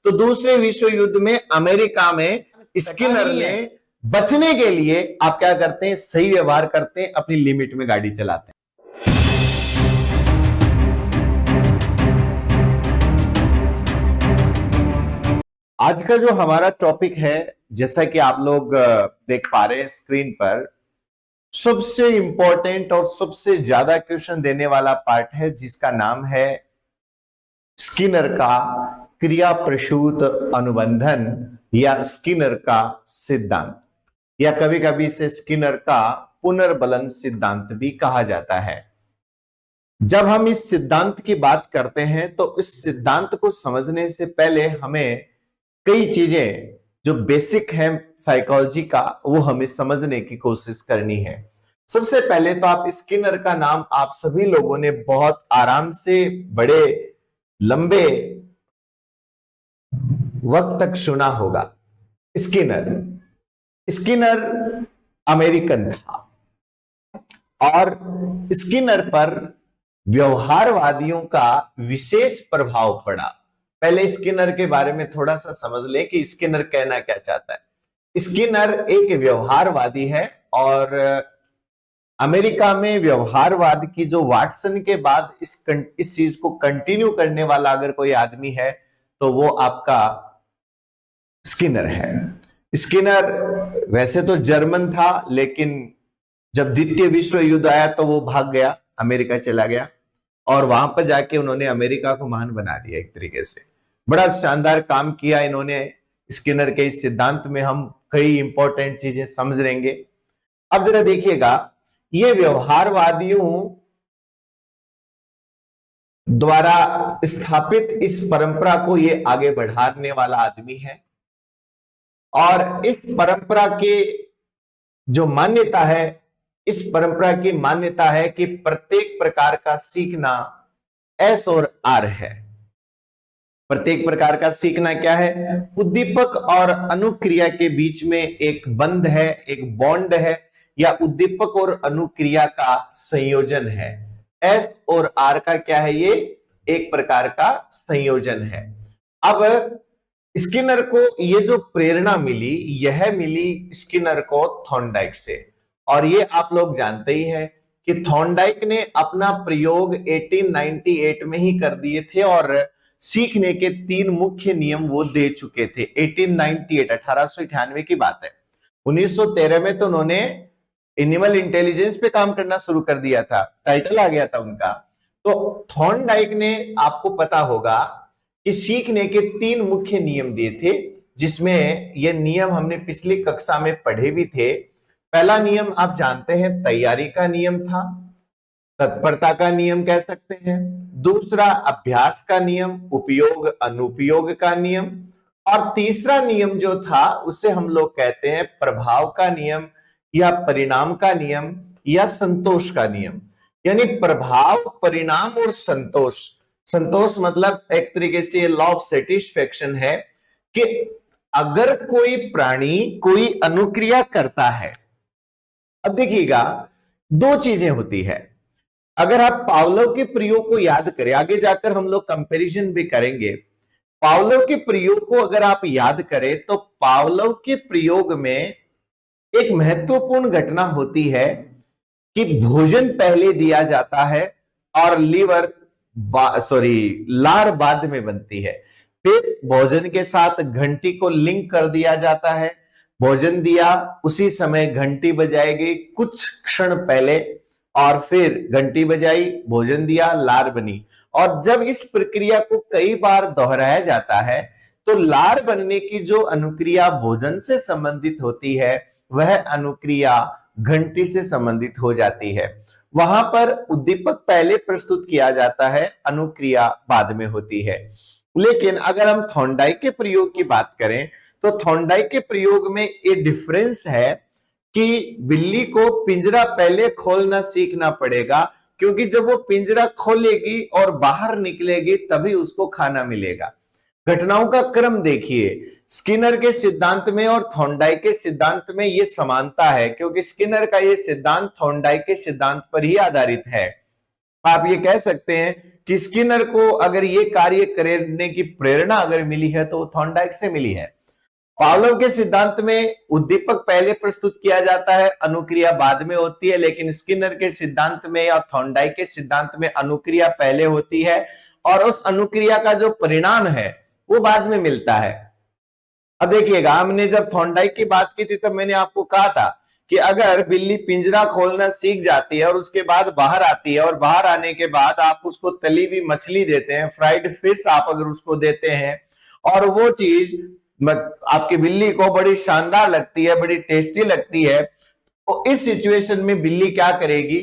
तो दूसरे विश्व युद्ध में अमेरिका में स्किनर ने बचने के लिए आप क्या करते हैं, सही व्यवहार करते हैं, अपनी लिमिट में गाड़ी चलाते हैं। आज का जो हमारा टॉपिक है, जैसा कि आप लोग देख पा रहे हैं स्क्रीन पर, सबसे इंपॉर्टेंट और सबसे ज्यादा क्वेश्चन देने वाला पार्ट है, जिसका नाम है स्किनर का क्रिया प्रसूत अनुबंधन या स्किनर का सिद्धांत, या कभी कभी इसे स्किनर का पुनर्बलन सिद्धांत भी कहा जाता है। जब हम इस सिद्धांत की बात करते हैं तो इस सिद्धांत को समझने से पहले हमें कई चीजें जो बेसिक है साइकोलॉजी का, वो हमें समझने की कोशिश करनी है। सबसे पहले तो आप स्किनर का नाम आप सभी लोगों ने बहुत आराम से बड़े लंबे वक्त तक सुना होगा। स्किनर अमेरिकन था और स्किनर पर व्यवहारवादियों का विशेष प्रभाव पड़ा। पहले स्किनर के बारे में थोड़ा सा समझ लें कि स्किनर कहना क्या चाहता है। स्किनर एक व्यवहारवादी है और अमेरिका में व्यवहारवाद की जो वाटसन के बाद इस चीज को कंटिन्यू करने वाला अगर कोई आदमी है तो वो आपका स्किनर है। स्किनर वैसे तो जर्मन था, लेकिन जब द्वितीय विश्व युद्ध आया तो वो भाग गया, अमेरिका चला गया और वहां पर जाके उन्होंने अमेरिका को महान बना दिया। एक तरीके से बड़ा शानदार काम किया इन्होंने। स्किनर के इस सिद्धांत में हम कई इंपॉर्टेंट चीजें समझ लेंगे। अब जरा देखिएगा, ये व्यवहारवादियों द्वारा स्थापित इस परंपरा को ये आगे बढ़ाने वाला आदमी है और इस परंपरा की जो मान्यता है, इस परंपरा की मान्यता है कि प्रत्येक प्रकार का सीखना एस और आर है। प्रत्येक प्रकार का सीखना क्या है? उद्दीपक और अनुक्रिया के बीच में एक बंध है, एक बॉन्ड है, या उद्दीपक और अनुक्रिया का संयोजन है। एस और आर का क्या है? ये एक प्रकार का संयोजन है। अब स्किनर को ये जो प्रेरणा मिली, यह मिली स्किनर को थॉर्नडाइक से, और ये आप लोग जानते ही हैं कि थॉर्नडाइक ने अपना प्रयोग 1898 में ही कर दिए थे और सीखने के 3 मुख्य नियम वो दे चुके थे। 1898 की बात है। 1913 में तो उन्होंने एनिमल इंटेलिजेंस पे काम करना शुरू कर दिया था, टाइटल आ गया था उनका। तो थॉर्नडाइक ने, आपको पता होगा कि सीखने के 3 मुख्य नियम दिए थे, जिसमें ये नियम हमने पिछली कक्षा में पढ़े भी थे। पहला नियम आप जानते हैं, तैयारी का नियम था, तत्परता का नियम कह सकते हैं। दूसरा अभ्यास का नियम, उपयोग अनुपयोग का नियम, और तीसरा नियम जो था उसे हम लोग कहते हैं प्रभाव का नियम या परिणाम का नियम या संतोष का नियम। यानी प्रभाव, परिणाम और संतोष। संतोष मतलब एक तरीके से लॉ ऑफ सेटिस्फेक्शन है कि अगर कोई प्राणी कोई अनुक्रिया करता है, अब देखिएगा 2 चीजें होती है। अगर आप पावलोव के प्रयोग को याद करें, आगे जाकर हम लोग कंपैरिजन भी करेंगे। पावलोव के प्रयोग को अगर आप याद करें तो पावलोव के प्रयोग में एक महत्वपूर्ण घटना होती है कि भोजन पहले दिया जाता है और लार बाद में बनती है। फिर भोजन के साथ घंटी को लिंक कर दिया जाता है। भोजन दिया, उसी समय घंटी बजाएगी कुछ क्षण पहले, और फिर घंटी बजाई, भोजन दिया, लार बनी। और जब इस प्रक्रिया को कई बार दोहराया जाता है तो लार बनने की जो अनुक्रिया भोजन से संबंधित होती है, वह अनुक्रिया घंटी से संबंधित हो जाती है। वहां पर उद्दीपक पहले प्रस्तुत किया जाता है, अनुक्रिया बाद में होती है। लेकिन अगर हम थॉर्नडाइक के प्रयोग की बात करें तो थॉर्नडाइक के प्रयोग में ये डिफरेंस है कि बिल्ली को पिंजरा पहले खोलना सीखना पड़ेगा, क्योंकि जब वो पिंजरा खोलेगी और बाहर निकलेगी तभी उसको खाना मिलेगा। घटनाओं का क्रम देखिए, स्किनर के सिद्धांत में और थॉर्नडाइक के सिद्धांत में ये समानता है, क्योंकि स्किनर का ये सिद्धांत थॉर्नडाइक के सिद्धांत पर ही आधारित है। आप ये कह सकते हैं कि स्किनर को अगर ये कार्य करने की प्रेरणा अगर मिली है तो वो थॉर्नडाइक से मिली है। पावलोव के सिद्धांत में उद्दीपक पहले प्रस्तुत किया जाता है, अनुक्रिया बाद में होती है, लेकिन स्किनर के सिद्धांत में या थॉर्नडाइक के सिद्धांत में अनुक्रिया पहले होती है और उस अनुक्रिया का जो परिणाम है वो बाद में मिलता है। अब देखिएगा, हमने जब थॉर्नडाइक की बात की थी तब मैंने आपको कहा था कि अगर बिल्ली पिंजरा खोलना सीख जाती है और उसके बाद बाहर आती है और बाहर आने के बाद आप उसको तली हुई मछली देते हैं, फ्राइड फिश आप अगर उसको देते हैं और वो चीज आपकी बिल्ली को बड़ी शानदार लगती है, बड़ी टेस्टी लगती है, तो इस सिचुएशन में बिल्ली क्या करेगी?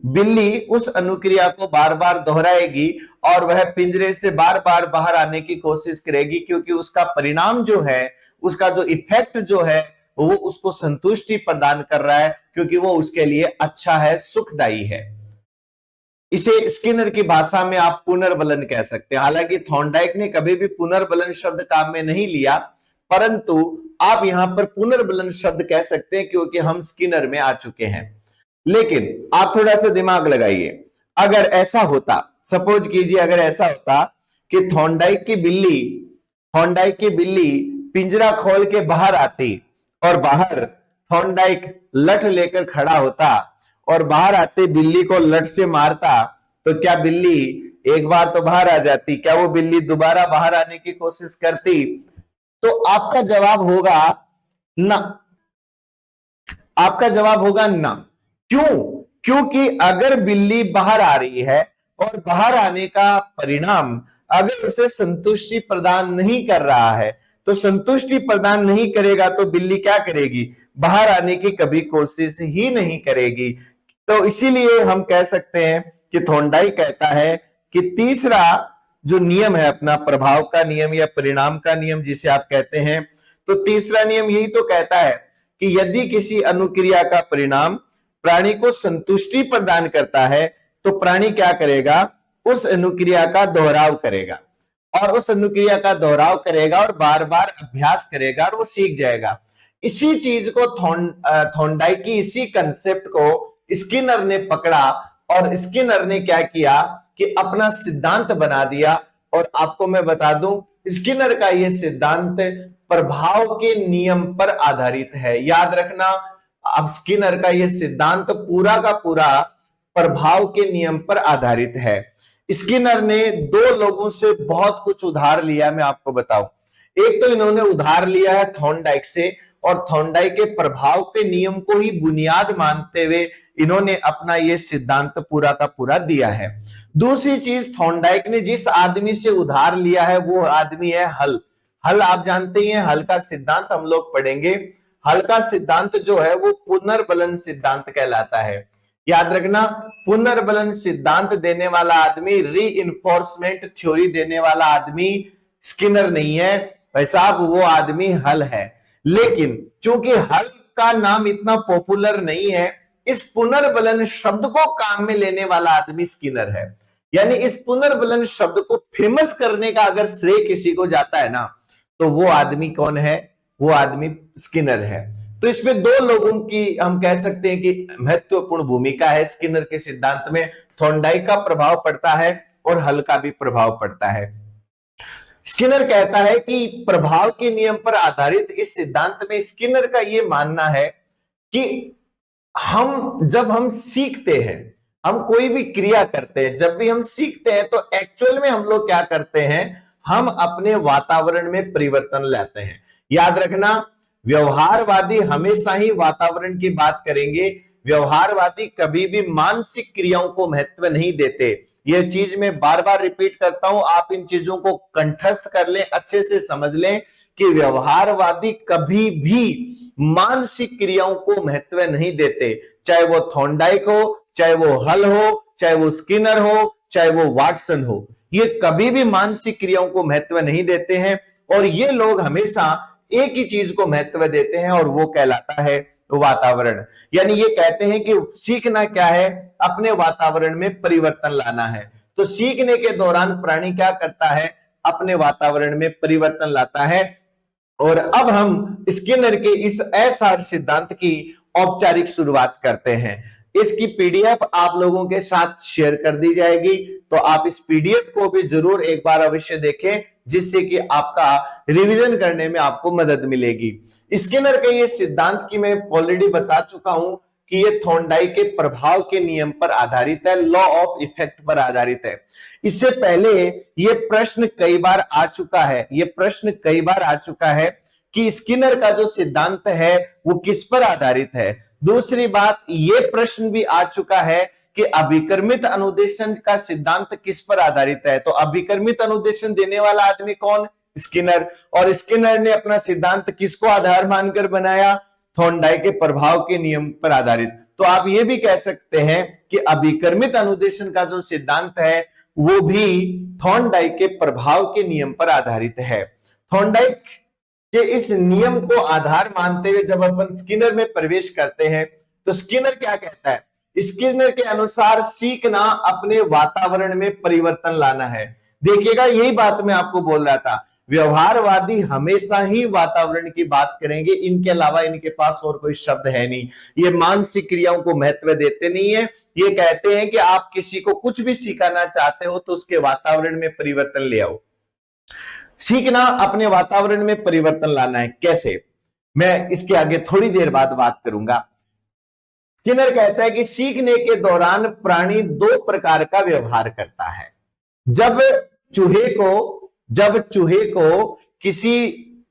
बिल्ली उस अनुक्रिया को बार बार दोहराएगी और वह पिंजरे से बार बार बाहर आने की कोशिश करेगी, क्योंकि उसका परिणाम जो है, उसका जो इफेक्ट जो है वो उसको संतुष्टि प्रदान कर रहा है, क्योंकि वो उसके लिए अच्छा है, सुखदायी है। इसे स्किनर की भाषा में आप पुनर्बलन कह सकते हैं। हालांकि थॉर्नडाइक ने कभी भी पुनर्बलन शब्द काम में नहीं लिया, परंतु आप यहां पर पुनर्बलन शब्द कह सकते हैं क्योंकि हम स्किनर में आ चुके हैं। लेकिन आप थोड़ा सा दिमाग लगाइए, अगर ऐसा होता, सपोज कीजिए अगर ऐसा होता कि थॉर्नडाइक की बिल्ली पिंजरा खोल के बाहर आती और बाहर थॉर्नडाइक लठ लेकर खड़ा होता और बाहर आते बिल्ली को लठ से मारता, तो क्या बिल्ली एक बार तो बाहर आ जाती? क्या वो बिल्ली दोबारा बाहर आने की कोशिश करती? तो आपका जवाब होगा ना। आपका जवाब होगा ना। क्यों? क्योंकि अगर बिल्ली बाहर आ रही है और बाहर आने का परिणाम अगर उसे संतुष्टि प्रदान नहीं कर रहा है, तो संतुष्टि प्रदान नहीं करेगा तो बिल्ली क्या करेगी? बाहर आने की कभी कोशिश ही नहीं करेगी। तो इसीलिए हम कह सकते हैं कि थॉर्नडाइक कहता है कि तीसरा जो नियम है अपना, प्रभाव का नियम या परिणाम का नियम जिसे आप कहते हैं, तो तीसरा नियम यही तो कहता है कि यदि किसी अनुक्रिया का परिणाम प्राणी को संतुष्टि प्रदान करता है तो प्राणी क्या करेगा? उस अनुक्रिया का दोहराव करेगा और उस अनुक्रिया का दोहराव करेगा और बार बार अभ्यास करेगा और वो सीख जाएगा। इसी चीज को थॉर्नडाइक की इसी कंसेप्ट को स्किनर ने पकड़ा और स्किनर ने क्या किया कि अपना सिद्धांत बना दिया। और आपको मैं बता दूं, स्किनर का यह सिद्धांत प्रभाव के नियम पर आधारित है। याद रखना, अब स्किनर का यह सिद्धांत पूरा का पूरा प्रभाव के नियम पर आधारित है। स्किनर ने दो लोगों से बहुत कुछ उधार लिया, मैं आपको बताऊं। एक तो इन्होंने उधार लिया है थॉर्नडाइक से, और थॉर्नडाइक के प्रभाव के नियम को ही बुनियाद मानते हुए इन्होंने अपना यह सिद्धांत पूरा का पूरा दिया है। दूसरी चीज, थॉर्नडाइक ने जिस आदमी से उधार लिया है वो आदमी है हल। हल आप जानते ही हैं, हल का सिद्धांत हम लोग पढ़ेंगे। हल का सिद्धांत जो है वो पुनर्बलन सिद्धांत कहलाता है। याद रखना, पुनर्बलन सिद्धांत देने वाला आदमी, रीइंफोर्समेंट थ्योरी देने वाला आदमी स्किनर नहीं है भाई साहब, वो आदमी हल है। लेकिन चूंकि हल का नाम इतना पॉपुलर नहीं है, इस पुनर्बलन शब्द को काम में लेने वाला आदमी स्किनर है। यानी इस पुनर्बलन शब्द को फेमस करने का अगर श्रेय किसी को जाता है ना, तो वो आदमी कौन है? वो आदमी स्किनर है। तो इसमें दो लोगों की हम कह सकते हैं कि महत्वपूर्ण भूमिका है स्किनर के सिद्धांत में। थॉर्नडाइक का प्रभाव पड़ता है और हल का भी प्रभाव पड़ता है। स्किनर कहता है कि प्रभाव के नियम पर आधारित इस सिद्धांत में स्किनर का यह मानना है कि जब हम सीखते हैं, हम कोई भी क्रिया करते हैं, जब भी हम सीखते हैं तो एक्चुअल में हम लोग क्या करते हैं? हम अपने वातावरण में परिवर्तन लाते हैं। याद रखना, व्यवहारवादी हमेशा ही वातावरण की बात करेंगे। व्यवहारवादी कभी भी मानसिक क्रियाओं को महत्व नहीं देते। यह चीज मैं बार बार रिपीट करता हूं, आप इन चीजों को कंठस्थ कर लें, अच्छे से समझ लें कि व्यवहारवादी कभी भी मानसिक क्रियाओं को महत्व नहीं देते। चाहे वो थॉर्नडाइक हो, चाहे वो हल हो, चाहे वो स्किनर हो, चाहे वो वाटसन हो, ये कभी भी मानसिक क्रियाओं को महत्व नहीं देते हैं। और ये लोग हमेशा एक ही चीज को महत्व देते हैं और वो कहलाता है वातावरण। यानी ये कहते हैं कि सीखना क्या है? अपने वातावरण में परिवर्तन लाना है। तो सीखने के दौरान प्राणी क्या करता है? अपने वातावरण में परिवर्तन लाता है। और अब हम स्किनर के इस असार सिद्धांत की औपचारिक शुरुआत करते हैं। इसकी पीडीएफ आप लोगों के साथ शेयर कर दी जाएगी, तो आप इस पीडीएफ को भी जरूर एक बार अवश्य देखें, जिससे कि आपका रिवीजन करने में आपको मदद मिलेगी। स्किनर के ये सिद्धांत की मैं ऑलरेडी बता चुका हूं कि ये थॉर्नडाइक के प्रभाव के नियम पर आधारित है, लॉ ऑफ इफेक्ट पर आधारित है। इससे पहले ये प्रश्न कई बार आ चुका है, ये प्रश्न कई बार आ चुका है कि स्किनर का जो सिद्धांत है वो किस पर आधारित है। दूसरी बात, ये प्रश्न भी आ चुका है कि अभिकर्मित अनुदेशन का सिद्धांत किस पर आधारित है। तो अभिकर्मित अनुदेशन देने वाला आदमी कौन? स्किनर। और स्किनर ने अपना सिद्धांत किसको आधार मानकर बनाया? थॉर्नडाइक के प्रभाव के नियम पर आधारित। तो आप ये भी कह सकते हैं कि अभिकर्मित अनुदेशन का जो सिद्धांत है वो भी थॉर्नडाइक के प्रभाव के नियम पर आधारित है। थॉर्नडाइक के इस नियम को आधार मानते हुए जब अपन स्किनर में प्रवेश करते हैं तो स्किनर क्या कहता है? स्किनर के अनुसार सीखना अपने वातावरण में परिवर्तन लाना है। देखिएगा, यही बात मैं आपको बोल रहा था, व्यवहारवादी हमेशा ही वातावरण की बात करेंगे, इनके अलावा इनके पास और कोई शब्द है नहीं। ये मानसिक क्रियाओं को महत्व देते नहीं है। ये कहते हैं कि आप किसी को कुछ भी सिखाना चाहते हो तो उसके वातावरण में परिवर्तन ले आओ। सीखना अपने वातावरण में परिवर्तन लाना है। कैसे? मैं इसके आगे थोड़ी देर बाद बात करूंगा। स्किनर कहता है कि सीखने के दौरान प्राणी दो प्रकार का व्यवहार करता है। जब चूहे को किसी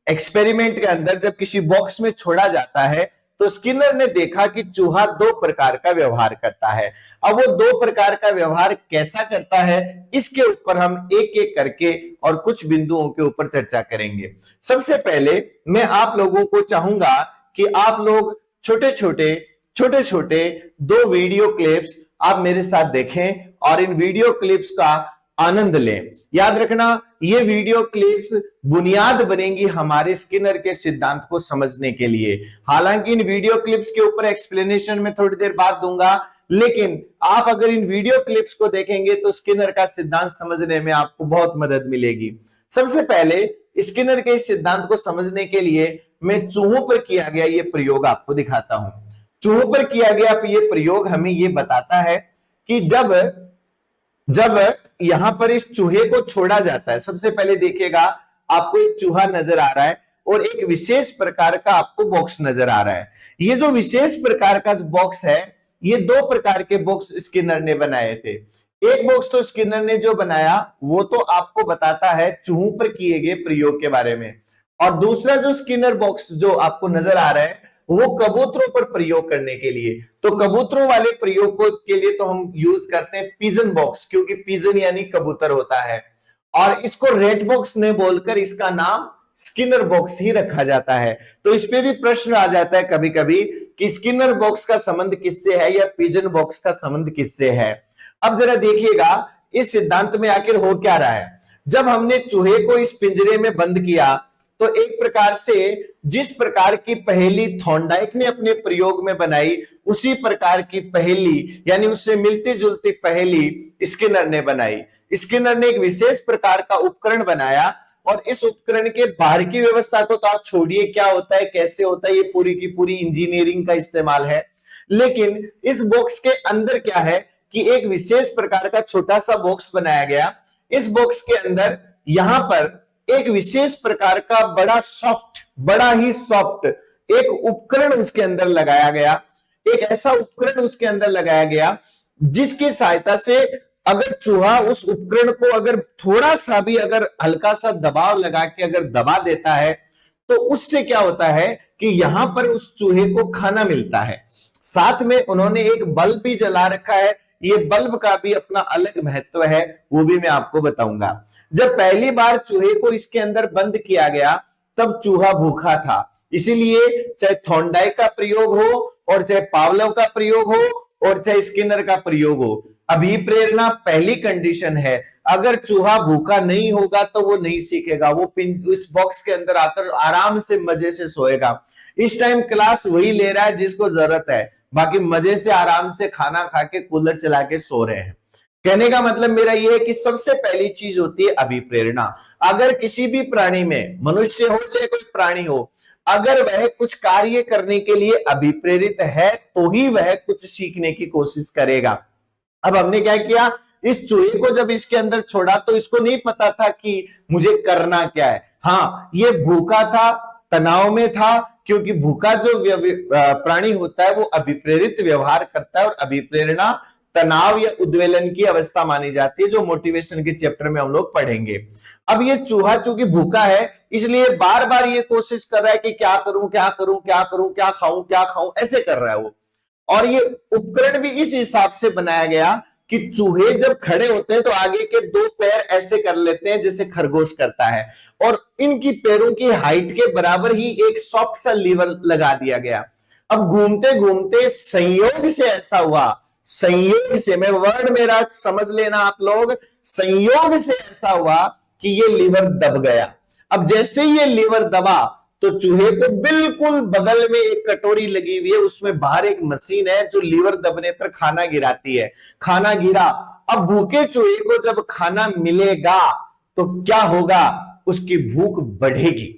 एक्सपेरिमेंट के अंदर जब किसी बॉक्स में छोड़ा जाता है तो स्किनर ने देखा कि चूहा दो प्रकार का व्यवहार करता है। अब वो दो प्रकार का व्यवहार कैसा करता है, इसके ऊपर हम एक एक करके और कुछ बिंदुओं के ऊपर चर्चा करेंगे। सबसे पहले मैं आप लोगों को चाहूंगा कि आप लोग छोटे छोटे दो वीडियो क्लिप्स आप मेरे साथ देखें और इन वीडियो क्लिप्स का आनंद लें। याद रखना, ये वीडियो क्लिप्स बुनियाद बनेंगी हमारे स्किनर के सिद्धांत को समझने के लिए। हालांकि इन वीडियो क्लिप्स के ऊपर एक्सप्लेनेशन में थोड़ी देर बाद दूंगा, लेकिन आप अगर इन वीडियो क्लिप्स को देखेंगे तो स्किनर का सिद्धांत समझने में आपको बहुत मदद मिलेगी। सबसे पहले स्किनर के इस सिद्धांत को समझने के लिए मैं चूहों पर किया गया ये प्रयोग आपको दिखाता हूं। चूहों पर किया गया ये प्रयोग हमें ये बताता है कि जब यहां पर इस चूहे को छोड़ा जाता है, सबसे पहले देखिएगा आपको एक चूहा नजर आ रहा है और एक विशेष प्रकार का आपको बॉक्स नजर आ रहा है। ये जो विशेष प्रकार का बॉक्स है, ये दो प्रकार के बॉक्स स्किनर ने बनाए थे। एक बॉक्स तो स्किनर ने जो बनाया वो तो आपको बताता है चूहों पर किए गए प्रयोग के बारे में, और दूसरा जो स्किनर बॉक्स जो आपको नजर आ रहा है वो कबूतरों पर प्रयोग करने के लिए। तो कबूतरों वाले प्रयोग के लिए तो हम यूज करते हैं पिजन बॉक्स, क्योंकि पिजन यानी कबूतर होता है, और इसको रेड बॉक्स ने बोलकर इसका नाम स्किनर बॉक्स ही रखा जाता है। तो इस पे भी प्रश्न आ जाता है कभी कभी कि स्किनर बॉक्स का संबंध किससे है या पिजन बॉक्स का संबंध किससे है। अब जरा देखिएगा इस सिद्धांत में आखिर हो क्या रहा है। जब हमने चूहे को इस पिंजरे में बंद किया तो एक प्रकार से जिस प्रकार की पहेली थॉर्नडाइक ने अपने प्रयोग में बनाई, उसी प्रकार की पहेली यानी उससे मिलती जुलती पहेली स्किनर ने बनाई। स्किनर ने एक विशेष प्रकार का उपकरण बनाया और इस उपकरण के बाहर की व्यवस्था को तो आप छोड़िए, क्या होता है कैसे होता है ये पूरी की पूरी इंजीनियरिंग का इस्तेमाल है। लेकिन इस बॉक्स के अंदर क्या है कि एक विशेष प्रकार का छोटा सा बॉक्स बनाया गया। इस बॉक्स के अंदर यहां पर एक विशेष प्रकार का बड़ा ही सॉफ्ट एक उपकरण उसके अंदर लगाया गया। एक ऐसा उपकरण उसके अंदर लगाया गया जिसकी सहायता से अगर चूहा उस उपकरण को अगर थोड़ा सा भी अगर हल्का सा दबाव लगा के अगर दबा देता है तो उससे क्या होता है कि यहां पर उस चूहे को खाना मिलता है। साथ में उन्होंने एक बल्ब भी जला रखा है। ये बल्ब का भी अपना अलग महत्व है, वो भी मैं आपको बताऊंगा। जब पहली बार चूहे को इसके अंदर बंद किया गया तब चूहा भूखा था, इसीलिए चाहे थॉर्नडाइक का प्रयोग हो और चाहे पावलोव का प्रयोग हो और चाहे स्किनर का प्रयोग हो, अभिप्रेरणा पहली कंडीशन है। अगर चूहा भूखा नहीं होगा तो वो नहीं सीखेगा, वो इस बॉक्स के अंदर आकर आराम से मजे से सोएगा। इस टाइम क्लास वही ले रहा है जिसको जरूरत है, बाकी मजे से आराम से खाना खा के कूलर चला के सो रहे हैं। कहने का मतलब मेरा यह है कि सबसे पहली चीज होती है अभिप्रेरणा। अगर किसी भी प्राणी में, मनुष्य हो चाहे कोई प्राणी हो, अगर वह कुछ कार्य करने के लिए अभिप्रेरित है तो ही वह कुछ सीखने की कोशिश करेगा। अब हमने क्या किया, इस चूहे को जब इसके अंदर छोड़ा तो इसको नहीं पता था कि मुझे करना क्या है। हाँ, ये भूखा था, तनाव में था, क्योंकि भूखा जो प्राणी होता है वो अभिप्रेरित व्यवहार करता है, और अभिप्रेरणा तनाव या उद्वेलन की अवस्था मानी जाती है, जो मोटिवेशन के चैप्टर में हम लोग पढ़ेंगे। अब ये चूहा चूंकि भूखा है, इसलिए बार बार ये कोशिश कर रहा है कि क्या करूं क्या करूं क्या करूं, क्या खाऊं, ऐसे कर रहा है वो। और ये उपकरण भी इस हिसाब से बनाया गया कि चूहे जब खड़े होते हैं तो आगे के दो पैर ऐसे कर लेते हैं जैसे खरगोश करता है, और इनकी पैरों की हाइट के बराबर ही एक सॉफ्ट सा लीवर लगा दिया गया। अब घूमते घूमते संयोग से ऐसा हुआ, संयोग से, मैं वर्ड मेरा समझ लेना आप लोग, संयोग से ऐसा हुआ कि ये लीवर दब गया। अब जैसे ये लीवर दबा तो चूहे को बिल्कुल बगल में एक कटोरी लगी हुई है, उसमें बाहर एक मशीन है जो लीवर दबने पर खाना गिराती है। खाना गिरा, अब भूखे चूहे को जब खाना मिलेगा तो क्या होगा, उसकी भूख बढ़ेगी।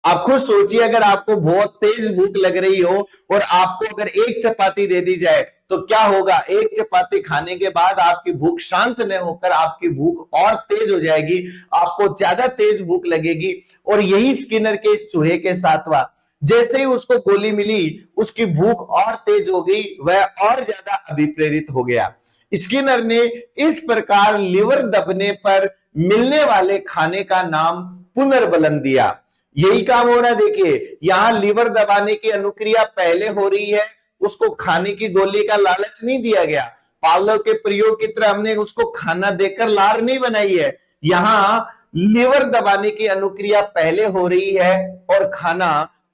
आप खुद सोचिए, अगर आपको बहुत तेज भूख लग रही हो और आपको अगर एक चपाती दे दी जाए तो क्या होगा, एक चपाती खाने के बाद आपकी भूख शांत न होकर आपकी भूख और तेज हो जाएगी, आपको ज्यादा तेज भूख लगेगी। और यही स्किनर के इस चूहे के साथ हुआ, जैसे ही उसको गोली मिली उसकी भूख और तेज हो गई, वह और ज्यादा अभिप्रेरित हो गया। स्किनर ने इस प्रकार लीवर दबने पर मिलने वाले खाने का नाम पुनर्बलन दिया। यही काम हो रहा है, देखिए यहां लीवर दबाने की अनुक्रिया पहले हो रही है, उसको खाने की गोली का लालच नहीं दिया गया। पावलोव के प्रयोग की तरह हमने उसको खाना देकर लार नहीं बनाई है, यहां लीवर दबाने की अनुक्रिया पहले हो रही है और खाना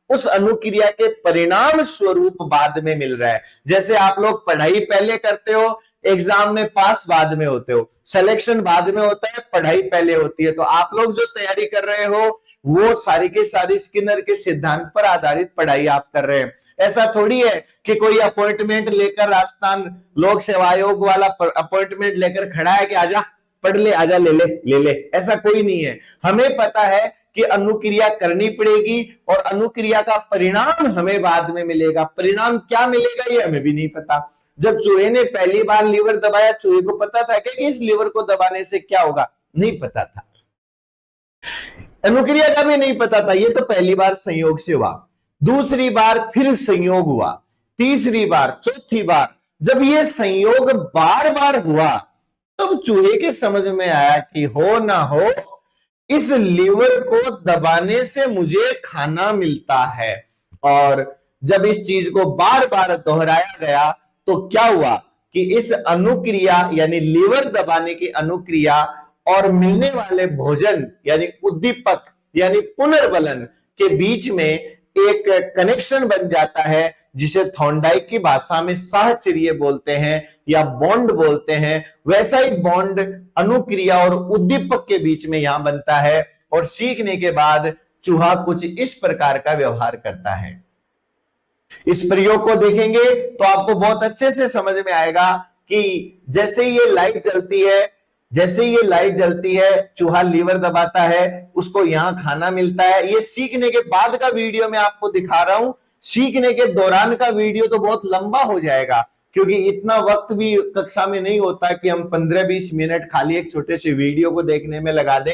उस अनुक्रिया के परिणाम स्वरूप बाद में मिल रहा है। जैसे आप लोग पढ़ाई पहले करते हो, एग्जाम में पास बाद में होते हो, सिलेक्शन बाद में होता है, पढ़ाई पहले होती है। तो आप लोग जो तैयारी कर रहे हो वो सारी की सारी स्किनर के सिद्धांत पर आधारित पढ़ाई आप कर रहे हैं। ऐसा थोड़ी है कि कोई अपॉइंटमेंट लेकर राजस्थान लोक सेवा आयोग वाला अपॉइंटमेंट लेकर खड़ा है कि आजा पढ़ ले, आजा ले ले, ऐसा कोई नहीं है। हमें पता है कि अनुक्रिया करनी पड़ेगी और अनुक्रिया का परिणाम हमें बाद में मिलेगा। परिणाम क्या मिलेगा ये हमें भी नहीं पता। जब चूहे ने पहली बार लीवर दबाया, चूहे को पता था कि इस लीवर को दबाने से क्या होगा, नहीं पता था। अनुक्रिया का भी नहीं पता था। ये तो पहली बार संयोग से हुआ, दूसरी बार फिर संयोग हुआ, तीसरी बार, चौथी बार। जब ये संयोग बार बार हुआ तब चूहे के समझ में आया कि हो ना हो, इस लीवर को दबाने से मुझे खाना मिलता है। और जब इस चीज को बार बार दोहराया गया तो क्या हुआ कि इस अनुक्रिया यानी लीवर दबाने की अनुक्रिया और मिलने वाले भोजन यानी उद्दीपक यानी पुनर्बलन के बीच में एक कनेक्शन बन जाता है, जिसे थॉर्नडाइक की भाषा में साहचर्य बोलते हैं या बॉन्ड बोलते हैं। वैसा ही बॉन्ड अनुक्रिया और उद्दीपक के बीच में यहां बनता है और सीखने के बाद चूहा कुछ इस प्रकार का व्यवहार करता है। इस प्रयोग को देखेंगे तो आपको बहुत अच्छे से समझ में आएगा कि जैसे ये लाइट जलती है, जैसे ये लाइट जलती है, चूहा लीवर दबाता है, उसको यहां खाना मिलता है। ये सीखने के बाद का वीडियो मैं आपको दिखा रहा हूं। सीखने के दौरान का वीडियो तो बहुत लंबा हो जाएगा, क्योंकि इतना वक्त भी कक्षा में नहीं होता कि हम 15-20 मिनट खाली एक छोटे से वीडियो को देखने में लगा दें।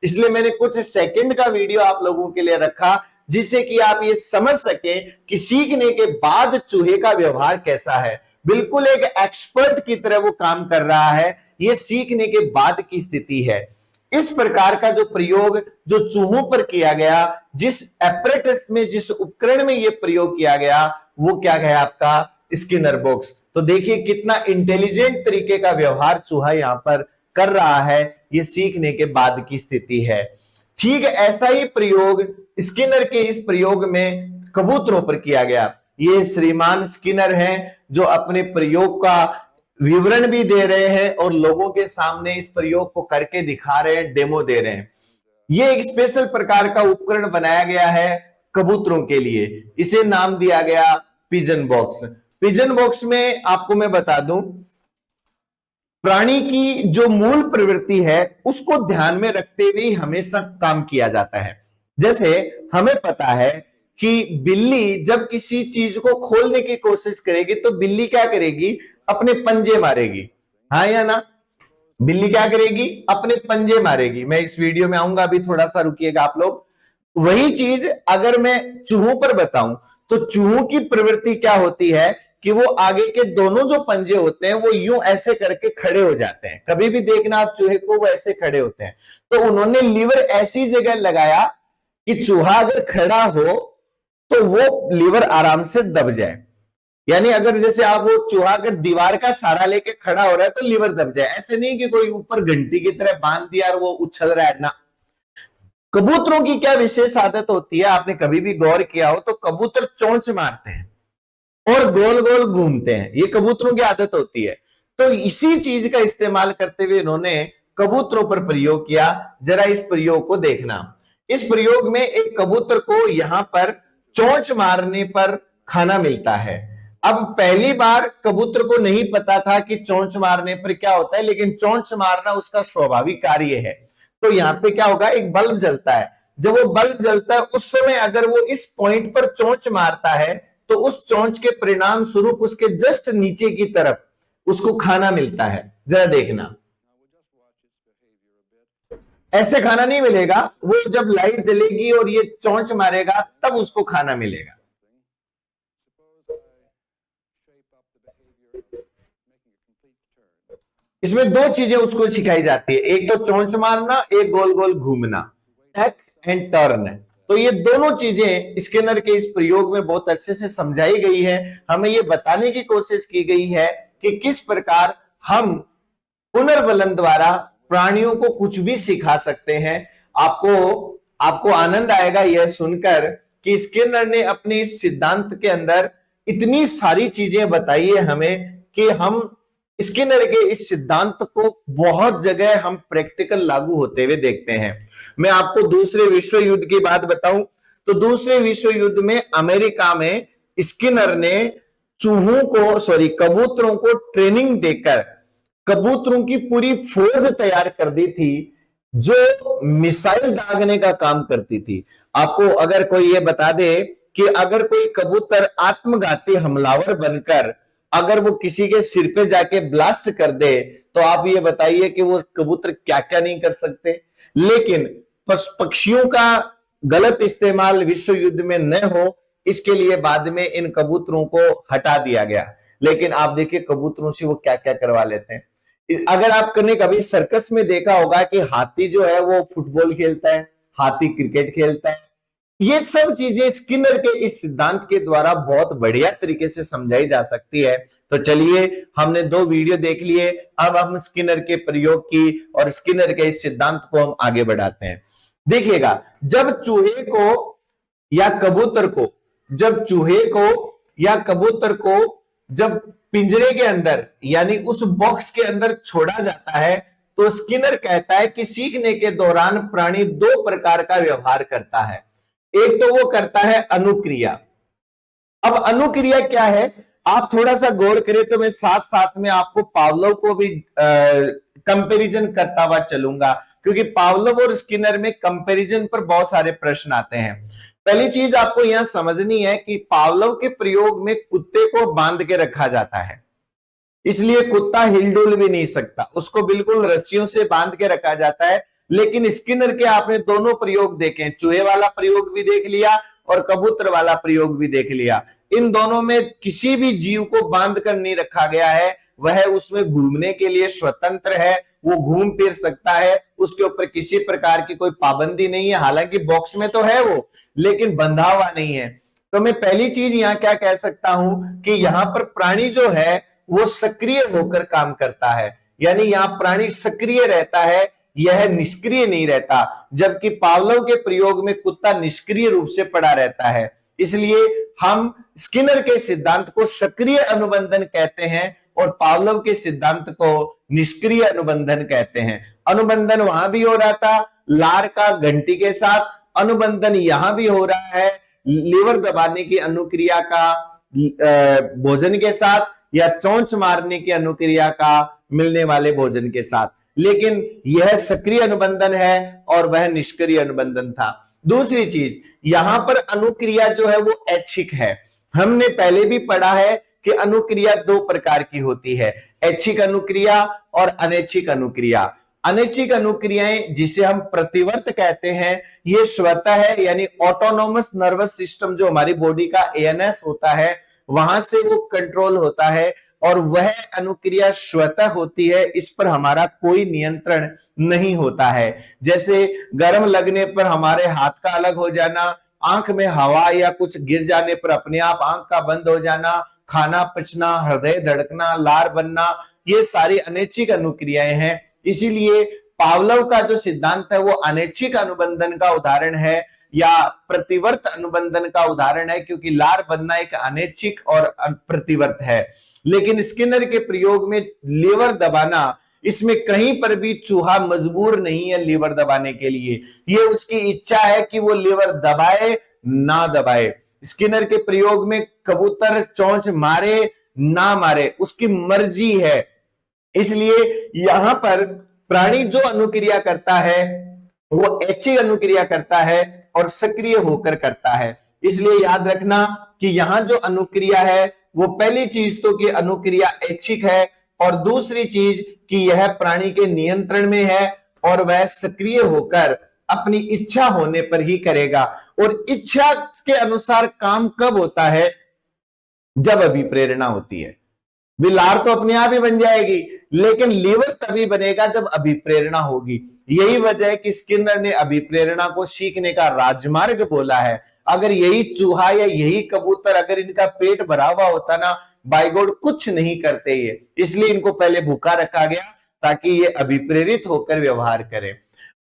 इसलिए मैंने कुछ सेकंड का वीडियो आप लोगों के लिए रखा, जिससे कि आप ये समझ सकें कि सीखने के बाद चूहे का व्यवहार कैसा है। बिल्कुल एक एक्सपर्ट की तरह वो काम कर रहा है। ये सीखने के बाद की स्थिति है। इस प्रकार का जो प्रयोग जो चूहों पर किया गया, जिस एपरेटस में, जिस उपकरण में ये प्रयोग किया गया, वो क्या है आपका स्किनर बॉक्स। तो देखिए कितना इंटेलिजेंट तरीके का व्यवहार चूहा यहां पर कर रहा है। ये सीखने के बाद की स्थिति है। ठीक ऐसा ही प्रयोग स्किनर के इस प्रयोग में कबूतरों पर किया गया। ये श्रीमान स्किनर हैं जो अपने प्रयोग का विवरण भी दे रहे हैं और लोगों के सामने इस प्रयोग को करके दिखा रहे हैं, डेमो दे रहे हैं। ये एक स्पेशल प्रकार का उपकरण बनाया गया है कबूतरों के लिए। इसे नाम दिया गया पिजन बॉक्स। पिजन बॉक्स में आपको मैं बता दूं, प्राणी की जो मूल प्रवृत्ति है उसको ध्यान में रखते हुए हमेशा काम किया जाता है। जैसे हमें पता है कि बिल्ली जब किसी चीज को खोलने की कोशिश करेगी तो बिल्ली क्या करेगी, अपने पंजे मारेगी, हाँ या ना। बिल्ली क्या करेगी, अपने पंजे मारेगी। मैं इस वीडियो में आऊंगा, अभी थोड़ा सा रुकिएगा आप लोग। वही चीज अगर मैं चूहों पर बताऊं तो चूहों की प्रवृत्ति क्या होती है कि वो आगे के दोनों जो पंजे होते हैं वो यूं ऐसे करके खड़े हो जाते हैं। कभी भी देखना आप चूहे को, वो ऐसे खड़े होते हैं। तो उन्होंने लीवर ऐसी जगह लगाया कि चूहा अगर खड़ा हो तो वो लीवर आराम से दब जाए। यानी अगर जैसे आप वो चूहा अगर दीवार का सहारा लेके खड़ा हो रहा है तो लीवर दब जाए। ऐसे नहीं कि कोई ऊपर घंटी की तरह बांध दिया और वो उछल रहा है ना। कबूतरों की क्या विशेष आदत होती है, आपने कभी भी गौर किया हो तो कबूतर चोंच मारते हैं और गोल गोल घूमते हैं, ये कबूतरों की आदत होती है। तो इसी चीज का इस्तेमाल करते हुए इन्होंने कबूतरों पर प्रयोग किया। जरा इस प्रयोग को देखना। इस प्रयोग में एक कबूतर को यहां पर चोंच मारने पर खाना मिलता है। अब पहली बार कबूतर को नहीं पता था कि चोंच मारने पर क्या होता है, लेकिन चोंच मारना उसका स्वाभाविक कार्य है। तो यहां पे क्या होगा, एक बल्ब जलता है। जब वो बल्ब जलता है उस समय अगर वो इस पॉइंट पर चोंच मारता है तो उस चोंच के परिणाम स्वरूप उसके जस्ट नीचे की तरफ उसको खाना मिलता है। जरा देखना, ऐसे खाना नहीं मिलेगा, वो जब लाइट जलेगी और ये चोंच मारेगा तब उसको खाना मिलेगा। इसमें दो चीजें उसको सिखाई जाती है, एक तो चोंच मारना, एक गोल गोल घूमना, टैक एंड टर्न। तो ये दोनों चीजें स्किनर के इस प्रयोग में बहुत अच्छे से समझाई गई है। हमें ये बताने की कोशिश की गई है कि किस प्रकार हम पुनर्बलन द्वारा प्राणियों को कुछ भी सिखा सकते हैं। आपको आनंद आएगा यह सुनकर कि स्किनर ने अपने इस सिद्धांत के अंदर इतनी सारी चीजें बताई है हमें कि हम स्किनर के इस सिद्धांत को बहुत जगह हम प्रैक्टिकल लागू होते हुए देखते हैं। मैं आपको दूसरे विश्व युद्ध की बात बताऊं तो दूसरे विश्व युद्ध में अमेरिका में स्किनर ने कबूतरों को ट्रेनिंग देकर कबूतरों की पूरी फौज तैयार कर दी थी जो मिसाइल दागने का काम करती थी। आपको अगर कोई ये बता दे कि अगर कोई कबूतर आत्मघाती हमलावर बनकर अगर वो किसी के सिर पे जाके ब्लास्ट कर दे तो आप ये बताइए कि वो कबूतर क्या क्या नहीं कर सकते। लेकिन पक्षियों का गलत इस्तेमाल विश्व युद्ध में न हो इसके लिए बाद में इन कबूतरों को हटा दिया गया। लेकिन आप देखिए कबूतरों से वो क्या क्या करवा लेते हैं। अगर आपने कभी सर्कस में देखा होगा कि हाथी जो है वो फुटबॉल खेलता है, हाथी क्रिकेट खेलता है। ये सब चीजें स्किनर के इस सिद्धांत के द्वारा बहुत बढ़िया तरीके से समझाई जा सकती है। तो चलिए, हमने 2 वीडियो देख लिए, अब हम स्किनर के प्रयोग की और स्किनर के इस सिद्धांत को हम आगे बढ़ाते हैं। देखिएगा, जब चूहे को या कबूतर को जब पिंजरे के अंदर यानी उस बॉक्स के अंदर छोड़ा जाता है तो स्किनर कहता है कि सीखने के दौरान प्राणी 2 प्रकार का व्यवहार करता है। एक तो वो करता है अनुक्रिया। अब अनुक्रिया क्या है, आप थोड़ा सा गौर करें तो मैं साथ साथ में आपको पावलोव को भी कंपैरिजन करता हुआ चलूंगा, क्योंकि पावलोव और स्किनर में कंपैरिजन पर बहुत सारे प्रश्न आते हैं। पहली चीज आपको यहां समझनी है कि पावलोव के प्रयोग में कुत्ते को बांध के रखा जाता है, इसलिए कुत्ता हिलडुल भी नहीं सकता, उसको बिल्कुल रस्सियों से बांध के रखा जाता है। लेकिन स्किनर के आपने दोनों प्रयोग देखे, चूहे वाला प्रयोग भी देख लिया और कबूतर वाला प्रयोग भी देख लिया। इन दोनों में किसी भी जीव को बांध कर नहीं रखा गया है, वह उसमें घूमने के लिए स्वतंत्र है, वो घूम फिर सकता है, उसके ऊपर किसी प्रकार की कोई पाबंदी नहीं है। हालांकि बॉक्स में तो है वो, लेकिन बंधा हुआ नहीं है। तो मैं पहली चीज यहां क्या कह सकता हूं कि यहां पर प्राणी जो है वो सक्रिय होकर काम करता है, यानी यहां प्राणी सक्रिय रहता है, यह निष्क्रिय नहीं रहता। जबकि पावलोव के प्रयोग में कुत्ता निष्क्रिय रूप से पड़ा रहता है। इसलिए हम स्किनर के सिद्धांत को सक्रिय अनुबंधन कहते हैं और पावलोव के सिद्धांत को निष्क्रिय अनुबंधन कहते हैं। अनुबंधन वहां भी हो रहा था लार का घंटी के साथ, अनुबंधन यहां भी हो रहा है लीवर दबाने की अनुक्रिया का भोजन के साथ या चोंच मारने की अनुक्रिया का मिलने वाले भोजन के साथ। लेकिन यह सक्रिय अनुबंधन है और वह निष्क्रिय अनुबंधन था। दूसरी चीज, यहां पर अनुक्रिया जो है वो ऐच्छिक है। हमने पहले भी पढ़ा है कि अनुक्रिया दो प्रकार की होती है, ऐच्छिक अनुक्रिया और अनैच्छिक अनुक्रिया। अनैच्छिक अनुक्रियाएं जिसे हम प्रतिवर्त कहते हैं, ये स्वतः है, यानी ऑटोनोमस नर्वस सिस्टम जो हमारी बॉडी का एएनएस होता है वहां से वो कंट्रोल होता है, और वह अनुक्रिया स्वतः होती है, इस पर हमारा कोई नियंत्रण नहीं होता है। जैसे गर्म लगने पर हमारे हाथ का अलग हो जाना, आंख में हवा या कुछ गिर जाने पर अपने आप आंख का बंद हो जाना, खाना पचना, हृदय धड़कना, लार बनना, ये सारी अनैच्छिक अनुक्रियाएं हैं। इसीलिए पावलोव का जो सिद्धांत है वो अनैच्छिक अनुबंधन का उदाहरण है या प्रतिवर्त अनुबंधन का उदाहरण है, क्योंकि लार बनना एक अनैच्छिक और प्रतिवर्त है। लेकिन स्किनर के प्रयोग में लीवर दबाना, इसमें कहीं पर भी चूहा मजबूर नहीं है लीवर दबाने के लिए, ये उसकी इच्छा है कि वो लीवर दबाए ना दबाए। स्किनर के प्रयोग में कबूतर चोंच मारे ना मारे, उसकी मर्जी है। इसलिए यहां पर प्राणी जो अनुक्रिया करता है वो ऐच्छिक अनुक्रिया करता है और सक्रिय होकर करता है। इसलिए याद रखना कि यहां जो अनुक्रिया है वो पहली चीज तो कि अनुक्रिया ऐच्छिक है, और दूसरी चीज कि यह प्राणी के नियंत्रण में है और वह सक्रिय होकर अपनी इच्छा होने पर ही करेगा। और इच्छा के अनुसार काम कब होता है? जब अभिप्रेरणा होती है। लार तो अपने आप ही बन जाएगी, लेकिन लीवर तभी बनेगा जब अभिप्रेरणा होगी। यही वजह है कि स्किनर ने अभिप्रेरणा को सीखने का राजमार्ग बोला है। अगर यही चूहा या यही कबूतर, अगर इनका पेट भरा हुआ होता ना, बाय गॉड कुछ नहीं करते ये, इसलिए इनको पहले भूखा रखा गया ताकि ये अभिप्रेरित होकर व्यवहार करें।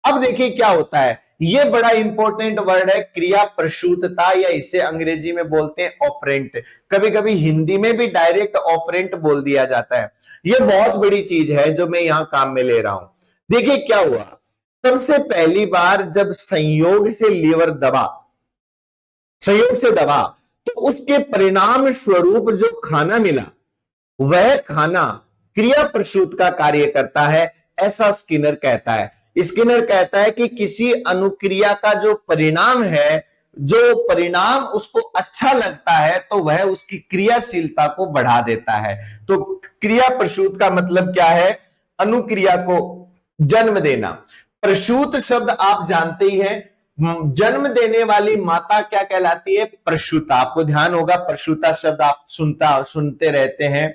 अब देखिए क्या होता है, ये बड़ा इंपॉर्टेंट वर्ड है क्रिया प्रसूतता, या इसे अंग्रेजी में बोलते हैं ऑपरेंट। कभी कभी हिंदी में भी डायरेक्ट ऑपरेंट बोल दिया जाता है। ये बहुत बड़ी चीज है जो मैं यहां काम में ले रहा हूं। देखिए क्या हुआ, सबसे पहली बार जब संयोग से लीवर दबा, संयोग से दबा, तो उसके परिणाम स्वरूप जो खाना मिला वह खाना क्रिया प्रसूत का कार्य करता है, ऐसा स्किनर कहता है। स्किनर कहता है कि किसी अनुक्रिया का जो परिणाम है, जो परिणाम उसको अच्छा लगता है, तो वह उसकी क्रियाशीलता को बढ़ा देता है। तो क्रिया प्रसूत का मतलब क्या है? अनुक्रिया को जन्म देना। प्रसूत शब्द आप जानते ही हैं, जन्म देने वाली माता क्या कहलाती है? प्रसूता। आपको ध्यान होगा प्रसूता शब्द आप सुनते रहते हैं।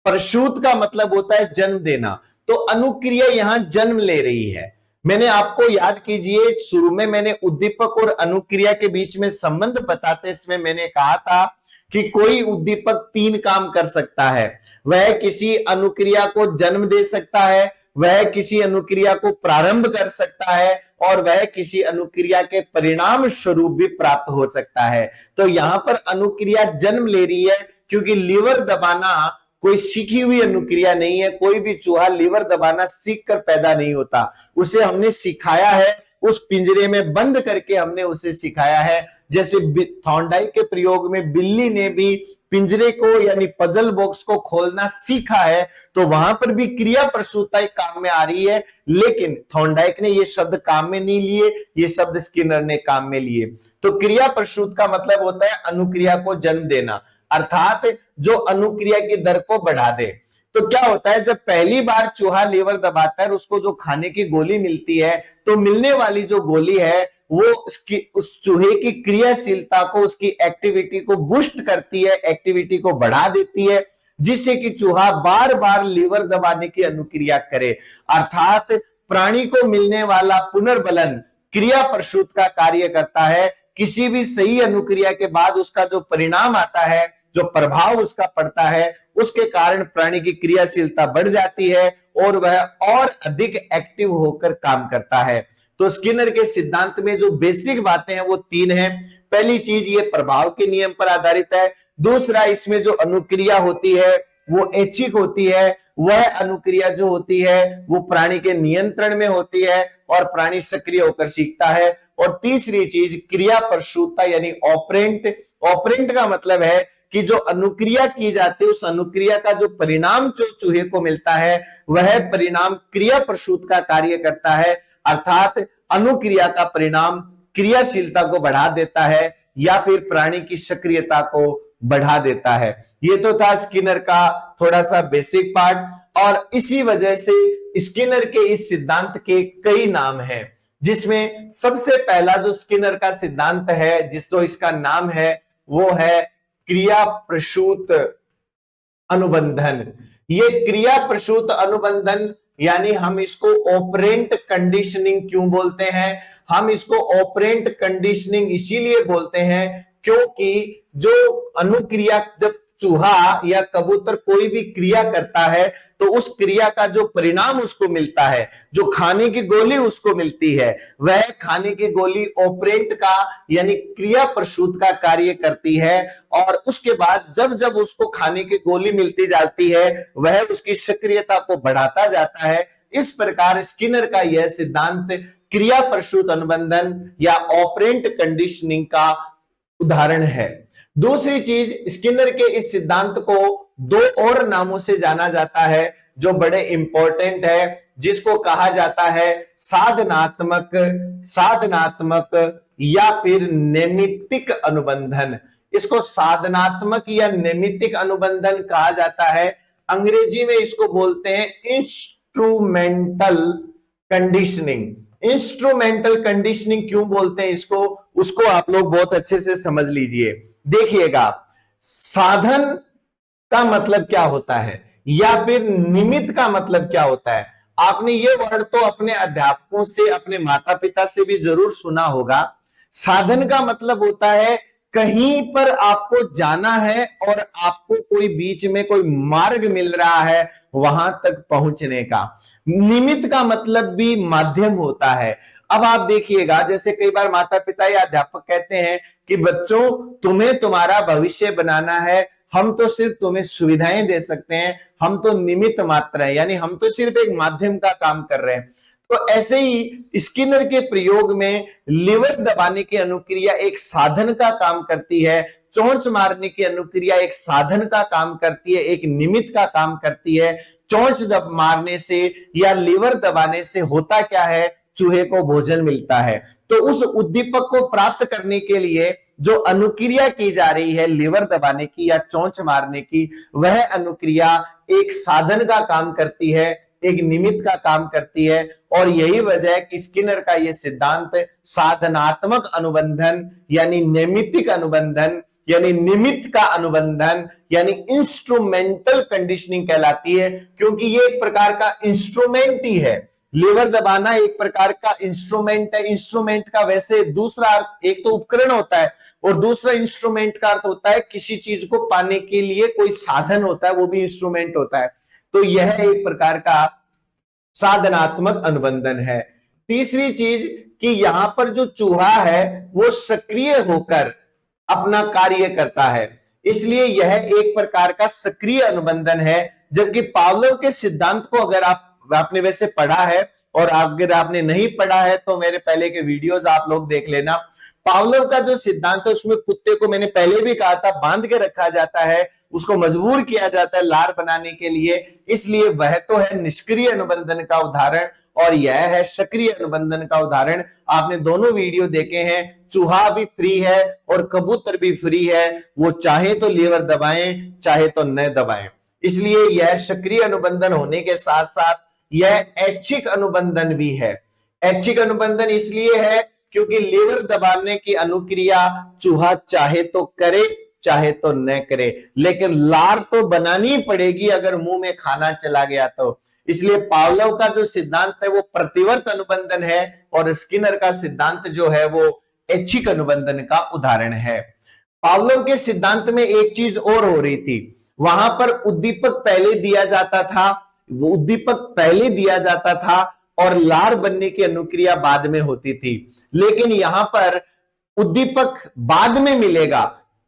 प्रसूत का मतलब होता है जन्म देना, तो अनुक्रिया यहां जन्म ले रही है। मैंने आपको याद कीजिए, शुरू में मैंने उद्दीपक और अनुक्रिया के बीच में संबंध बताते इसमें मैंने कहा था कि कोई उद्दीपक तीन काम कर सकता है। वह किसी अनुक्रिया को जन्म दे सकता है, वह किसी अनुक्रिया को प्रारंभ कर सकता है, और वह किसी अनुक्रिया के परिणाम स्वरूप भी प्राप्त हो सकता है। तो यहां पर अनुक्रिया जन्म ले रही है, क्योंकि लीवर दबाना कोई सीखी हुई अनुक्रिया नहीं है। कोई भी चूहा लीवर दबाना सीख कर पैदा नहीं होता, उसे हमने सिखाया है, उस पिंजरे में बंद करके हमने उसे सिखाया है। जैसे थॉर्नडाइक के प्रयोग में बिल्ली ने भी पिंजरे को यानी पजल बॉक्स को खोलना सीखा है, तो वहां पर भी क्रिया प्रसूतता काम में आ रही है। लेकिन थॉर्नडाइक ने ये शब्द काम में नहीं लिए, ये शब्द स्किनर ने काम में लिए। तो क्रिया प्रसूत का मतलब होता है अनुक्रिया को जन्म देना, अर्थात जो अनुक्रिया की दर को बढ़ा दे। तो क्या होता है, जब पहली बार चूहा लीवर दबाता है, उसको जो खाने की गोली मिलती है, तो मिलने वाली जो गोली है वो उस चूहे की क्रियाशीलता को, उसकी एक्टिविटी को बूस्ट करती है, एक्टिविटी को बढ़ा देती है, जिससे कि चूहा बार बार लीवर दबाने की अनुक्रिया करे। अर्थात प्राणी को मिलने वाला पुनर्बलन क्रिया प्रसूत का कार्य करता है। किसी भी सही अनुक्रिया के बाद उसका जो परिणाम आता है, जो प्रभाव उसका पड़ता है, उसके कारण प्राणी की क्रियाशीलता बढ़ जाती है और वह और अधिक एक्टिव होकर काम करता है। तो स्किनर के सिद्धांत में जो बेसिक बातें हैं वो तीन हैं। पहली चीज ये प्रभाव के नियम पर आधारित है। दूसरा, इसमें जो अनुक्रिया होती है वो ऐच्छिक होती है, वह अनुक्रिया जो होती है वो प्राणी के नियंत्रण में होती है और प्राणी सक्रिय होकर सीखता है। और तीसरी चीज क्रिया प्रसूतता यानी ऑपरेंट। ऑपरेंट का मतलब है कि जो अनुक्रिया की जाती है, उस अनुक्रिया का जो परिणाम जो चूहे को मिलता है, वह परिणाम क्रिया प्रसूत का कार्य करता है। अर्थात अनुक्रिया का परिणाम क्रियाशीलता को बढ़ा देता है या फिर प्राणी की सक्रियता को बढ़ा देता है। ये तो था स्किनर का थोड़ा सा बेसिक पार्ट। और इसी वजह से स्किनर के इस सिद्धांत के कई नाम हैं, जिसमें सबसे पहला जो स्किनर का सिद्धांत है, जिसको इसका नाम है, वो है क्रिया प्रसूत अनुबंधन। ये क्रिया प्रसूत अनुबंधन यानी हम इसको ऑपरेंट कंडीशनिंग क्यों बोलते हैं? हम इसको ऑपरेंट कंडीशनिंग इसीलिए बोलते हैं क्योंकि जो अनुक्रिया, जब चूहा या कबूतर कोई भी क्रिया करता है तो उस क्रिया का जो परिणाम उसको मिलता है, जो खाने की गोली उसको मिलती है, वह खाने की गोली ऑपरेंट का यानी क्रिया प्रसूत का कार्य करती है। और उसके बाद जब जब उसको खाने की गोली मिलती जाती है, वह उसकी सक्रियता को बढ़ाता जाता है। इस प्रकार स्किनर का यह सिद्धांत क्रिया प्रसूत अनुबंधन या ऑपरेंट कंडीशनिंग का उदाहरण है। दूसरी चीज, स्किनर के इस सिद्धांत को दो और नामों से जाना जाता है जो बड़े इंपॉर्टेंट है, जिसको कहा जाता है साधनात्मक या फिर नैमित्तिक अनुबंधन। इसको साधनात्मक या नैमित्तिक अनुबंधन कहा जाता है। अंग्रेजी में इसको बोलते हैं इंस्ट्रूमेंटल कंडीशनिंग। इंस्ट्रूमेंटल कंडीशनिंग क्यों बोलते हैं इसको, उसको आप लोग बहुत अच्छे से समझ लीजिए। देखिएगा, साधन का मतलब क्या होता है या फिर निमित्त का मतलब क्या होता है। आपने ये वर्ड तो अपने अध्यापकों से, अपने माता पिता से भी जरूर सुना होगा। साधन का मतलब होता है कहीं पर आपको जाना है और आपको कोई बीच में कोई मार्ग मिल रहा है वहां तक पहुंचने का। निमित्त का मतलब भी माध्यम होता है। अब आप देखिएगा, जैसे कई बार माता पिता या अध्यापक कहते हैं कि बच्चों तुम्हें तुम्हारा भविष्य बनाना है, हम तो सिर्फ तुम्हें सुविधाएं दे सकते हैं, हम तो निमित्त मात्र है, यानी हम तो सिर्फ एक माध्यम का काम कर रहे हैं। तो ऐसे ही स्किनर के प्रयोग में लीवर दबाने की अनुक्रिया एक साधन का काम करती है, चोंच मारने की अनुक्रिया एक साधन का काम करती है, एक निमित्त का काम करती है। चोंच मारने से या लीवर दबाने से होता क्या है, चूहे को भोजन मिलता है। तो उस उद्दीपक को प्राप्त करने के लिए जो अनुक्रिया की जा रही है लीवर दबाने की या चोंच मारने की, वह अनुक्रिया एक साधन का काम करती है, एक निमित्त का काम करती है। और यही वजह है कि स्किनर का यह सिद्धांत साधनात्मक अनुबंधन यानी नैमित्तिक अनुबंधन यानी निमित्त का अनुबंधन यानी इंस्ट्रूमेंटल कंडीशनिंग कहलाती है, क्योंकि ये एक प्रकार का इंस्ट्रूमेंट ही है। लीवर दबाना एक प्रकार का इंस्ट्रूमेंट है। इंस्ट्रूमेंट का वैसे दूसरा अर्थ, एक तो उपकरण होता है और दूसरा इंस्ट्रूमेंट का अर्थ होता है किसी चीज को पाने के लिए कोई साधन होता है, वो भी इंस्ट्रूमेंट होता है। तो यह एक प्रकार का साधनात्मक अनुबंधन है। तीसरी चीज कि यहां पर जो चूहा है वो सक्रिय होकर अपना कार्य करता है, इसलिए यह एक प्रकार का सक्रिय अनुबंधन है। जबकि पावलोव के सिद्धांत को अगर आपने वैसे पढ़ा है, और अगर आपने नहीं पढ़ा है तो मेरे पहले के वीडियोस आप लोग देख लेना। पावलोव का जो सिद्धांत है उसमें कुत्ते को, मैंने पहले भी कहा था, बांध के रखा जाता है, उसको मजबूर किया जाता है लार बनाने के लिए, इसलिए वह तो है निष्क्रिय अनुबंधन का उदाहरण और यह है सक्रिय अनुबंधन का उदाहरण। आपने दोनों वीडियो देखे हैं, चूहा भी फ्री है और कबूतर भी फ्री है, वो चाहे तो लीवर दबाएं चाहे तो न दबाएं। इसलिए यह सक्रिय अनुबंधन होने के साथ साथ यह ऐच्छिक अनुबंधन भी है। ऐच्छिक अनुबंधन इसलिए है क्योंकि लीवर दबाने की अनुक्रिया चूहा चाहे तो करे चाहे तो न करे, लेकिन लार तो बनानी पड़ेगी अगर मुंह में खाना चला गया तो। इसलिए पावलोव का जो सिद्धांत है वो प्रतिवर्त अनुबंधन है और स्किनर का सिद्धांत जो है वो ऐच्छिक अनुबंधन का उदाहरण है। पावलोव के सिद्धांत में एक चीज और हो रही थी, वहां पर उद्दीपक पहले दिया जाता था, वो उद्दीपक पहले दिया जाता था और लार बनने की अनुक्रिया बाद में होती थी। लेकिन यहां पर उद्दीपक बाद में मिलेगा।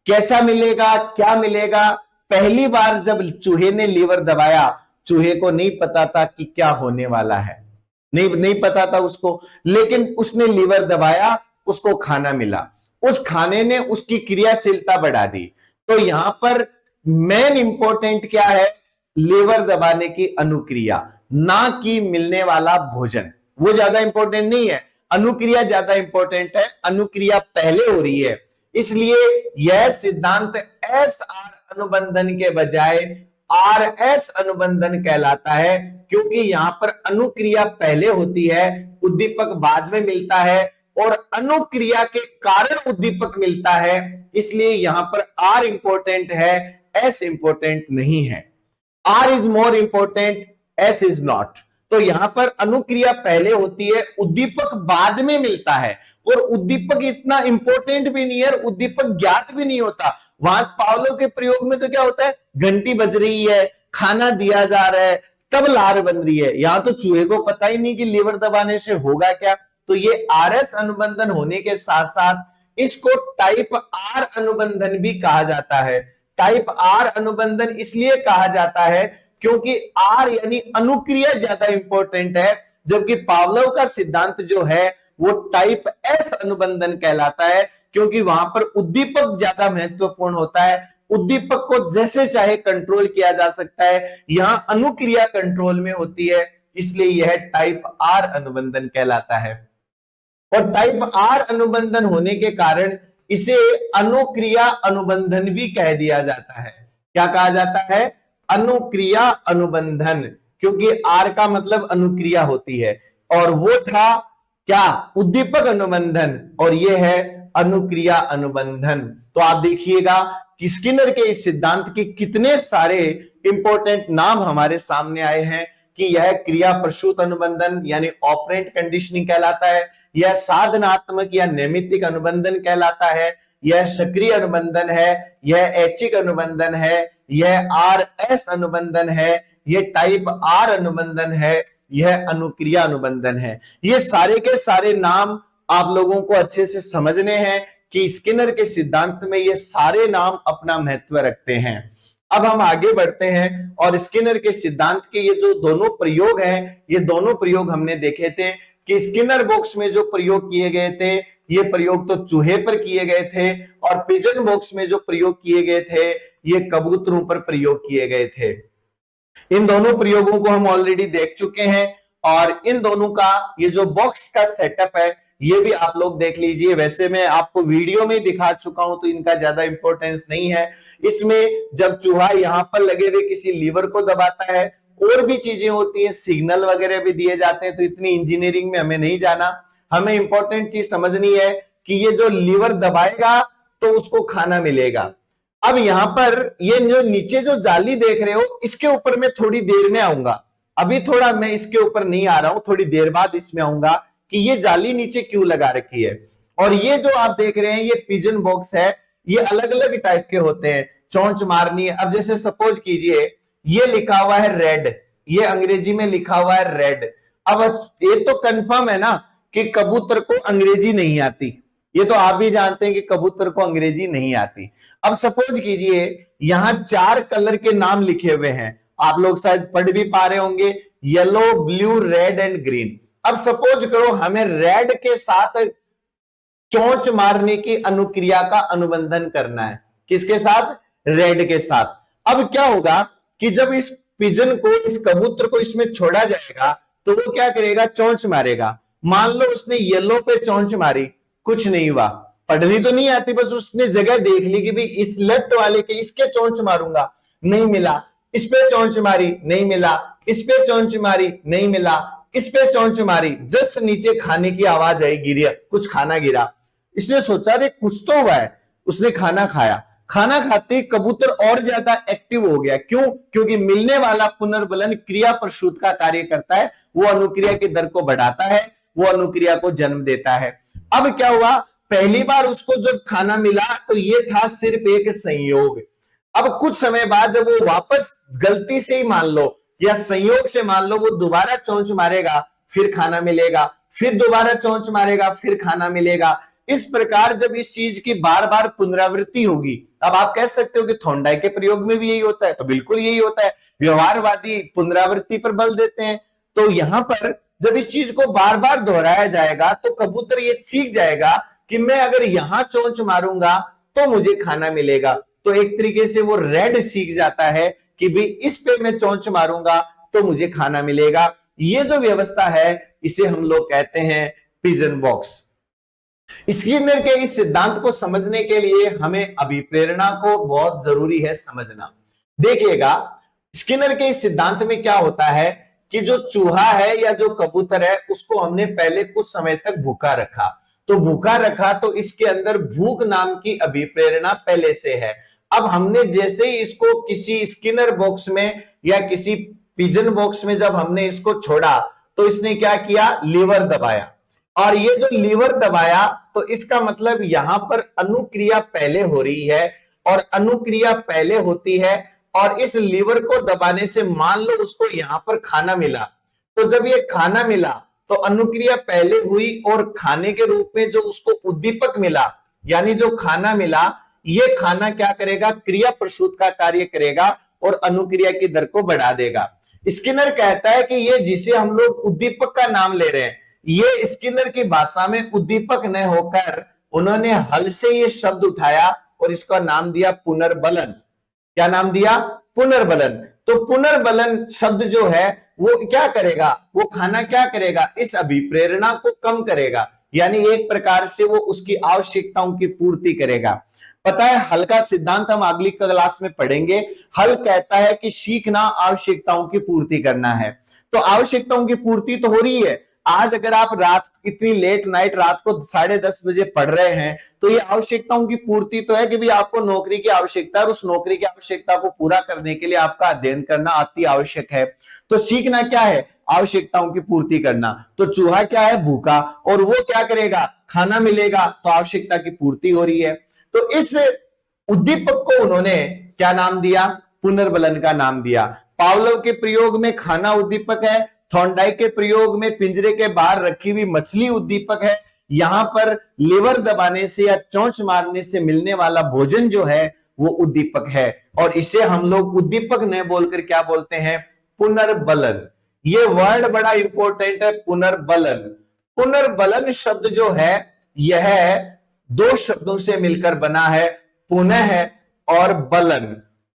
कैसा मिलेगा, क्या मिलेगा? पहली बार जब चूहे ने लीवर दबाया, चूहे को नहीं पता था कि क्या होने वाला है, नहीं पता था उसको, लेकिन उसने लीवर दबाया, उसको खाना मिला, उस खाने ने उसकी क्रियाशीलता बढ़ा दी। तो यहां पर मेन इंपॉर्टेंट क्या है? लीवर दबाने की अनुक्रिया, ना कि मिलने वाला भोजन। वो ज्यादा इंपॉर्टेंट नहीं है। अनुक्रिया ज्यादा इंपॉर्टेंट है, अनुक्रिया पहले हो रही है, इसलिए यह सिद्धांत एस आर अनुबंधन के बजाय आर एस अनुबंधन कहलाता है, क्योंकि यहां पर अनुक्रिया पहले होती है, उद्दीपक बाद में मिलता है, और अनुक्रिया के कारण उद्दीपक मिलता है, इसलिए यहां पर आर इंपॉर्टेंट है, एस इंपॉर्टेंट नहीं है। R is more important, S is not. तो यहां पर अनुक्रिया पहले होती है, उद्दीपक बाद में मिलता है, और उद्दीपक इतना इंपॉर्टेंट भी नहीं है, उद्दीपक ज्ञात भी नहीं होता। वहां पावलोव के प्रयोग में तो क्या होता है, घंटी बज रही है, खाना दिया जा रहा है, तब लार बन रही है। यहां तो चूहे को पता ही नहीं कि लीवर दबाने से होगा क्या। तो ये आरएस अनुबंधन होने के साथ साथ इसको टाइप आर अनुबंधन भी कहा जाता है। टाइप आर अनुबंधन इसलिए कहा जाता है क्योंकि आर यानी अनुक्रिया ज्यादा इंपॉर्टेंट है, जबकि पावलोव का सिद्धांत जो है वो टाइप एस अनुबंधन कहलाता है, क्योंकि वहां पर उद्दीपक ज्यादा महत्वपूर्ण होता है, उद्दीपक को जैसे चाहे कंट्रोल किया जा सकता है, यहां अनुक्रिया कंट्रोल में होती है, इसलिए यह टाइप आर अनुबंधन कहलाता है। और टाइप आर अनुबंधन होने के कारण इसे अनुक्रिया अनुबंधन भी कह दिया जाता है। क्या कहा जाता है? अनुक्रिया अनुबंधन, क्योंकि आर का मतलब अनुक्रिया होती है, और वो था क्या? उद्दीपक अनुबंधन, और ये है अनुक्रिया अनुबंधन। तो आप देखिएगा कि स्किनर के इस सिद्धांत के कितने सारे इंपॉर्टेंट नाम हमारे सामने आए हैं कि यह क्रिया प्रसूत अनुबंधन यानी ऑपरेंट कंडीशनिंग कहलाता है, यह साधनात्मक या नैमित्तिक अनुबंधन कहलाता है, यह सक्रिय अनुबंधन है, यह ऐच्छिक अनुबंधन है, यह आर एस अनुबंधन है, यह टाइप आर अनुबंधन है, यह अनुक्रिया अनुबंधन है। ये सारे के सारे नाम आप लोगों को अच्छे से समझने हैं कि स्किनर के सिद्धांत में ये सारे नाम अपना महत्व रखते हैं। अब हम आगे बढ़ते हैं और स्किनर के सिद्धांत के ये जो दोनों प्रयोग हैं, ये दोनों प्रयोग हमने देखे थे कि स्किनर बॉक्स में जो प्रयोग किए गए थे, ये प्रयोग तो चूहे पर किए गए थे, और पिजन बॉक्स में जो प्रयोग किए गए थे, ये कबूतरों पर प्रयोग किए गए थे। इन दोनों प्रयोगों को हम ऑलरेडी देख चुके हैं, और इन दोनों का ये जो बॉक्स का सेटअप है ये भी आप लोग देख लीजिए। वैसे मैं आपको वीडियो में दिखा चुका हूं तो इनका ज्यादा इंपॉर्टेंस नहीं है। इसमें जब चूहा यहां पर लगे हुए किसी लीवर को दबाता है, और भी चीजें होती हैं, सिग्नल वगैरह भी दिए जाते हैं, तो इतनी इंजीनियरिंग में हमें नहीं जाना। हमें इंपॉर्टेंट चीज समझनी है कि ये जो लीवर दबाएगा तो उसको खाना मिलेगा। अब यहां पर ये जो नीचे जो जाली देख रहे हो, इसके ऊपर मैं थोड़ी देर में आऊंगा, अभी थोड़ा मैं इसके ऊपर नहीं आ रहा हूं, थोड़ी देर बाद इसमें आऊंगा कि ये जाली नीचे क्यों लगा रखी है। और ये जो आप देख रहे हैं ये पिजन बॉक्स है, ये अलग अलग टाइप के होते हैं, चोंच मारनी है। अब जैसे सपोज कीजिए ये लिखा हुआ है रेड, ये अंग्रेजी में लिखा हुआ है रेड। अब ये तो कंफर्म है ना कि कबूतर को अंग्रेजी नहीं आती, ये तो आप भी जानते हैं कि कबूतर को अंग्रेजी नहीं आती। अब सपोज कीजिए यहां 4 कलर के नाम लिखे हुए हैं, आप लोग शायद पढ़ भी पा रहे होंगे, yellow, blue, red and green. अब सपोज करो हमें रेड के साथ चोंच मारने की अनुक्रिया का अनुबंधन करना है। किसके साथ? रेड के साथ। अब क्या होगा कि जब इस पिजन को, इस कबूतर को इसमें छोड़ा जाएगा तो वो क्या करेगा? चोंच मारेगा। मान लो उसने येलो पे चोंच मारी, कुछ नहीं हुआ, पढ़नी तो नहीं आती, बस उसने जगह देख ली कि भाई इस लेफ्ट वाले के इसके चोंच मारूंगा, नहीं मिला, इस पे चोंच मारी, नहीं मिला, इस पे चोंच मारी, नहीं मिला, इस पे चोंच मारी, जस्ट नीचे खाने की आवाज आई, गिरा, कुछ खाना गिरा। इसने सोचा रे कुछ तो हुआ है, उसने खाना खाया। खाना खाते कबूतर और ज्यादा एक्टिव हो गया। क्यों? क्योंकि मिलने वाला पुनर्बलन क्रिया प्रसूत का कार्य करता है, वो अनुक्रिया की दर को बढ़ाता है, वो अनुक्रिया को जन्म देता है। अब क्या हुआ? पहली बार उसको जब खाना मिला तो ये था सिर्फ एक संयोग। अब कुछ समय बाद जब वो वापस गलती से ही मान लो या संयोग से मान लो वो दोबारा चोंच मारेगा, फिर खाना मिलेगा, फिर दोबारा चोंच मारेगा, फिर खाना मिलेगा। इस प्रकार जब इस चीज की बार बार पुनरावृत्ति होगी, अब आप कह सकते हो कि थोंडाई के प्रयोग में भी यही होता है, तो बिल्कुल यही होता है, व्यवहारवादी पुनरावृत्ति पर बल देते हैं। तो यहां पर जब इस चीज को बार बार दोहराया जाएगा तो कबूतर ये सीख जाएगा कि मैं अगर यहां चोंच मारूंगा तो मुझे खाना मिलेगा। तो एक तरीके से वो रेड सीख जाता है कि भाई इस पे मैं चोंच मारूंगा तो मुझे खाना मिलेगा। ये जो व्यवस्था है इसे हम लोग कहते हैं पिजन बॉक्स। स्किनर के इस सिद्धांत को समझने के लिए हमें अभिप्रेरणा को बहुत जरूरी है समझना। देखिएगा, स्किनर के इस सिद्धांत में क्या होता है कि जो चूहा है या जो कबूतर है उसको हमने पहले कुछ समय तक भूखा रखा, तो भूखा रखा तो इसके अंदर भूख नाम की अभिप्रेरणा पहले से है। अब हमने जैसे ही इसको किसी स्किनर बॉक्स में या किसी पिजन बॉक्स में जब हमने इसको छोड़ा तो इसने क्या किया, लीवर दबाया, और ये जो लीवर दबाया तो इसका मतलब यहां पर अनुक्रिया पहले हो रही है, और अनुक्रिया पहले होती है और इस लीवर को दबाने से मान लो उसको यहां पर खाना मिला, तो जब ये खाना मिला तो अनुक्रिया पहले हुई और खाने के रूप में जो उसको उद्दीपक मिला, यानी जो खाना मिला, ये खाना क्या करेगा, क्रिया प्रसूत का कार्य करेगा और अनुक्रिया की दर को बढ़ा देगा। स्किनर कहता है कि ये जिसे हम लोग उद्दीपक का नाम ले रहे हैं, ये स्किनर की भाषा में उद्दीपक न होकर उन्होंने हल से ये शब्द उठाया और इसका नाम दिया पुनर्बलन। क्या नाम दिया, पुनर्बलन। तो पुनर्बलन शब्द जो है वो क्या करेगा, वो खाना क्या करेगा, इस अभिप्रेरणा को कम करेगा, यानी एक प्रकार से वो उसकी आवश्यकताओं की पूर्ति करेगा। पता है, हल का सिद्धांत हम अगली क्लास में पढ़ेंगे। हल कहता है कि सीखना आवश्यकताओं की पूर्ति करना है, तो आवश्यकताओं की पूर्ति तो हो रही है। आज अगर आप रात इतनी लेट नाइट रात को 10:30 बजे पढ़ रहे हैं तो ये आवश्यकताओं की पूर्ति तो है कि भी आपको नौकरी की आवश्यकता है, उस नौकरी की आवश्यकता को पूरा करने के लिए आपका अध्ययन करना अति आवश्यक है। तो सीखना क्या है, आवश्यकताओं की पूर्ति करना। तो चूहा क्या है, भूखा, और वो क्या करेगा, खाना मिलेगा, तो आवश्यकता की पूर्ति हो रही है। तो इस उद्दीपक को उन्होंने क्या नाम दिया, पुनर्बलन का नाम दिया। पावलोव के प्रयोग में खाना उद्दीपक है, थॉर्नडाइक के प्रयोग में पिंजरे के बाहर रखी हुई मछली उद्दीपक है, यहां पर लीवर दबाने से या चोंच मारने से मिलने वाला भोजन जो है वो उद्दीपक है, और इसे हम लोग उद्दीपक न बोलकर क्या बोलते हैं, पुनर्बलन। ये वर्ड बड़ा इंपॉर्टेंट है, पुनर्बलन। पुनर्बलन शब्द जो है यह दो शब्दों से मिलकर बना है, पुनः और बलन।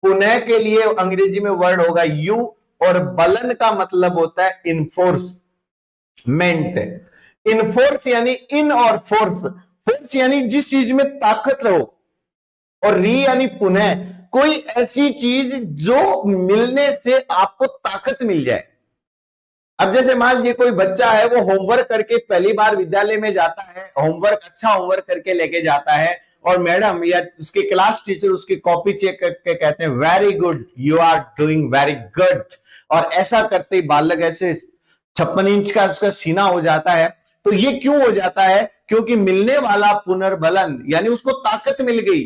पुनः के लिए अंग्रेजी में वर्ड होगा यू, और बलन का मतलब होता है इन्फोर्समेंट। इन्फोर्स यानी इन और फोर्स, फोर्स यानी जिस चीज में ताकत हो, और री यानी पुनः, कोई ऐसी चीज जो मिलने से आपको ताकत मिल जाए। अब जैसे मान लीजिए कोई बच्चा है, वो होमवर्क करके पहली बार विद्यालय में जाता है, होमवर्क अच्छा होमवर्क करके लेके जाता है, और मैडम या उसके क्लास टीचर उसकी कॉपी चेक करके कहते हैं very good, you are doing very good, और ऐसा करते ही बालक ऐसे 56 इंच का उसका सीना हो जाता है। तो ये क्यों हो जाता है, क्योंकि मिलने वाला पुनर्बलन यानी उसको ताकत मिल गई,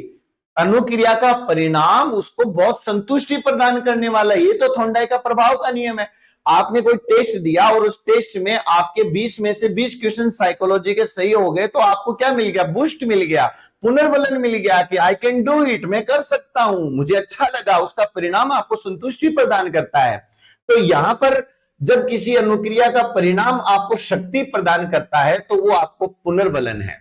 अनुक्रिया का परिणाम उसको बहुत संतुष्टि प्रदान करने वाला। ये तो थॉर्नडाइक का प्रभाव का नियम है। आपने कोई टेस्ट दिया और उस टेस्ट में आपके 20 में से 20 क्वेश्चन साइकोलॉजी के सही हो गए, तो आपको क्या मिल गया, बूस्ट मिल गया, पुनर्बलन मिल गया कि आई कैन डू इट, मैं कर सकता हूं, मुझे अच्छा लगा। उसका परिणाम आपको संतुष्टि प्रदान करता है। तो यहां पर जब किसी अनुक्रिया का परिणाम आपको शक्ति प्रदान करता है तो वो आपको पुनर्बलन है,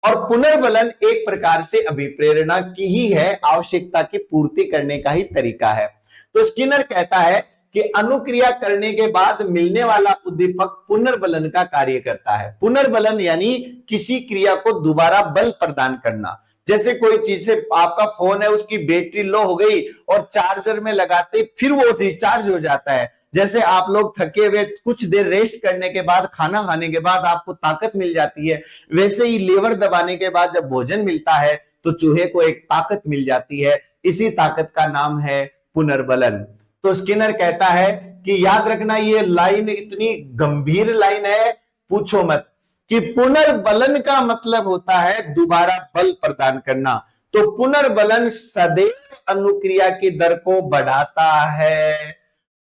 और पुनर्बलन एक प्रकार से अभिप्रेरणा की ही है, आवश्यकता की पूर्ति करने का ही तरीका है। तो स्किनर कहता है कि अनुक्रिया करने के बाद मिलने वाला उद्दीपक पुनर्बलन का कार्य करता है। पुनर्बलन यानी किसी क्रिया को दोबारा बल प्रदान करना। जैसे कोई चीज से आपका फोन है, उसकी बैटरी लो हो गई और चार्जर में लगाते फिर वो रिचार्ज हो जाता है। जैसे आप लोग थके हुए कुछ देर रेस्ट करने के बाद, खाना खाने के बाद आपको ताकत मिल जाती है, वैसे ही लीवर दबाने के बाद जब भोजन मिलता है तो चूहे को एक ताकत मिल जाती है। इसी ताकत का नाम है पुनर्बलन। तो स्किनर कहता है कि याद रखना, ये लाइन इतनी गंभीर लाइन है, पूछो मत, कि पुनर्बलन का मतलब होता है दोबारा बल प्रदान करना। तो पुनर्बलन सदैव अनुक्रिया की दर को बढ़ाता है।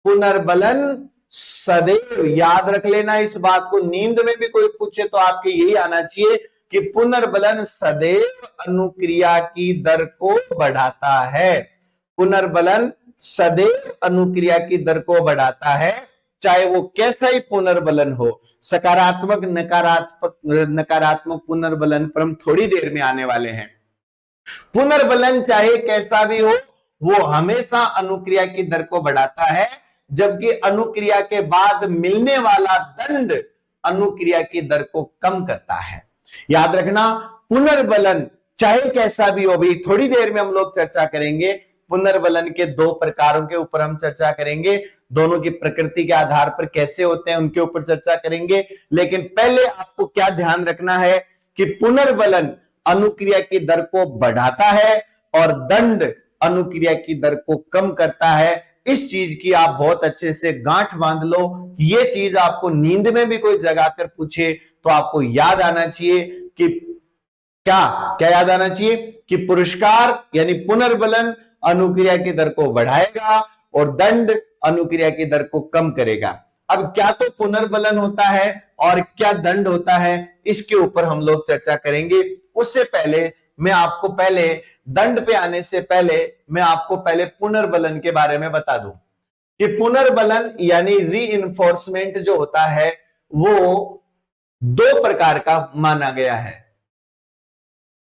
पुनर्बलन सदैव, याद रख लेना इस बात को, नींद में भी कोई पूछे तो आपके यही आना चाहिए कि पुनर्बलन सदैव अनुक्रिया की दर को बढ़ाता है। पुनर्बलन सदैव अनुक्रिया की दर को बढ़ाता है, चाहे वो कैसा ही पुनर्बलन हो, सकारात्मक नकारात्मक पुनर्बलन पर हम थोड़ी देर में आने वाले हैं। पुनर्बलन चाहे कैसा भी हो, वो हमेशा अनुक्रिया की दर को बढ़ाता है, जबकि अनुक्रिया के बाद मिलने वाला दंड अनुक्रिया की दर को कम करता है। याद रखना, पुनर्बलन चाहे कैसा भी हो, अभी थोड़ी देर में हम लोग चर्चा करेंगे पुनर्बलन के दो प्रकारों के ऊपर हम चर्चा करेंगे, दोनों की प्रकृति के आधार पर कैसे होते हैं उनके ऊपर चर्चा करेंगे। लेकिन पहले आपको क्या ध्यान रखना है कि पुनर्बलन अनुक्रिया की दर को बढ़ाता है और दंड अनुक्रिया की दर को कम करता है। इस चीज की आप बहुत अच्छे से गांठ बांध लो। ये चीज आपको नींद में भी कोई जगाकर पूछे तो आपको याद आना चाहिए कि क्या क्या याद आना चाहिए कि पुरस्कार यानी पुनर्बलन अनुक्रिया की दर को बढ़ाएगा और दंड अनुक्रिया की दर को कम करेगा। अब क्या तो पुनर्बलन होता है और क्या दंड होता है, इसके ऊपर हम लोग चर्चा करेंगे। उससे पहले मैं आपको पहले दंड पे आने से पहले मैं आपको पहले पुनर्बलन के बारे में बता दूं कि पुनर्बलन यानी रीइंफोर्समेंट जो होता है वो दो प्रकार का माना गया है।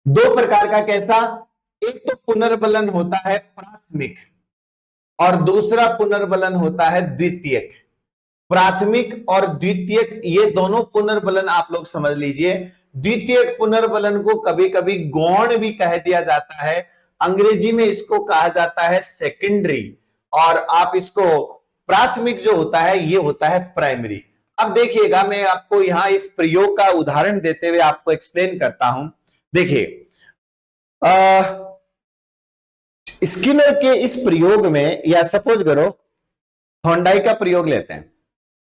दो प्रकार का कैसा? एक तो पुनर्बलन होता है प्राथमिक और दूसरा पुनर्बलन होता है द्वितीयक। प्राथमिक और द्वितीयक ये दोनों पुनर्बलन आप लोग समझ लीजिए। द्वितीयक पुनर्बलन को कभी कभी गौण भी कह दिया जाता है, अंग्रेजी में इसको कहा जाता है सेकेंडरी, और आप इसको प्राथमिक जो होता है ये होता है प्राइमरी। अब देखिएगा, मैं आपको यहां इस प्रयोग का उदाहरण देते हुए आपको एक्सप्लेन करता हूं। देखिए स्किनर के इस प्रयोग में, या सपोज करो थॉर्नडाइक का प्रयोग लेते हैं।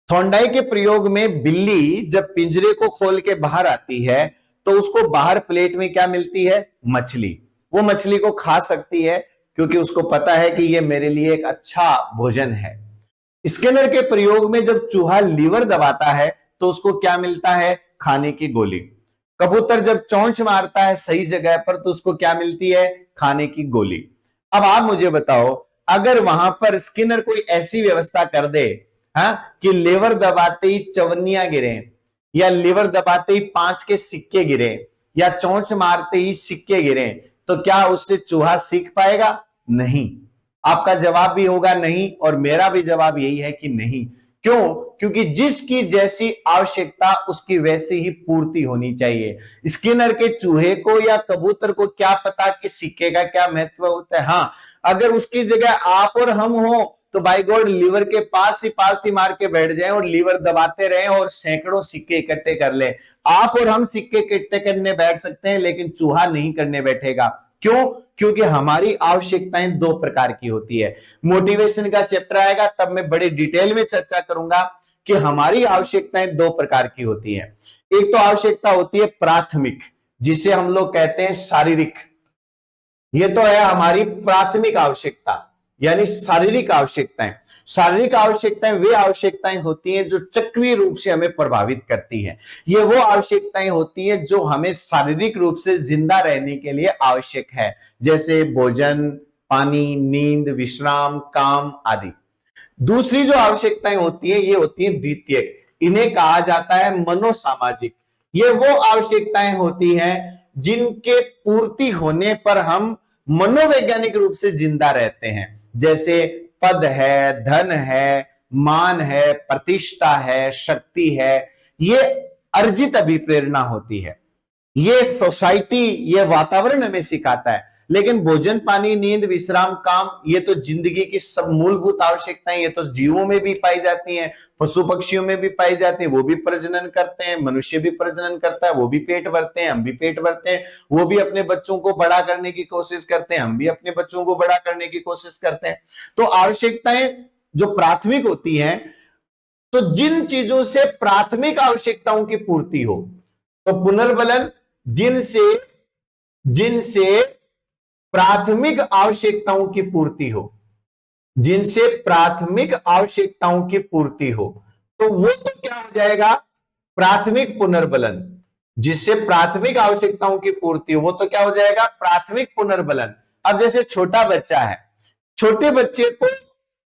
थॉर्नडाइक के प्रयोग में बिल्ली जब पिंजरे को खोल के बाहर आती है तो उसको बाहर प्लेट में क्या मिलती है? मछली। वो मछली को खा सकती है क्योंकि उसको पता है कि ये मेरे लिए एक अच्छा भोजन है। स्किनर के प्रयोग में जब चूहा लीवर दबाता है तो उसको क्या मिलता है? खाने की गोली। कबूतर जब चोंच मारता है सही जगह पर तो उसको क्या मिलती है? खाने की गोली। अब आप मुझे बताओ, अगर वहां पर स्किनर कोई ऐसी व्यवस्था कर दे कि लीवर दबाते ही चवन्नियां गिरे, या लीवर दबाते ही 5 के सिक्के गिरे, या चोंच मारते ही सिक्के गिरे, तो क्या उससे चूहा सीख पाएगा? नहीं। आपका जवाब भी होगा नहीं, और मेरा भी जवाब यही है कि नहीं। क्यों? क्योंकि जिसकी जैसी आवश्यकता उसकी वैसी ही पूर्ति होनी चाहिए। स्किनर के चूहे को या कबूतर को क्या पता कि सिक्के का क्या महत्व होता है। हाँ, अगर उसकी जगह आप और हम हो तो बाय गॉड लीवर के पास ही पालती मार के बैठ जाएं और लीवर दबाते रहें और सैकड़ों सिक्के इकट्ठे कर ले। आप और हम सिक्के इकट्ठे करने बैठ सकते हैं लेकिन चूहा नहीं करने बैठेगा। क्यों? क्योंकि हमारी आवश्यकताएं दो प्रकार की होती है। मोटिवेशन का चैप्टर आएगा तब मैं बड़े डिटेल में चर्चा करूंगा कि हमारी आवश्यकताएं दो प्रकार की होती है। एक तो आवश्यकता होती है प्राथमिक, जिसे हम लोग कहते हैं शारीरिक। ये तो है हमारी प्राथमिक आवश्यकता, यानी शारीरिक आवश्यकताएं। शारीरिक आवश्यकताएं वे आवश्यकताएं होती हैं जो चक्रीय रूप से हमें प्रभावित करती हैं। ये वो आवश्यकताएं होती हैं जो हमें शारीरिक रूप से जिंदा रहने के लिए आवश्यक है, जैसे भोजन, पानी, नींद, विश्राम, काम आदि। दूसरी जो आवश्यकताएं होती है ये होती है द्वितीयक। इन्हें कहा जाता है मनोसामाजिक। ये वो आवश्यकताएं होती हैं जिनके पूर्ति होने पर हम मनोवैज्ञानिक रूप से जिंदा रहते हैं, जैसे पद है, धन है, मान है, प्रतिष्ठा है, शक्ति है। ये अर्जित अभिप्रेरणा होती है। ये सोसाइटी, ये वातावरण हमें सिखाता है। लेकिन भोजन, पानी, नींद, विश्राम, काम, ये तो जिंदगी की सब मूलभूत आवश्यकताएं, ये तो जीवों में भी पाई जाती हैं, पशु पक्षियों में भी पाई जाती है। वो भी प्रजनन करते हैं, मनुष्य भी प्रजनन करता है, वो भी पेट भरते हैं, हम भी पेट भरते हैं। वो भी अपने बच्चों को बड़ा करने की कोशिश करते हैं, हम भी अपने बच्चों को बड़ा करने की कोशिश करते हैं। तो आवश्यकताएं जो प्राथमिक होती हैं, तो जिन चीजों से प्राथमिक आवश्यकताओं की पूर्ति हो, तो पुनर्बलन जिनसे प्राथमिक आवश्यकताओं की पूर्ति हो, जिनसे प्राथमिक आवश्यकताओं की पूर्ति हो, तो वो तो क्या हो जाएगा? प्राथमिक पुनर्बलन। जिससे प्राथमिक आवश्यकताओं की पूर्ति हो वो तो क्या हो जाएगा? प्राथमिक पुनर्बलन। अब जैसे छोटा बच्चा है, छोटे बच्चे को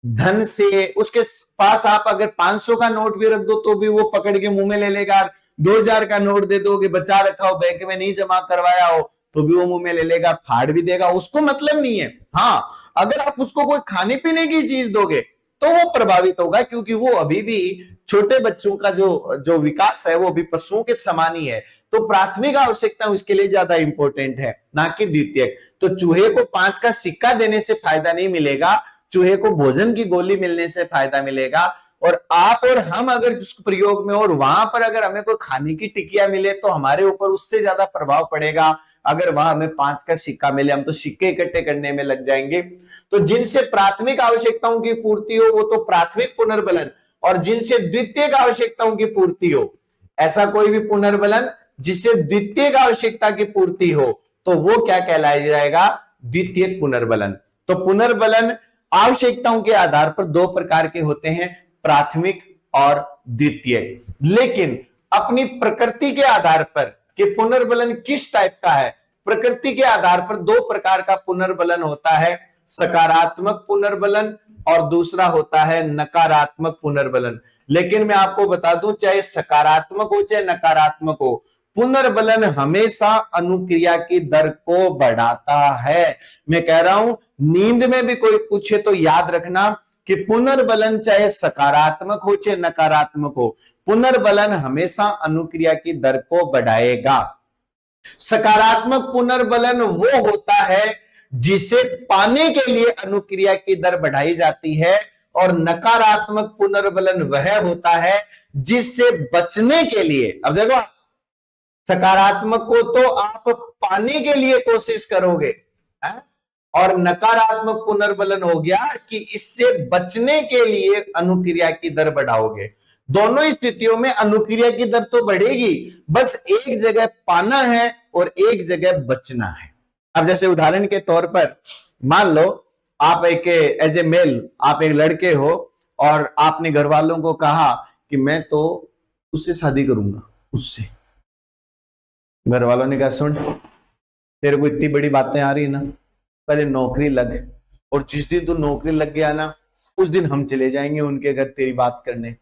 धन से, उसके पास आप अगर 500 का नोट भी रख दो तो भी वो पकड़ के मुंह में ले लेगा। 2000 का नोट दे दोगे, बचा रखा हो, बैंक में नहीं जमा करवाया हो, तो भी वो मुंह में ले लेगा, फाड़ भी देगा, उसको मतलब नहीं है। हाँ, अगर आप उसको कोई खाने पीने की चीज दोगे तो वो प्रभावित होगा, क्योंकि वो अभी भी छोटे बच्चों का जो विकास है वो भी पशुओं के समान ही है। तो प्राथमिक आवश्यकता उसके लिए ज्यादा इंपॉर्टेंट है, ना कि द्वितीयक। तो चूहे को 5 का सिक्का देने से फायदा नहीं मिलेगा, चूहे को भोजन की गोली मिलने से फायदा मिलेगा। और आप और हम अगर उस प्रयोग में और वहां पर अगर हमें कोई खाने की टिकिया मिले तो हमारे ऊपर उससे ज्यादा प्रभाव पड़ेगा। अगर वहां हमें 5 का सिक्का मिले, हम तो सिक्के इकट्ठे करने में लग जाएंगे। तो जिनसे प्राथमिक आवश्यकताओं की पूर्ति हो वो तो प्राथमिक पुनर्बलन, और जिनसे द्वितीयक आवश्यकताओं की पूर्ति हो, ऐसा कोई भी पुनर्बलन जिससे द्वितीयक आवश्यकता की पूर्ति हो, तो वो क्या कहलाया जाएगा? द्वितीयक पुनर्बलन। तो पुनर्बलन आवश्यकताओं के आधार पर 2 प्रकार के होते हैं, प्राथमिक और द्वितीयक। लेकिन अपनी प्रकृति के आधार पर कि पुनर्बलन किस टाइप का है, प्रकृति के आधार पर 2 प्रकार का पुनर्बलन होता है, सकारात्मक पुनर्बलन और दूसरा होता है नकारात्मक पुनर्बलन। लेकिन मैं आपको बता दूं, चाहे सकारात्मक हो चाहे नकारात्मक हो, पुनर्बलन हमेशा अनुक्रिया की दर को बढ़ाता है। मैं कह रहा हूं, नींद में भी कोई पूछे तो याद रखना कि पुनर्बलन चाहे सकारात्मक हो चाहे नकारात्मक हो, पुनर्बलन हमेशा अनुक्रिया की दर को बढ़ाएगा। सकारात्मक पुनर्बलन वो होता है जिसे पाने के लिए अनुक्रिया की दर बढ़ाई जाती है, और नकारात्मक पुनर्बलन वह होता है जिससे बचने के लिए, अब देखो, सकारात्मक को तो आप पाने के लिए कोशिश करोगे है? और नकारात्मक पुनर्बलन हो गया कि इससे बचने के लिए अनुक्रिया की दर बढ़ाओगे। दोनों स्थितियों में अनुक्रिया की दर तो बढ़ेगी, बस एक जगह पाना है और एक जगह बचना है। अब जैसे उदाहरण के तौर पर मान लो आप एक एज ए मेल, आप एक लड़के हो और आपने घर वालों को कहा कि मैं तो उससे शादी करूंगा, उससे। घर वालों ने कहा सुन, तेरे को इतनी बड़ी बातें आ रही ना, पहले नौकरी लग, और जिस दिन तू नौकरी लग गया ना उस दिन हम चले जाएंगे उनके घर तेरी बात करने।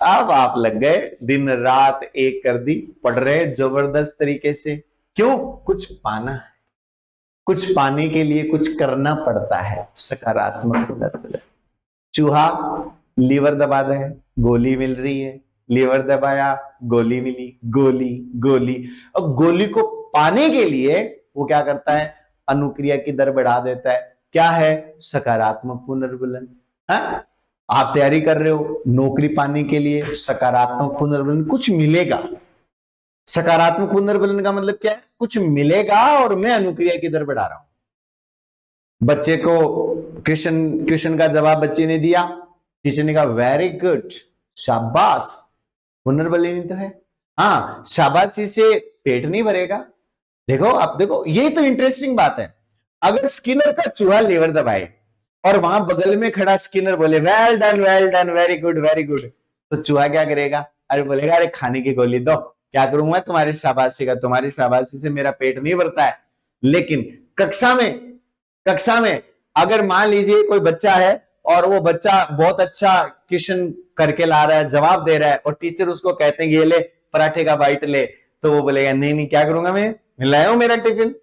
अब आप लग गए, दिन रात एक कर दी, पढ़ रहे जबरदस्त तरीके से। क्यों? कुछ पाना है, कुछ पाने के लिए कुछ करना पड़ता है। सकारात्मक पुनर्बलन। चूहा लीवर दबा रहे हैं, गोली मिल रही है, लीवर दबाया, गोली मिली, गोली गोली, और गोली को पाने के लिए वो क्या करता है? अनुक्रिया की दर बढ़ा देता है। क्या है? सकारात्मक पुनर्बलन। हाँ, आप तैयारी कर रहे हो नौकरी पाने के लिए, सकारात्मक पुनर्बलन, कुछ मिलेगा। सकारात्मक पुनर्बलन का मतलब क्या है? कुछ मिलेगा और मैं अनुक्रिया की दर बढ़ा रहा हूं। बच्चे को क्वेश्चन का जवाब बच्चे ने दिया, टीचर ने कहा वेरी गुड, शाबाश, पुनर्बलन तो है। हाँ, शाबाशी से पेट नहीं भरेगा। देखो, अब देखो, यही तो इंटरेस्टिंग बात है। अगर स्किनर का चूहा लीवर दबाए और वहां बगल में खड़ा स्किनर बोले well done, very good, very good, तो चूहा क्या करेगा? अरे बोलेगा, अरे खाने की गोली दो, क्या करूंगा तुम्हारी शाबाशी का, तुम्हारी शाबाशी से मेरा पेट नहीं भरता है। लेकिन कक्षा में अगर मान लीजिए कोई बच्चा है और वो बच्चा बहुत अच्छा क्वेश्चन करके ला रहा है, जवाब दे रहा है, और टीचर उसको कहते हैं ये ले पराठे का बाइट ले, तो वो बोलेगा नहीं नहीं, क्या करूंगा मैं लाया हूं मेरा टिफिन।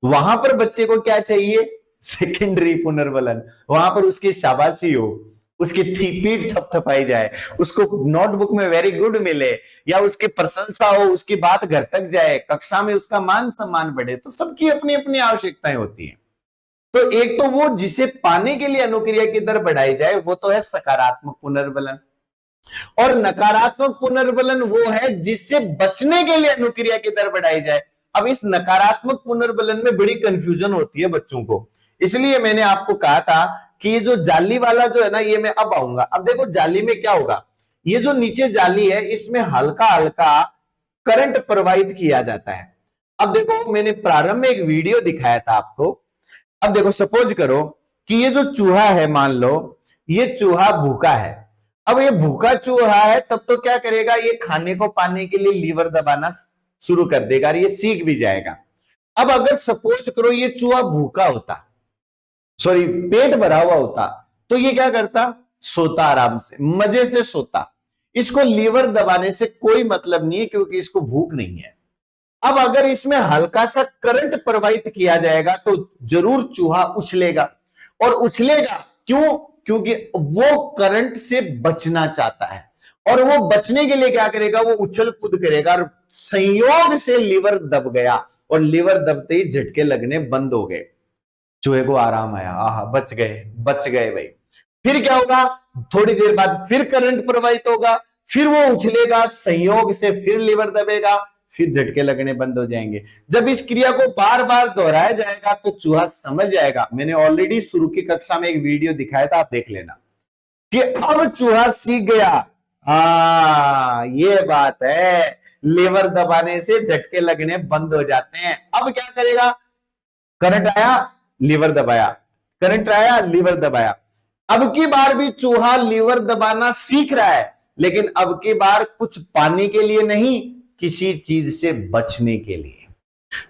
वहां पर बच्चे को क्या चाहिए? सेकेंडरी पुनर्बलन। वहां पर उसकी शाबाशी हो, उसकी पीठ थपथपाई जाए, उसको नोटबुक में वेरी गुड मिले, या उसकी प्रशंसा हो, उसकी बात घर तक जाए, कक्षा में उसका मान सम्मान बढ़े। तो सबकी अपनी अपनी आवश्यकताएं होती हैं। तो एक तो वो जिसे पाने के लिए अनुक्रिया की दर बढ़ाई जाए, वो तो है सकारात्मक पुनर्बलन, और नकारात्मक पुनर्बलन वो है जिससे बचने के लिए अनुक्रिया की दर बढ़ाई जाए। अब इस नकारात्मक पुनर्बलन में बड़ी कंफ्यूजन होती है बच्चों को, इसलिए मैंने आपको कहा था कि ये जो जाली वाला जो है ना, ये मैं अब आऊंगा। अब देखो जाली में क्या होगा, ये जो नीचे जाली है इसमें हल्का हल्का करंट प्रवाहित किया जाता है। अब देखो, मैंने प्रारंभ में एक वीडियो दिखाया था आपको। अब देखो, सपोज करो कि ये जो चूहा है, मान लो ये चूहा भूखा है। अब ये भूखा चूहा है, तब तो क्या करेगा? ये खाने को पाने के लिए लीवर दबाना शुरू कर देगा और ये सीख भी जाएगा। अब अगर सपोज करो ये चूहा भूखा होता, सॉरी पेट भरा हुआ होता, तो ये क्या करता? सोता, आराम से मजे से सोता। इसको लीवर दबाने से कोई मतलब नहीं है, क्योंकि इसको भूख नहीं है। अब अगर इसमें हल्का सा करंट प्रवाहित किया जाएगा तो जरूर चूहा उछलेगा, और उछलेगा क्यों? क्योंकि वो करंट से बचना चाहता है, और वो बचने के लिए क्या करेगा, वो उछल कूद करेगा, और संयोग से लीवर दब गया, और लीवर दबते ही झटके लगने बंद हो गए, चूहे को आराम आया, आहा बच गए भाई। फिर क्या होगा, थोड़ी देर बाद फिर करंट प्रवाहित होगा, फिर वो उछलेगा, संयोग से फिर लीवर दबेगा, फिर झटके लगने बंद हो जाएंगे। जब इस क्रिया को बार बार दोहराया जाएगा तो चूहा समझ जाएगा। मैंने ऑलरेडी शुरू की कक्षा में एक वीडियो दिखाया था, आप देख लेना, कि अब चूहा सीख गया, ये बात है, लीवर दबाने से झटके लगने बंद हो जाते हैं। अब क्या करेगा, करंट आया लीवर दबाया, करंट आया लीवर दबाया। अब की बार भी चूहा लीवर दबाना सीख रहा है, लेकिन अब की बार कुछ पाने के लिए नहीं, किसी चीज से बचने के लिए।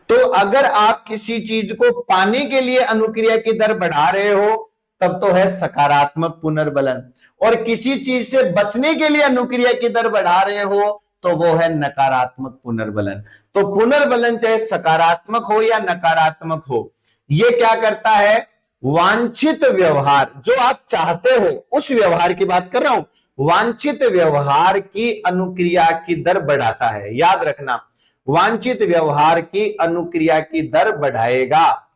तो अगर आप किसी चीज को पाने के लिए अनुक्रिया की दर बढ़ा रहे हो तब तो है सकारात्मक पुनर्बलन, और किसी चीज से बचने के लिए अनुक्रिया की दर बढ़ा रहे हो तो वो है नकारात्मक पुनर्बलन। तो पुनर्बलन चाहे सकारात्मक हो या नकारात्मक हो, ये क्या करता है, वांछित व्यवहार, जो आप चाहते हो उस व्यवहार की बात कर रहा हूं, वांछित व्यवहार की अनुक्रिया की दर बढ़ाता है। याद रखना, वांछित व्यवहार की अनुक्रिया की दर बढ़ाएगा,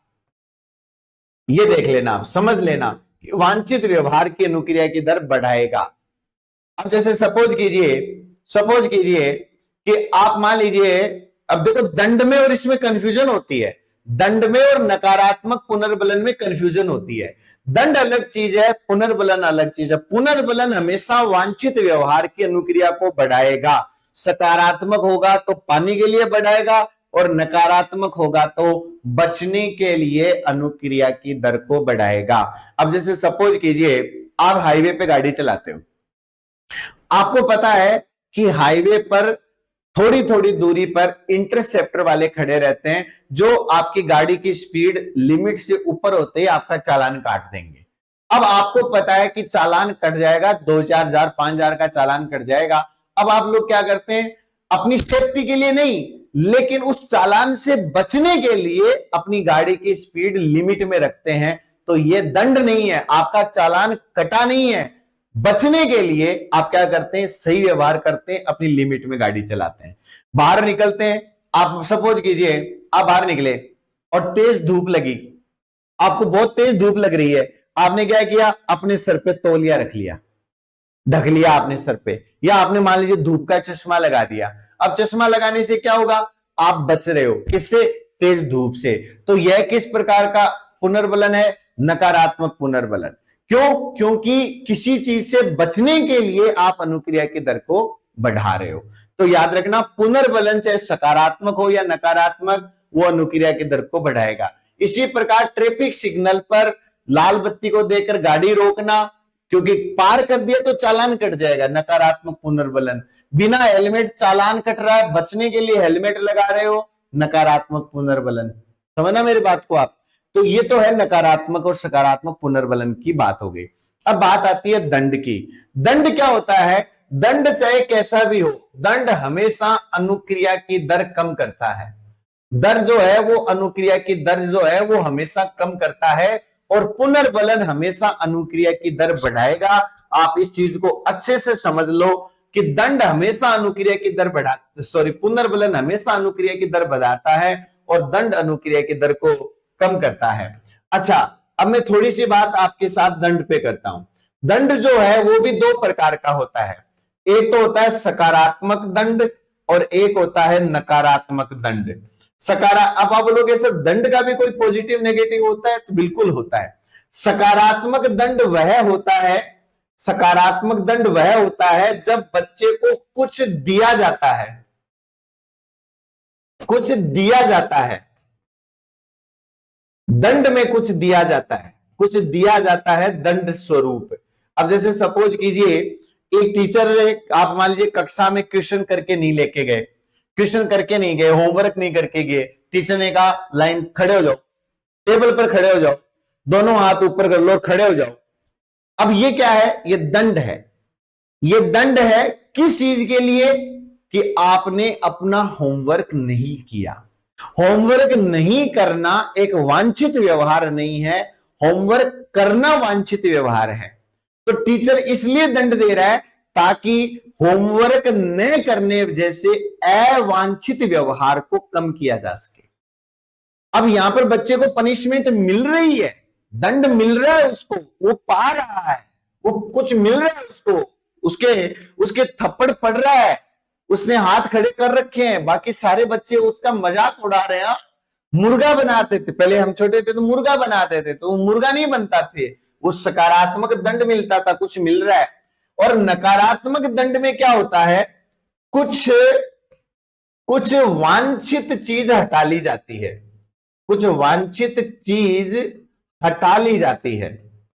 ये देख लेना, आप समझ लेना, वांछित व्यवहार की अनुक्रिया की दर बढ़ाएगा। अब जैसे सपोज कीजिए कि आप मान लीजिए, अब देखो दंड में और इसमें कंफ्यूजन होती है, दंड में और नकारात्मक पुनर्बलन में कंफ्यूजन होती है। दंड अलग चीज है, पुनर्बलन अलग चीज है। पुनर्बलन हमेशा वांछित व्यवहार की अनुक्रिया को बढ़ाएगा, सकारात्मक होगा तो पाने के लिए बढ़ाएगा, और नकारात्मक होगा तो बचने के लिए अनुक्रिया की दर को बढ़ाएगा। अब जैसे सपोज कीजिए आप हाईवे पे गाड़ी चलाते हो, आपको पता है कि हाईवे पर थोड़ी थोड़ी दूरी पर इंटरसेप्टर वाले खड़े रहते हैं, जो आपकी गाड़ी की स्पीड लिमिट से ऊपर होते ही आपका चालान काट देंगे। अब आपको पता है कि चालान कट जाएगा, 2-4 हजार 5 हजार का चालान कट जाएगा। अब आप लोग क्या करते हैं, अपनी सेफ्टी के लिए नहीं, लेकिन उस चालान से बचने के लिए अपनी गाड़ी की स्पीड लिमिट में रखते हैं। तो ये दंड नहीं है, आपका चालान कटा नहीं है, बचने के लिए आप क्या करते हैं, सही व्यवहार करते हैं, अपनी लिमिट में गाड़ी चलाते हैं। बाहर निकलते हैं, आप सपोज कीजिए आप बाहर निकले और तेज धूप लगी, आपको बहुत तेज धूप लग रही है, आपने क्या किया, अपने सर पे तौलिया रख लिया, ढक लिया अपने सर पे, या आपने मान लीजिए धूप का चश्मा लगा दिया। अब चश्मा लगाने से क्या होगा, आप बच रहे हो, किससे, तेज धूप से। तो यह किस प्रकार का पुनर्बलन है, नकारात्मक पुनर्बलन। क्यों, क्योंकि किसी चीज से बचने के लिए आप अनुक्रिया की दर को बढ़ा रहे हो। तो याद रखना, पुनर्बलन चाहे सकारात्मक हो या नकारात्मक, वो अनुक्रिया की दर को बढ़ाएगा। इसी प्रकार ट्रैफिक सिग्नल पर लाल बत्ती को देकर गाड़ी रोकना, क्योंकि पार कर दिया तो चालान कट जाएगा, नकारात्मक पुनर्बलन। बिना हेलमेट चालान कट रहा है, बचने के लिए हेलमेट लगा रहे हो, नकारात्मक पुनर्बलन। समझना मेरी बात को आप। तो ये तो है नकारात्मक और सकारात्मक पुनर्बलन की बात हो गई। अब बात आती है दंड की। दंड क्या होता है, दंड चाहे कैसा भी हो, दंड हमेशा अनुक्रिया की दर कम करता है। दर जो है वो अनुक्रिया की दर जो है वो हमेशा कम करता है, और पुनर्बलन हमेशा अनुक्रिया की दर बढ़ाएगा। आप इस चीज को अच्छे से समझ लो कि दंड हमेशा अनुक्रिया की दर पुनर्बलन हमेशा अनुक्रिया की दर बढ़ाता है, और दंड अनुक्रिया की दर को कम करता है। अच्छा, अब मैं थोड़ी सी बात आपके साथ दंड पे करता हूं। दंड जो है वो भी दो प्रकार का होता है, एक तो होता है सकारात्मक दंड और एक होता है नकारात्मक दंड। अब आप बोलोगे सर दंड का भी कोई पॉजिटिव नेगेटिव होता है, तो बिल्कुल होता है। सकारात्मक दंड वह होता है जब बच्चे को कुछ दिया जाता है, दंड में कुछ दिया जाता है दंड स्वरूप। अब जैसे सपोज कीजिए एक टीचर, आप मान लीजिए कक्षा में क्वेश्चन करके नहीं गए, होमवर्क नहीं करके गए, टीचर ने कहा लाइन खड़े हो जाओ, टेबल पर खड़े हो जाओ, दोनों हाथ ऊपर कर लो, खड़े हो जाओ। अब ये क्या है, ये दंड है किस चीज के लिए, कि आपने अपना होमवर्क नहीं किया। होमवर्क नहीं करना एक वांछित व्यवहार नहीं है, होमवर्क करना वांछित व्यवहार है। तो टीचर इसलिए दंड दे रहा है ताकि होमवर्क न करने जैसे अवांछित व्यवहार को कम किया जा सके। अब यहां पर बच्चे को पनिशमेंट मिल रही है, दंड मिल रहा है उसको, वो पा रहा है, वो कुछ मिल रहा है उसको, उसके थप्पड़ पड़ रहा है, उसने हाथ खड़े कर रखे हैं, बाकी सारे बच्चे उसका मजाक उड़ा रहे हैं। मुर्गा बनाते थे, पहले हम छोटे थे तो मुर्गा बनाते थे, तो वो मुर्गा नहीं बनता थे, वो सकारात्मक दंड मिलता था, कुछ मिल रहा है। और नकारात्मक दंड में क्या होता है, कुछ कुछ वांछित चीज हटा ली जाती है, कुछ वांछित चीज हटा ली जाती है,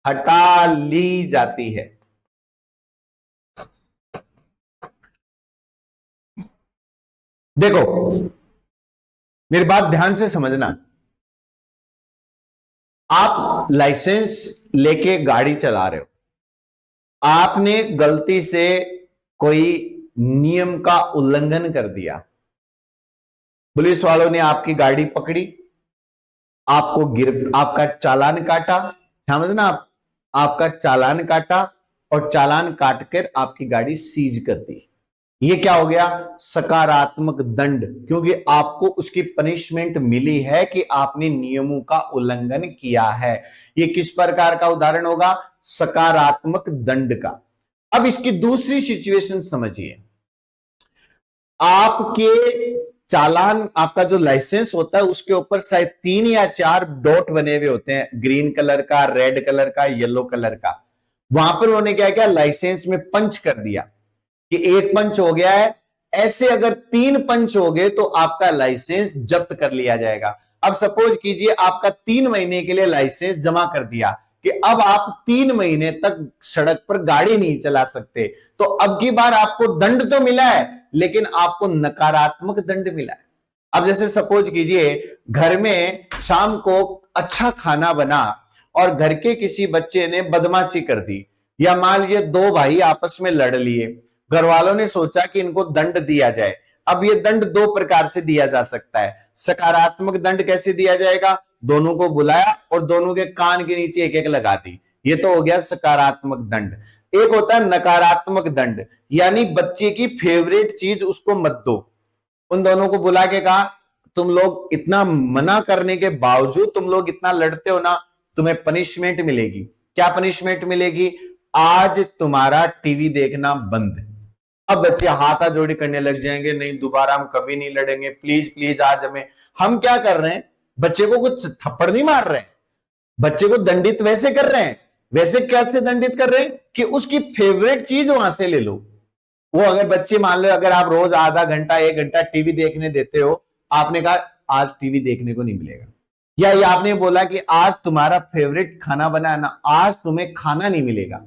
हटा ली जाती है। देखो मेरी बात ध्यान से समझना, आप लाइसेंस लेके गाड़ी चला रहे हो, आपने गलती से कोई नियम का उल्लंघन कर दिया, पुलिस वालों ने आपकी गाड़ी पकड़ी, आपको आपका चालान काटा, समझना आप, आपका चालान काटा और चालान काटकर आपकी गाड़ी सीज कर दी। ये क्या हो गया, सकारात्मक दंड, क्योंकि आपको उसकी पनिशमेंट मिली है कि आपने नियमों का उल्लंघन किया है। ये किस प्रकार का उदाहरण होगा, सकारात्मक दंड का। अब इसकी दूसरी सिचुएशन समझिए, आपके चालान, आपका जो लाइसेंस होता है उसके ऊपर शायद 3 या 4 डॉट बने हुए होते हैं, ग्रीन कलर का, रेड कलर का, येलो कलर का। वहां पर उन्होंने क्या किया, लाइसेंस में पंच कर दिया कि 1 पंच हो गया है, ऐसे अगर 3 पंच हो गए तो आपका लाइसेंस जब्त कर लिया जाएगा। अब सपोज कीजिए आपका 3 महीने के लिए लाइसेंस जमा कर दिया कि अब आप 3 महीने तक सड़क पर गाड़ी नहीं चला सकते, तो अब की बार आपको दंड तो मिला है लेकिन आपको नकारात्मक दंड मिला है। अब जैसे सपोज कीजिए घर में शाम को अच्छा खाना बना और घर के किसी बच्चे ने बदमाशी कर दी, या मान लीजिए 2 भाई आपस में लड़ लिए, घर वालों ने सोचा कि इनको दंड दिया जाए। अब ये दंड 2 प्रकार से दिया जा सकता है। सकारात्मक दंड कैसे दिया जाएगा, दोनों को बुलाया और दोनों के कान के नीचे एक एक लगा दी, ये तो हो गया सकारात्मक दंड। एक होता है नकारात्मक दंड, यानी बच्चे की फेवरेट चीज उसको मत दो। उन दोनों को बुला के कहा, तुम लोग इतना मना करने के बावजूद तुम लोग इतना लड़ते हो ना, तुम्हें पनिशमेंट मिलेगी। क्या पनिशमेंट मिलेगी, आज तुम्हारा टीवी देखना बंद। अब बच्चे हाथा जोड़ी करने लग जाएंगे, नहीं दोबारा हम कभी नहीं लड़ेंगे, प्लीज प्लीज आज हमें। हम क्या कर रहे हैं, बच्चे को कुछ थप्पड़ नहीं मार रहे हैं, बच्चे को दंडित वैसे कर रहे हैं। वैसे कैसे दंडित कर रहे हैं कि उसकी फेवरेट चीज वहां से ले लो। वो अगर बच्चे मान लो, अगर आप रोज आधा घंटा 1 घंटा टीवी देखने देते हो, आपने कहा आज टीवी देखने को नहीं मिलेगा, या ये आपने बोला कि आज तुम्हारा फेवरेट खाना बनाना, आज तुम्हें खाना नहीं मिलेगा,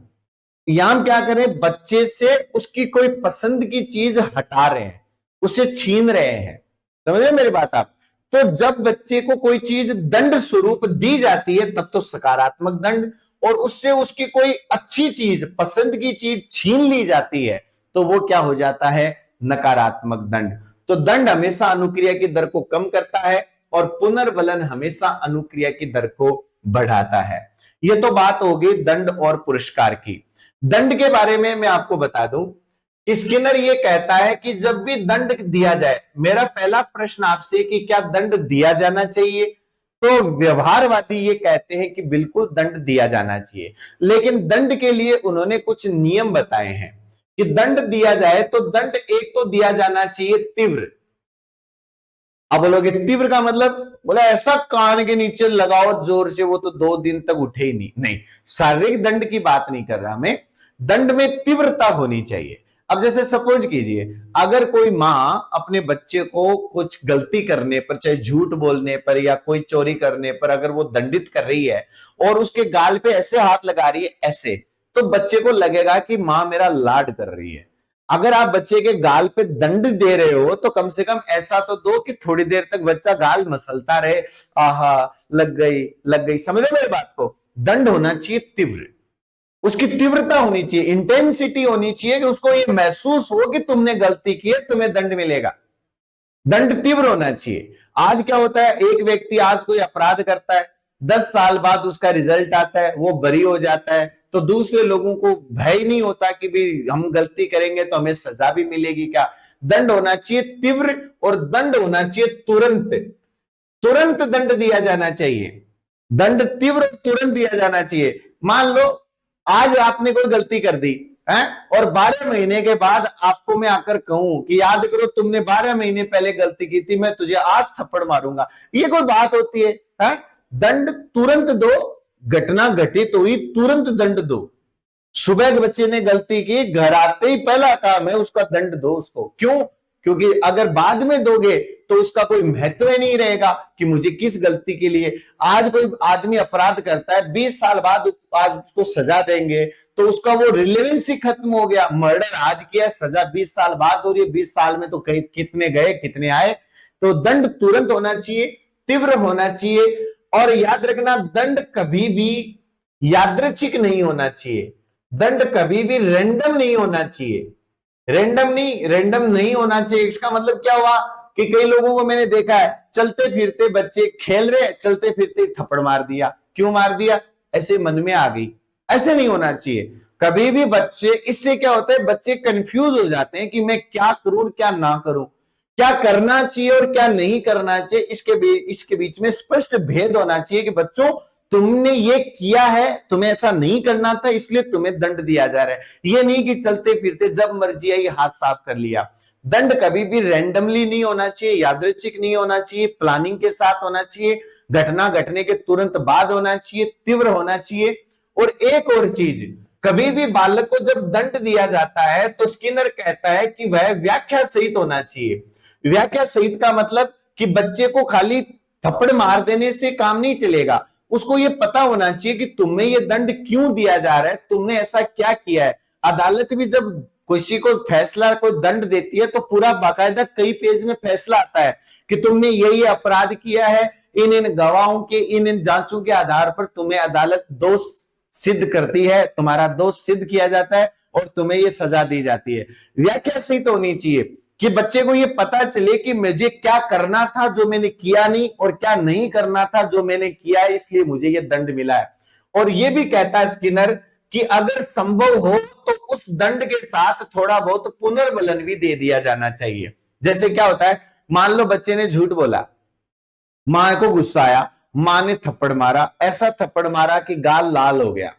यहां हम क्या करें, बच्चे से उसकी कोई पसंद की चीज हटा रहे हैं, उसे छीन रहे हैं। समझ रहे मेरी बात आप। तो जब बच्चे को कोई चीज दंड स्वरूप दी जाती है तब तो सकारात्मक दंड, और उससे उसकी कोई अच्छी चीज, पसंद की चीज छीन ली जाती है तो वो क्या हो जाता है, नकारात्मक दंड। तो दंड हमेशा अनुक्रिया की दर को कम करता है और पुनर्बलन हमेशा अनुक्रिया की दर को बढ़ाता है। ये तो बात हो गई दंड और पुरस्कार की। दंड के बारे में मैं आपको बता दूं, स्किनर ये कहता है कि जब भी दंड दिया जाए, मेरा पहला प्रश्न आपसे कि क्या दंड दिया जाना चाहिए, तो व्यवहारवादी ये कहते हैं कि बिल्कुल दंड दिया जाना चाहिए, लेकिन दंड के लिए उन्होंने कुछ नियम बताए हैं कि दंड दिया जाए तो दंड एक तो दिया जाना चाहिए तीव्र। अब बोलोगे तीव्र का मतलब, बोला ऐसा कान के नीचे लगाओ जोर से, वो तो 2 दिन तक उठे ही नहीं। नहीं, शारीरिक दंड की बात नहीं कर रहा मैं, दंड में तीव्रता होनी चाहिए। अब जैसे सपोज कीजिए, अगर कोई मां अपने बच्चे को कुछ गलती करने पर, चाहे झूठ बोलने पर या कोई चोरी करने पर, अगर वो दंडित कर रही है और उसके गाल पे ऐसे हाथ लगा रही है ऐसे, तो बच्चे को लगेगा कि मां मेरा लाड कर रही है। अगर आप बच्चे के गाल पे दंड दे रहे हो तो कम से कम ऐसा तो दो कि थोड़ी देर तक बच्चा गाल मसलता रहे, आहा लग गई लग गई। समझ रहे मेरी बात को। दंड होना चाहिए तीव्र, उसकी तीव्रता होनी चाहिए, इंटेंसिटी होनी चाहिए कि उसको ये महसूस हो कि तुमने गलती की है, तुम्हें दंड मिलेगा। दंड तीव्र होना चाहिए। आज क्या होता है, एक व्यक्ति आज कोई अपराध करता है, 10 साल बाद उसका रिजल्ट आता है, वो बरी हो जाता है, तो दूसरे लोगों को भय नहीं होता कि भी हम गलती करेंगे तो हमें सजा भी मिलेगी क्या। दंड होना चाहिए तीव्र और दंड होना चाहिए तुरंत। तुरंत दंड दिया जाना चाहिए, दंड तीव्र तुरंत दिया जाना चाहिए। मान लो आज आपने कोई गलती कर दी है और 12 महीने के बाद आपको मैं आकर कहूं कि याद करो तुमने 12 महीने पहले गलती की थी, मैं तुझे आज थप्पड़ मारूंगा, ये कोई बात होती है? दंड तुरंत दो, घटना घटित हुई तुरंत दंड दो। सुबह बच्चे ने गलती की, घर आते ही पहला काम है उसका दंड दो उसको। क्यों? क्योंकि अगर बाद में दोगे तो उसका कोई महत्व ही नहीं रहेगा कि मुझे किस गलती के लिए। आज कोई आदमी अपराध करता है, 20 साल बाद आज उसको सजा देंगे तो उसका वो रिलेवेंसी खत्म हो गया। मर्डर आज किया, सजा 20 साल बाद हो रही है, 20 साल में तो कहीं कितने गए कितने आए। तो दंड तुरंत होना चाहिए, तीव्र होना चाहिए। और याद रखना दंड कभी भी यादृच्छिक नहीं होना चाहिए, दंड कभी भी रैंडम नहीं होना चाहिए। रैंडम नहीं होना चाहिए। इसका मतलब क्या हुआ कि कई लोगों को मैंने देखा है चलते फिरते बच्चे खेल रहे, चलते फिरते थप्पड़ मार दिया। क्यों मार दिया? ऐसे मन में आ गई। ऐसे नहीं होना चाहिए कभी भी बच्चे। इससे क्या होता है, बच्चे कंफ्यूज हो जाते हैं कि मैं क्या करूं और क्या ना करूं, क्या करना चाहिए और क्या नहीं करना चाहिए। इसके बीच में स्पष्ट भेद होना चाहिए कि बच्चों तुमने ये किया है, तुम्हें ऐसा नहीं करना था इसलिए तुम्हें दंड दिया जा रहा है। ये नहीं कि चलते फिरते जब मर्जी आई हाथ साफ कर लिया। दंड कभी भी रैंडमली नहीं होना चाहिए, यादृच्छिक नहीं होना चाहिए, प्लानिंग के साथ होना चाहिए, घटना घटने के तुरंत बाद होना चाहिए, तीव्र होना चाहिए। और एक और चीज, कभी भी बालक को जब दंड दिया जाता है तो स्किनर कहता है कि वह व्याख्या सहित होना चाहिए। व्याख्या सहित का मतलब कि बच्चे को खाली थप्पड़ मार देने से काम नहीं चलेगा, उसको ये पता होना चाहिए कि तुम्हें ये दंड क्यों दिया जा रहा है, तुमने ऐसा क्या किया है। अदालत भी जब किसी को फैसला कोई दंड देती है तो पूरा बाकायदा कई पेज में फैसला आता है कि तुमने ये अपराध किया है, इन इन गवाहों के इन इन जांचों के आधार पर तुम्हें अदालत दोष सिद्ध करती है, तुम्हारा दोष सिद्ध किया जाता है और तुम्हें ये सजा दी जाती है। व्याख्या सही तो होनी चाहिए कि बच्चे को ये पता चले कि मुझे क्या करना था जो मैंने किया नहीं और क्या नहीं करना था जो मैंने किया है, इसलिए मुझे ये दंड मिला है। और ये भी कहता है स्किनर कि अगर संभव हो तो उस दंड के साथ थोड़ा बहुत पुनर्बलन भी दे दिया जाना चाहिए। जैसे क्या होता है, मान लो बच्चे ने झूठ बोला, मां को गुस्सा आया, मां ने थप्पड़ मारा, ऐसा थप्पड़ मारा कि गाल लाल हो गया।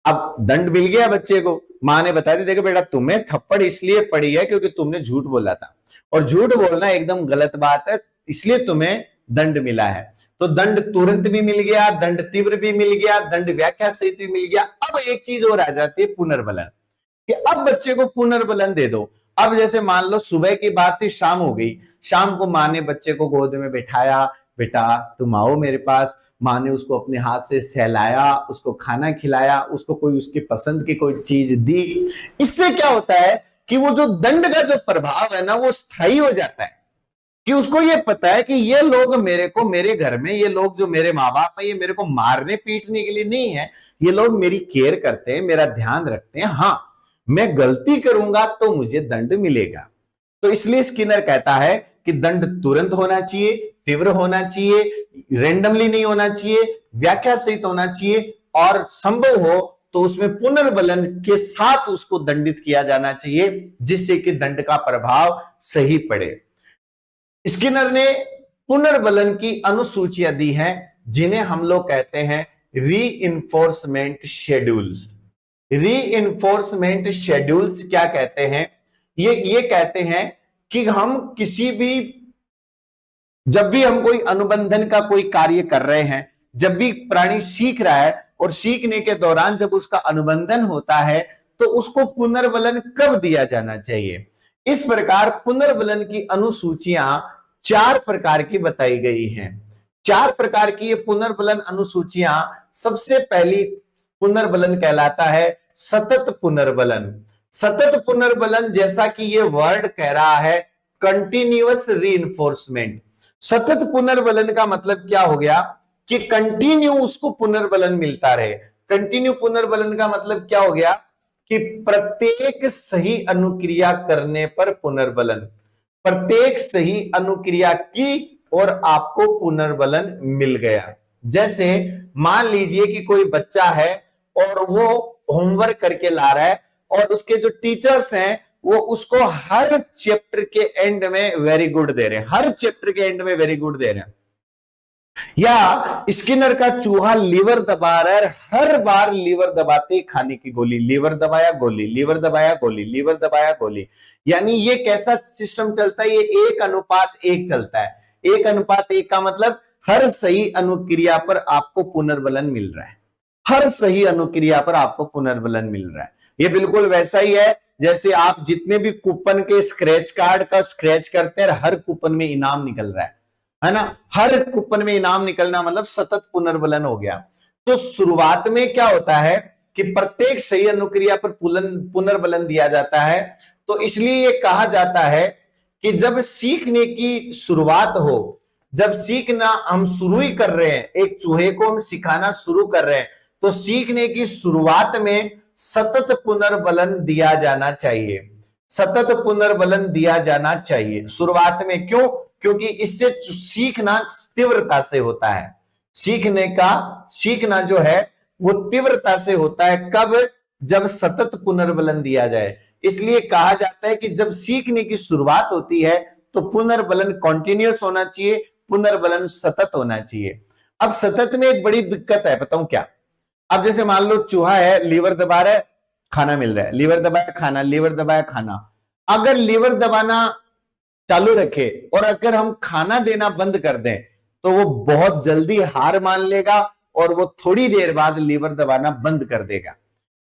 अब दंड मिल गया बच्चे को, मां ने बता दी देखो बेटा तुम्हें थप्पड़ इसलिए पड़ी है क्योंकि तुमने झूठ बोला था और झूठ बोलना एकदम गलत बात है, इसलिए तुम्हें दंड मिला है। तो दंड तुरंत भी मिल गया, दंड तीव्र भी मिल गया, दंड व्याख्या सहित भी मिल गया। अब एक चीज और आ जाती है पुनर्बलन, कि अब बच्चे को पुनर्बलन दे दो। अब जैसे मान लो सुबह की बात थी, शाम हो गई, शाम को मां ने बच्चे को गोद में बिठाया, बेटा तुम आओ मेरे पास। मां ने उसको अपने हाथ से सहलाया, उसको खाना खिलाया, उसको कोई उसकी पसंद की कोई चीज दी। इससे क्या होता है कि वो जो दंड का जो प्रभाव है ना वो स्थायी हो जाता है, कि उसको ये पता है कि ये लोग मेरे को, मेरे घर में ये लोग जो मेरे माँ बाप है, ये मेरे को मारने पीटने के लिए नहीं है, ये लोग मेरी केयर करते हैं, मेरा ध्यान रखते हैं। हाँ मैं गलती करूंगा तो मुझे दंड मिलेगा। तो इसलिए स्किनर कहता है कि दंड तुरंत होना चाहिए, तीव्र होना चाहिए, रेंडमली नहीं होना चाहिए, व्याख्या सहित होना चाहिए और संभव हो तो उसमें पुनर्बलन के साथ उसको दंडित किया जाना चाहिए, जिससे कि दंड का प्रभाव सही पड़े। स्किनर ने पुनर्बलन की अनुसूचियां दी हैं जिन्हें हम लोग कहते हैं रीइंफोर्समेंट शेड्यूल्स। रीइंफोर्समेंट शेड्यूल्स क्या कहते हैं? ये कहते हैं कि हम किसी भी, जब भी हम कोई अनुबंधन का कोई कार्य कर रहे हैं, जब भी प्राणी सीख रहा है और सीखने के दौरान जब उसका अनुबंधन होता है तो उसको पुनर्बलन कब दिया जाना चाहिए। इस प्रकार पुनर्बलन की अनुसूचियां 4 प्रकार की बताई गई हैं। 4 प्रकार की ये पुनर्बलन अनुसूचियां। सबसे पहली पुनर्बलन कहलाता है सतत पुनर्बलन। सतत पुनर्बलन, जैसा कि ये वर्ड कह रहा है, कंटिन्यूअस रीइंफोर्समेंट। सतत पुनर्बलन का मतलब क्या हो गया कि कंटिन्यू उसको पुनर्बलन मिलता रहे। कंटिन्यू पुनर्बलन का मतलब क्या हो गया कि प्रत्येक सही अनुक्रिया करने पर पुनर्बलन, प्रत्येक सही अनुक्रिया की और आपको पुनर्बलन मिल गया। जैसे मान लीजिए कि कोई बच्चा है और वो होमवर्क करके ला रहा है और उसके जो टीचर्स हैं वो उसको हर चैप्टर के एंड में वेरी गुड दे रहे हैं, हर चैप्टर के एंड में वेरी गुड दे रहे हैं। या स्किनर का चूहा लीवर दबा रहा है, हर बार लीवर दबाते ही खाने की गोली, लीवर दबाया गोली, लीवर दबाया गोली, लीवर दबाया गोली। यानी ये कैसा सिस्टम चलता है, ये 1:1 चलता है। 1:1 का मतलब हर सही अनुक्रिया पर आपको पुनर्बलन मिल रहा है, हर सही अनुक्रिया पर आपको पुनर्बलन मिल रहा है। ये बिल्कुल वैसा ही है जैसे आप जितने भी कूपन के स्क्रैच कार्ड का स्क्रैच करते हैं, हर कूपन में इनाम निकल रहा है ना। हर कूपन में इनाम निकलना मतलब सतत पुनर्बलन हो गया। तो शुरुआत में क्या होता है कि प्रत्येक सही अनुक्रिया पर पुनर्बलन दिया जाता है। तो इसलिए ये कहा जाता है कि जब सीखने की शुरुआत हो, जब सीखना हम शुरू ही कर रहे हैं, एक चूहे को हम सिखाना शुरू कर रहे हैं, तो सीखने की शुरुआत में सतत पुनर्बलन दिया जाना चाहिए, सतत पुनर्बलन दिया जाना चाहिए शुरुआत में। क्यों? क्योंकि इससे सीखना तीव्रता से होता है, सीखना जो है वो तीव्रता से होता है। कब? जब सतत पुनर्बलन दिया जाए। इसलिए कहा जाता है कि जब सीखने की शुरुआत होती है तो पुनर्बलन कॉन्टिन्यूअस होना चाहिए, पुनर्बलन सतत होना चाहिए। अब सतत में एक बड़ी दिक्कत है, बताऊं क्या? अब जैसे मान लो चूहा है, लीवर दबा रहा है, खाना मिल रहा है, लीवर दबाया खाना, लीवर दबाया खाना। अगर लीवर दबाना चालू रखे और अगर हम खाना देना बंद कर दें तो वो बहुत जल्दी हार मान लेगा और वो थोड़ी देर बाद लीवर दबाना बंद कर देगा।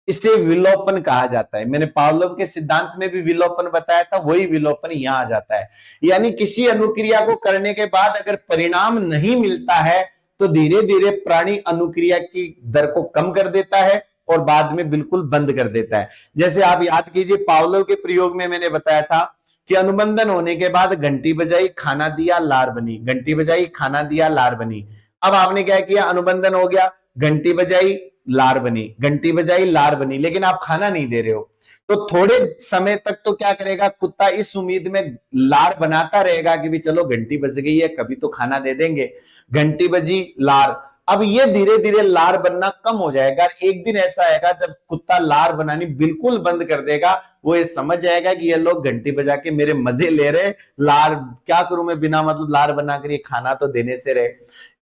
इसे विलोपन कहा जाता है। मैंने पावलोव के सिद्धांत में भी विलोपन बताया था, वही विलोपन यहां आ जाता है। यानी किसी अनुक्रिया को करने के बाद अगर परिणाम नहीं मिलता है तो धीरे धीरे प्राणी अनुक्रिया की दर को कम कर देता है और बाद में बिल्कुल बंद कर देता है। जैसे आप याद कीजिए, पावलोव के प्रयोग में मैंने बताया था कि अनुबंधन होने के बाद घंटी बजाई, खाना दिया, लार बनी, घंटी बजाई, खाना दिया, लार बनी। अब आपने क्या किया, अनुबंधन हो गया, घंटी बजाई, लार बनी, घंटी बजाई, लार बनी, लेकिन आप खाना नहीं दे रहे हो। तो थोड़े समय तक तो क्या करेगा कुत्ता, इस उम्मीद में लार बनाता रहेगा कि भी चलो घंटी बज गई है, कभी तो खाना दे देंगे। घंटी बजी, लार। अब ये धीरे धीरे लार बनना कम हो जाएगा। एक दिन ऐसा आएगा जब कुत्ता लार बनानी बिल्कुल बंद कर देगा। वो ये समझ जाएगा कि ये लोग घंटी बजा के मेरे मजे ले रहे, लार क्या करूं मैं बिना मतलब लार बनाकर, ये खाना तो देने से रहे।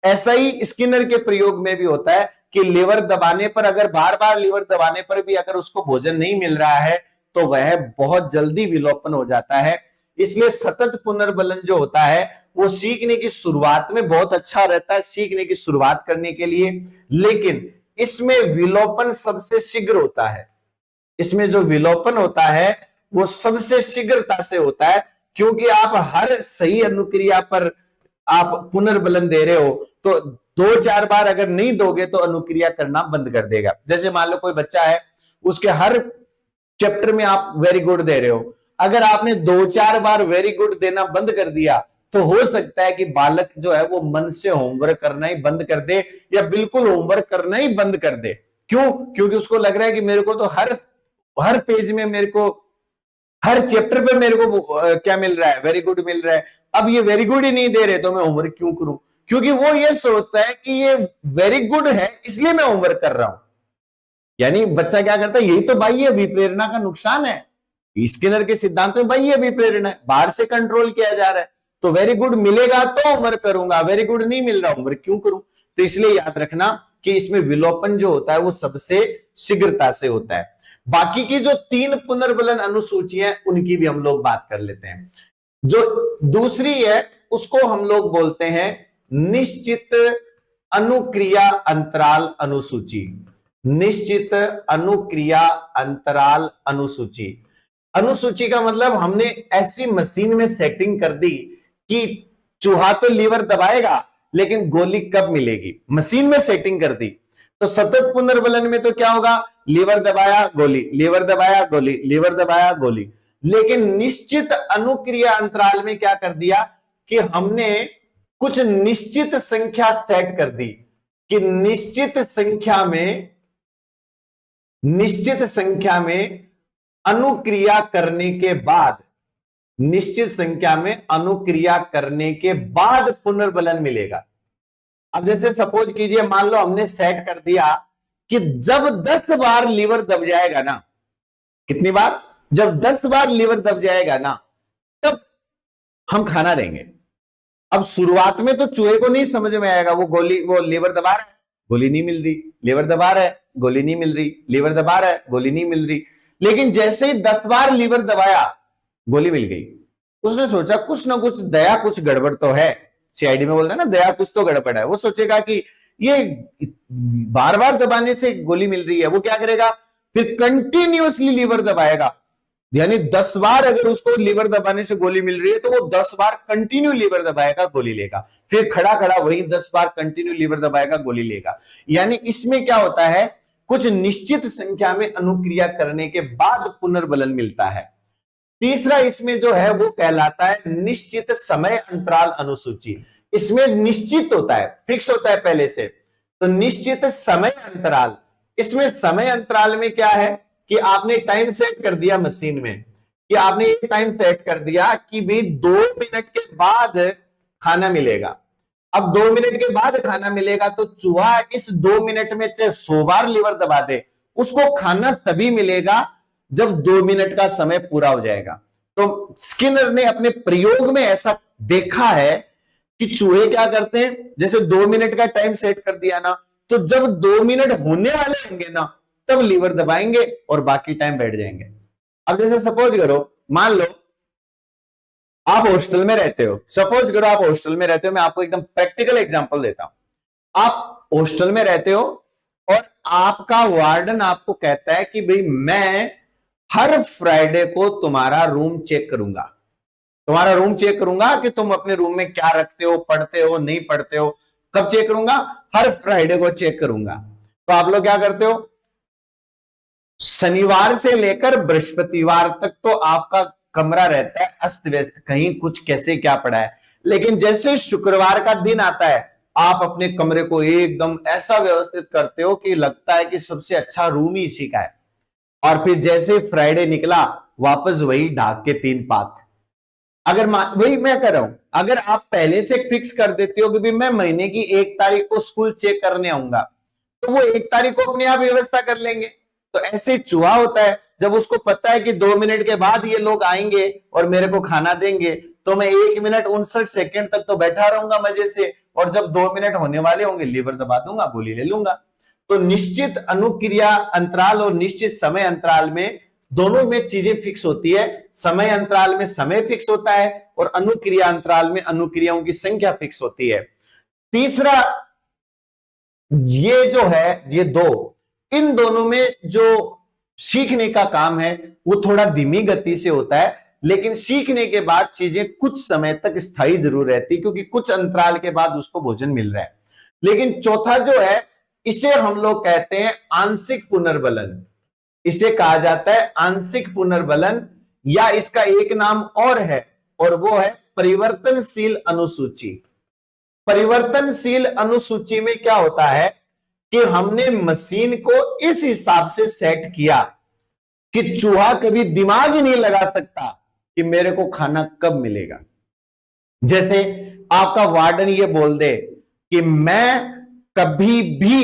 ऐसा ही स्किनर के प्रयोग में भी होता है कि लीवर दबाने पर, अगर बार बार लीवर दबाने पर भी अगर उसको भोजन नहीं मिल रहा है तो वह बहुत जल्दी विलोपन हो जाता है। इसलिए सतत पुनर्बलन जो होता है वो सीखने की शुरुआत में बहुत अच्छा रहता है, सीखने की शुरुआत करने के लिए। लेकिन इसमें विलोपन सबसे शीघ्र होता है, इसमें जो विलोपन होता है वो सबसे शीघ्रता से होता है, क्योंकि आप हर सही अनुक्रिया पर आप पुनर्बलन दे रहे हो तो 2-4 बार अगर नहीं दोगे तो अनुक्रिया करना बंद कर देगा। जैसे मान लो कोई बच्चा है, उसके हर चैप्टर में आप वेरी गुड दे रहे हो, अगर आपने 2-4 बार वेरी गुड देना बंद कर दिया तो हो सकता है कि बालक जो है वो मन से होमवर्क करना ही बंद कर दे या बिल्कुल होमवर्क करना ही बंद कर दे। क्यों? क्योंकि उसको लग रहा है कि मेरे को तो हर पेज में, मेरे को हर चैप्टर पे मेरे को क्या मिल रहा है, वेरी गुड मिल रहा है। अब ये वेरी गुड ही नहीं दे रहे तो मैं होमवर्क क्यों करूं? क्योंकि वो ये सोचता है कि ये वेरी गुड है इसलिए मैं होमवर्क कर रहा हूं। यानी बच्चा क्या करता है, यही तो बाह्य अभिप्रेरणा का नुकसान है। स्किनर के सिद्धांत में बाह्य अभिप्रेरणा है, बाहर से कंट्रोल किया जा रहा है। तो वेरी गुड मिलेगा तो होमवर्क करूंगा, वेरी गुड नहीं मिल रहा होमवर्क क्यों करूं? तो इसलिए याद रखना कि इसमें विलोपन जो होता है वो सबसे शीघ्रता से होता है। बाकी की जो 3 पुनर्बलन अनुसूचियां हैं उनकी भी हम लोग बात कर लेते हैं। जो दूसरी है उसको हम लोग बोलते हैं निश्चित अनुक्रिया अंतराल अनुसूची। निश्चित अनुक्रिया अंतराल अनुसूची। अनुसूची का मतलब हमने ऐसी मशीन में सेटिंग कर दी कि चूहा तो लीवर दबाएगा लेकिन गोली कब मिलेगी, मशीन में सेटिंग कर दी। तो सतत पुनर्बलन में तो क्या होगा, लीवर दबाया गोली, लीवर दबाया गोली, लीवर दबाया गोली। लेकिन निश्चित अनुक्रिया अंतराल में क्या कर दिया कि हमने कुछ निश्चित संख्या सेट कर दी कि निश्चित संख्या में अनुक्रिया करने के बाद, निश्चित संख्या में अनुक्रिया करने के बाद पुनर्बलन मिलेगा। अब जैसे सपोज कीजिए, मान लो हमने सेट कर दिया कि जब 10 बार लीवर दब जाएगा ना, कितनी बार, जब 10 बार लीवर दब जाएगा ना, तब हम खाना देंगे। अब शुरुआत में तो चूहे को नहीं समझ में आएगा, वो लीवर दबा रहा है, गोली नहीं मिल रही, लीवर दबा रहा है, गोली नहीं मिल रही, लीवर दबा रहा है, गोली नहीं मिल रही। लेकिन जैसे ही 10 बार लीवर दबाया, गोली मिल गई। उसने सोचा कुछ ना कुछ दया, कुछ गड़बड़ तो है। सीआईडी में बोलते हैं ना, दया कुछ तो गड़बड़ है। वो सोचेगा कि ये बार बार दबाने से गोली मिल रही है। वो क्या करेगा, फिर कंटिन्यूअसली लीवर दबाएगा। यानी 10 बार अगर उसको लीवर दबाने से गोली मिल रही है तो वो 10 बार कंटिन्यू लीवर दबाएगा, गोली लेगा। फिर खड़ा खड़ा वही 10 बार कंटिन्यू लीवर दबाएगा, गोली लेगा। यानी इसमें क्या होता है, कुछ निश्चित संख्या में अनुक्रिया करने के बाद पुनर्बलन मिलता है। तीसरा इसमें जो है वो कहलाता है निश्चित समय अंतराल अनुसूची। इसमें निश्चित होता है, फिक्स होता है पहले से, तो निश्चित समय अंतराल। इसमें समय अंतराल में क्या है कि आपने टाइम सेट कर दिया मशीन में, कि आपने ये टाइम सेट कर दिया कि भाई 2 मिनट के बाद खाना मिलेगा। अब 2 मिनट के बाद खाना मिलेगा तो चूहा इस 2 मिनट में चाहे 100 बार लीवर दबा दे, उसको खाना तभी मिलेगा जब 2 मिनट का समय पूरा हो जाएगा। तो स्किनर ने अपने प्रयोग में ऐसा देखा है कि चूहे क्या करते हैं, जैसे 2 मिनट का टाइम सेट कर दिया ना, तो जब 2 मिनट होने वाले होंगे ना, तब लीवर दबाएंगे और बाकी टाइम बैठ जाएंगे। अब जैसे सपोज करो, मान लो आप हॉस्टल में रहते हो, सपोज करो आप हॉस्टल में रहते हो, मैं आपको एकदम प्रैक्टिकल एग्जांपल देता हूं। आप हॉस्टल में रहते हो और आपका वार्डन आपको कहता है कि भाई मैं हर फ्राइडे को तुम्हारा रूम चेक करूंगा, तुम्हारा रूम चेक करूंगा कि तुम अपने रूम में क्या रखते हो, पढ़ते हो नहीं पढ़ते हो। कब चेक करूंगा, हर फ्राइडे को चेक करूंगा। तो आप लोग क्या करते हो, शनिवार से लेकर बृहस्पतिवार तक तो आपका कमरा रहता है अस्त व्यस्त, कहीं कुछ कैसे क्या पड़ा है। लेकिन जैसे शुक्रवार का दिन आता है, आप अपने कमरे को एकदम ऐसा व्यवस्थित करते हो कि लगता है कि सबसे अच्छा रूम ही इसी का है। और फिर जैसे फ्राइडे निकला, वापस वही ढाक के 3 पात। अगर वही मैं कर रहा हूं, अगर आप पहले से फिक्स कर देते हो कि भी मैं महीने की 1 तारीख को स्कूल चेक करने आऊंगा, तो वो 1 तारीख को अपने आप व्यवस्था कर लेंगे। तो ऐसे चूहा होता है, जब उसको पता है कि 2 मिनट के बाद ये लोग आएंगे और मेरे को खाना देंगे, तो मैं 1 मिनट 59 सेकंड तक तो बैठा रहूंगा मजे से, और जब 2 मिनट होने वाले होंगे लीवर दबा दूंगा, गोली ले लूंगा। तो निश्चित अनुक्रिया अंतराल और निश्चित समय अंतराल में, दोनों में चीजें फिक्स होती है। समय अंतराल में समय फिक्स होता है और अनुक्रिया अंतराल में अनुक्रियाओं की संख्या फिक्स होती है। तीसरा ये जो है, ये दो, इन दोनों में जो सीखने का काम है वो थोड़ा धीमी गति से होता है, लेकिन सीखने के बाद चीजें कुछ समय तक स्थायी जरूर रहती, क्योंकि कुछ अंतराल के बाद उसको भोजन मिल रहा है। लेकिन चौथा जो है, इसे हम लोग कहते हैं आंशिक पुनर्बलन। इसे कहा जाता है आंशिक पुनर्बलन, या इसका एक नाम और है, और वो है परिवर्तनशील अनुसूची। परिवर्तनशील अनुसूची में क्या होता है कि हमने मशीन को इस हिसाब से सेट किया कि चूहा कभी दिमाग ही नहीं लगा सकता कि मेरे को खाना कब मिलेगा। जैसे आपका वार्डन ये बोल दे कि मैं कभी भी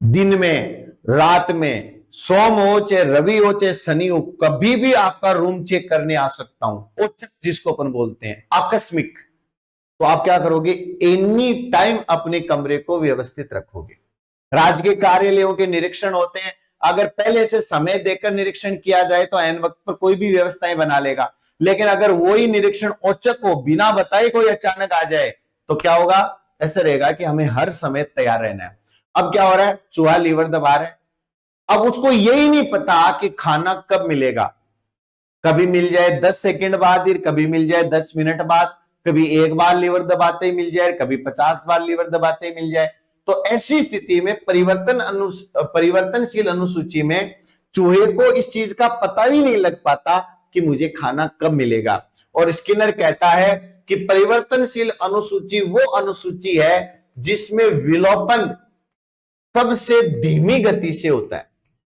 दिन में, रात में, सोम हो चाहे रवि हो चाहे शनि हो, कभी भी आपका रूम चेक करने आ सकता हूं, औचक जिसको अपन बोलते हैं, आकस्मिक। तो आप क्या करोगे, एनी टाइम अपने कमरे को व्यवस्थित रखोगे। राजकीय कार्यालयों के निरीक्षण होते हैं, अगर पहले से समय देकर निरीक्षण किया जाए तो ऐन वक्त पर कोई भी व्यवस्थाएं बना लेगा। लेकिन अगर वही निरीक्षण औचक हो, बिना बताए कोई अचानक आ जाए, तो क्या होगा, ऐसा रहेगा कि हमें हर समय तैयार रहना है। अब क्या हो रहा है, चूहा लीवर दबा रहा है, अब उसको यही नहीं पता कि खाना कब मिलेगा। कभी मिल जाए 10 सेकंड बाद, कभी मिल जाए 10 मिनट बाद, कभी 1 बार लीवर दबाते ही मिल जाए, कभी 50 बार लीवर दबाते ही मिल जाए। तो ऐसी स्थिति में परिवर्तनशील अनुसूची में चूहे को इस चीज का पता ही नहीं लग पाता कि मुझे खाना कब मिलेगा। और स्किनर कहता है कि परिवर्तनशील अनुसूची वो अनुसूची है जिसमें विलोपन सबसे धीमी गति से होता है।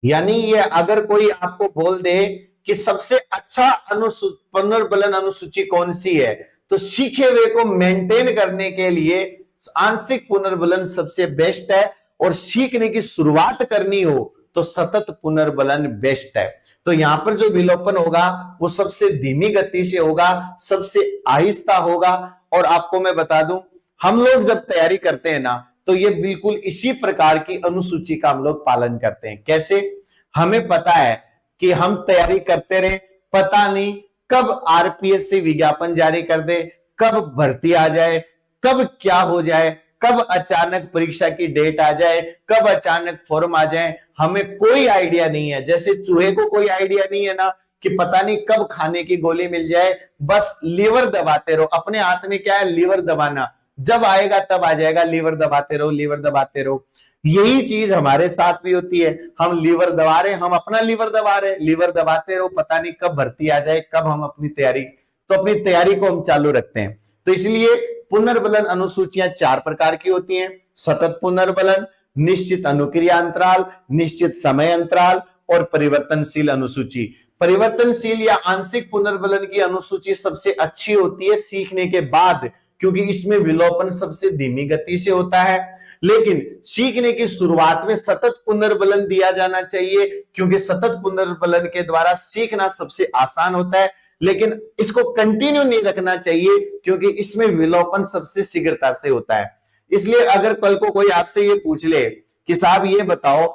यानी ये अगर कोई आपको बोल दे कि सबसे अच्छा पुनर्बलन अनुसूची कौन सी है, तो सीखे हुए को मेंटेन करने के लिए आंशिक पुनर्बलन सबसे बेस्ट है। और सीखने की शुरुआत करनी हो तो सतत पुनर्बलन बेस्ट है। तो यहां पर जो विलोपन होगा वो सबसे धीमी गति से होगा, सबसे आहिस्ता होगा। और आपको मैं बता दूं, हम लोग जब तैयारी करते हैं ना तो ये बिल्कुल इसी प्रकार की अनुसूची का हम लोग पालन करते हैं। कैसे? हमें पता है कि हम तैयारी करते रहे, पता नहीं कब आरपीएस से विज्ञापन जारी कर दे, कब भर्ती आ जाए, कब क्या हो जाए, कब अचानक परीक्षा की डेट आ जाए, कब अचानक फॉर्म आ जाए, हमें कोई आइडिया नहीं है। जैसे चूहे को कोई आइडिया नहीं है ना कि पता नहीं कब खाने की गोली मिल जाए, बस लीवर दबाते रहो। अपने हाथ में क्या है? लीवर दबाना। जब आएगा तब आ जाएगा, लीवर दबाते रहो, लीवर दबाते रहो। यही चीज हमारे साथ भी होती है। हम लीवर दबा रहे, हम अपना लीवर दबा रहे, लीवर दबाते रहो, पता नहीं कब भर्ती आ जाए, कब हम अपनी तैयारी, तो अपनी तैयारी को हम चालू रखते हैं। तो इसलिए पुनर्बलन अनुसूचियां 4 प्रकार की होती हैं: सतत पुनर्बलन, निश्चित अनुक्रिया अंतराल, निश्चित समय अंतराल और परिवर्तनशील अनुसूची। परिवर्तनशील या आंशिक पुनर्बलन की अनुसूची सबसे अच्छी होती है सीखने के बाद, क्योंकि इसमें विलोपन सबसे धीमी गति से होता है। लेकिन सीखने की शुरुआत में सतत पुनर्बलन दिया जाना चाहिए, क्योंकि सतत पुनर्बलन के द्वारा सीखना सबसे आसान होता है। लेकिन इसको कंटिन्यू नहीं रखना चाहिए, क्योंकि इसमें विलोपन सबसे शीघ्रता से होता है। इसलिए अगर कल को कोई आपसे ये पूछ ले कि साहब ये बताओ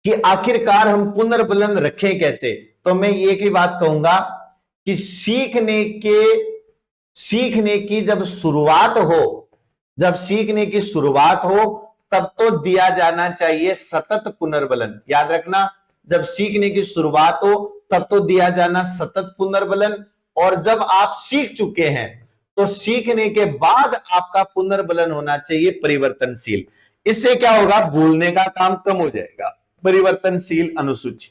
कि आखिरकार हम पुनर्बलन रखें कैसे, तो मैं एक ही बात कहूंगा कि सीखने की जब शुरुआत हो, जब सीखने की शुरुआत हो तब तो दिया जाना चाहिए सतत पुनर्बलन। याद रखना, जब सीखने की शुरुआत हो तब तो दिया जाना सतत पुनर्बलन, और जब आप सीख चुके हैं तो सीखने के बाद आपका पुनर्बलन होना चाहिए परिवर्तनशील। इससे क्या होगा? भूलने का काम कम हो जाएगा। परिवर्तनशील अनुसूची,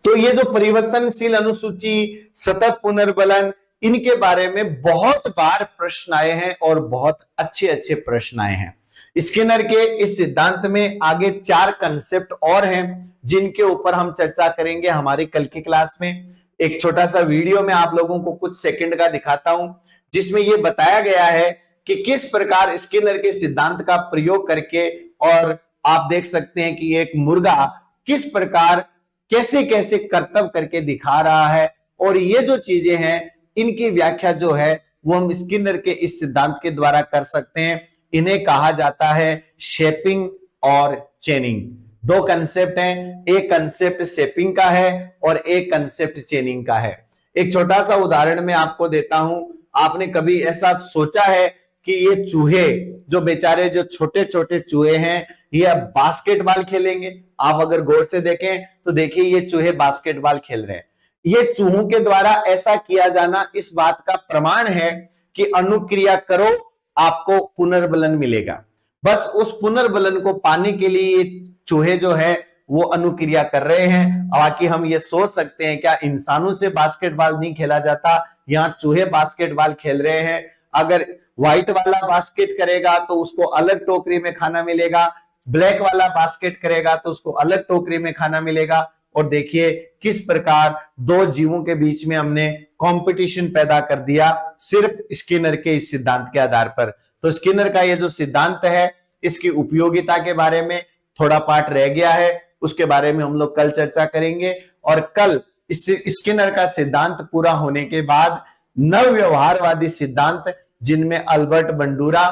तो ये जो परिवर्तनशील अनुसूची, सतत पुनर्बलन, इनके बारे में बहुत बार प्रश्न आए हैं और बहुत अच्छे अच्छे प्रश्न आए हैं। स्किनर के इस सिद्धांत में आगे 4 कंसेप्ट और हैं जिनके ऊपर हम चर्चा करेंगे हमारी कल की क्लास में। एक छोटा सा वीडियो में आप लोगों को कुछ सेकंड का दिखाता हूं, जिसमें यह बताया गया है कि किस प्रकार स्किनर के सिद्धांत का प्रयोग करके, और आप देख सकते हैं कि एक मुर्गा किस प्रकार कैसे कैसे करतब करके दिखा रहा है। और ये जो चीजें हैं इनकी व्याख्या जो है वो हम स्किनर के इस सिद्धांत के द्वारा कर सकते हैं। इन्हें कहा जाता है शेपिंग और चेनिंग। 2 कंसेप्ट हैं, एक कंसेप्ट शेपिंग का है और एक कंसेप्ट चेनिंग का है। एक छोटा सा उदाहरण मैं आपको देता हूं। आपने कभी ऐसा सोचा है कि ये चूहे जो बेचारे जो छोटे छोटे चूहे हैं ये बास्केटबॉल खेलेंगे? आप अगर गौर से देखें तो देखिए ये चूहे बास्केटबॉल खेल रहे हैं। ये चूहों के द्वारा ऐसा किया जाना इस बात का प्रमाण है कि अनुक्रिया करो आपको पुनर्बलन मिलेगा। बस उस पुनर्बलन को पाने के लिए ये चूहे जो है वो अनुक्रिया कर रहे हैं। बाकी हम ये सोच सकते हैं क्या इंसानों से बास्केटबॉल नहीं खेला जाता? यहाँ चूहे बास्केटबॉल खेल रहे हैं। अगर व्हाइट वाला बास्केट करेगा तो उसको अलग टोकरी में खाना मिलेगा, ब्लैक वाला बास्केट करेगा तो उसको अलग टोकरी में खाना मिलेगा। और देखिए किस प्रकार 2 जीवों के बीच में हमने कंपटीशन पैदा कर दिया सिर्फ स्किनर के इस सिद्धांत के आधार पर। तो स्किनर का ये जो सिद्धांत है इसकी उपयोगिता के बारे में थोड़ा पार्ट रह गया है, उसके बारे में हम लोग कल चर्चा करेंगे। और कल इस स्किनर का सिद्धांत पूरा होने के बाद नव व्यवहारवादी सिद्धांत, जिनमें अल्बर्ट बंडूरा,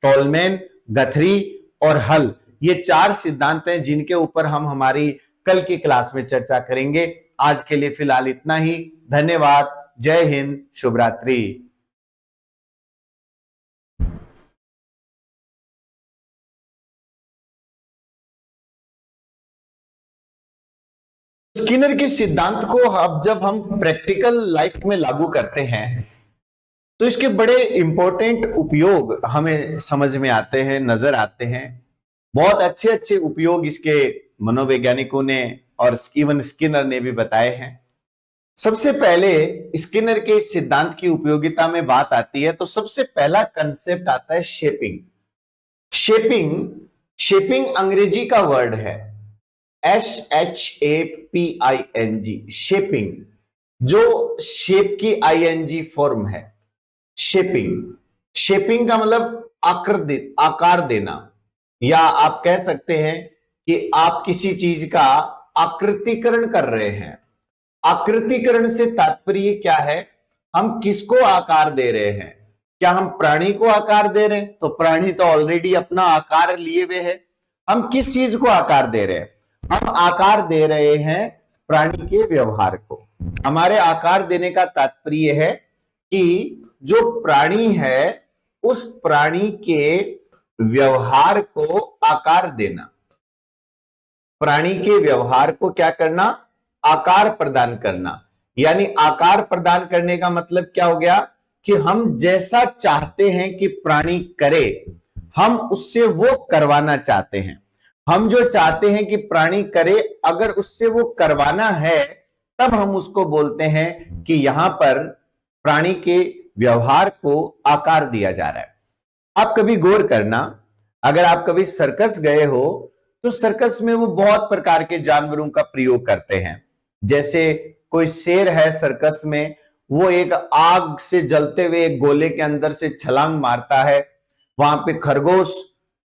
टोलमैन, गथरी और हल, ये 4 सिद्धांत हैं जिनके ऊपर हम हमारी कल की क्लास में चर्चा करेंगे। आज के लिए फिलहाल इतना ही। धन्यवाद। जय हिंद। शुभ रात्रि। स्किनर के सिद्धांत को अब जब हम प्रैक्टिकल लाइफ में लागू करते हैं तो इसके बड़े इंपॉर्टेंट उपयोग हमें समझ में आते हैं, नजर आते हैं। बहुत अच्छे अच्छे उपयोग इसके मनोवैज्ञानिकों ने और इवन स्किनर ने भी बताए हैं। सबसे पहले स्किनर के सिद्धांत की उपयोगिता में बात आती है तो सबसे पहला कंसेप्ट आता है शेपिंग। शेपिंग अंग्रेजी का वर्ड है SHAPING, शेपिंग, जो शेप की ING फॉर्म है। शेपिंग का मतलब आकार देना। या आप कह सकते हैं कि आप किसी चीज का आकृतिकरण कर रहे हैं। आकृतिकरण से तात्पर्य क्या है? हम किसको आकार दे रहे हैं? क्या हम प्राणी को आकार दे रहे हैं? तो प्राणी तो ऑलरेडी अपना आकार लिए हुए है। हम किस चीज को आकार दे रहे हैं? हम आकार दे रहे हैं प्राणी के व्यवहार को। हमारे आकार देने का तात्पर्य है कि जो प्राणी है उस प्राणी के व्यवहार को आकार देना। प्राणी के व्यवहार को क्या करना? आकार प्रदान करना। यानी आकार प्रदान करने का मतलब क्या हो गया कि हम जैसा चाहते हैं कि प्राणी करे, हम उससे वो करवाना चाहते हैं। हम जो चाहते हैं कि प्राणी करे, अगर उससे वो करवाना है तब हम उसको बोलते हैं कि यहां पर प्राणी के व्यवहार को आकार दिया जा रहा है। आप कभी गौर करना, अगर आप कभी सर्कस गए हो तो सर्कस में वो बहुत प्रकार के जानवरों का प्रयोग करते हैं। जैसे कोई शेर है सर्कस में, वो एक आग से जलते हुए एक गोले के अंदर से छलांग मारता है। वहां पे खरगोश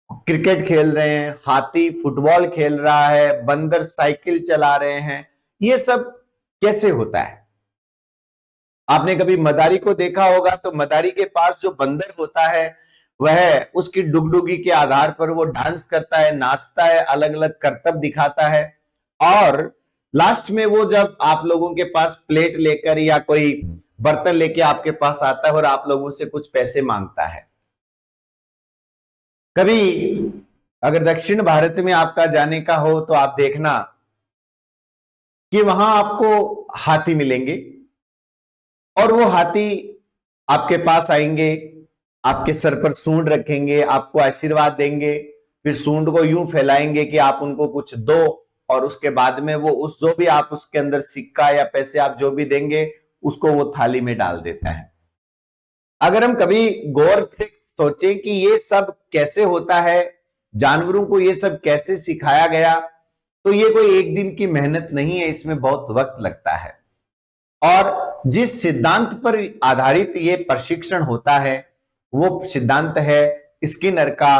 क्रिकेट खेल रहे हैं, हाथी फुटबॉल खेल रहा है, बंदर साइकिल चला रहे हैं। ये सब कैसे होता है? आपने कभी मदारी को देखा होगा, तो मदारी के पास जो बंदर होता है वह उसकी डुगडुगी के आधार पर वो डांस करता है, नाचता है, अलग अलग करतब दिखाता है, और लास्ट में वो जब आप लोगों के पास प्लेट लेकर या कोई बर्तन लेके आपके पास आता है और आप लोगों से कुछ पैसे मांगता है। कभी अगर दक्षिण भारत में आपका जाने का हो तो आप देखना कि वहां आपको हाथी मिलेंगे और वो हाथी आपके पास आएंगे, आपके सर पर सूंड रखेंगे, आपको आशीर्वाद देंगे, फिर सूंड को यूं फैलाएंगे कि आप उनको कुछ दो, और उसके बाद में वो उस जो भी आप उसके अंदर सिक्का या पैसे आप जो भी देंगे उसको वो थाली में डाल देता है। अगर हम कभी गौर से सोचें कि ये सब कैसे होता है, जानवरों को ये सब कैसे सिखाया गया, तो ये कोई एक दिन की मेहनत नहीं है, इसमें बहुत वक्त लगता है। और जिस सिद्धांत पर आधारित ये प्रशिक्षण होता है वो सिद्धांत है स्किनर का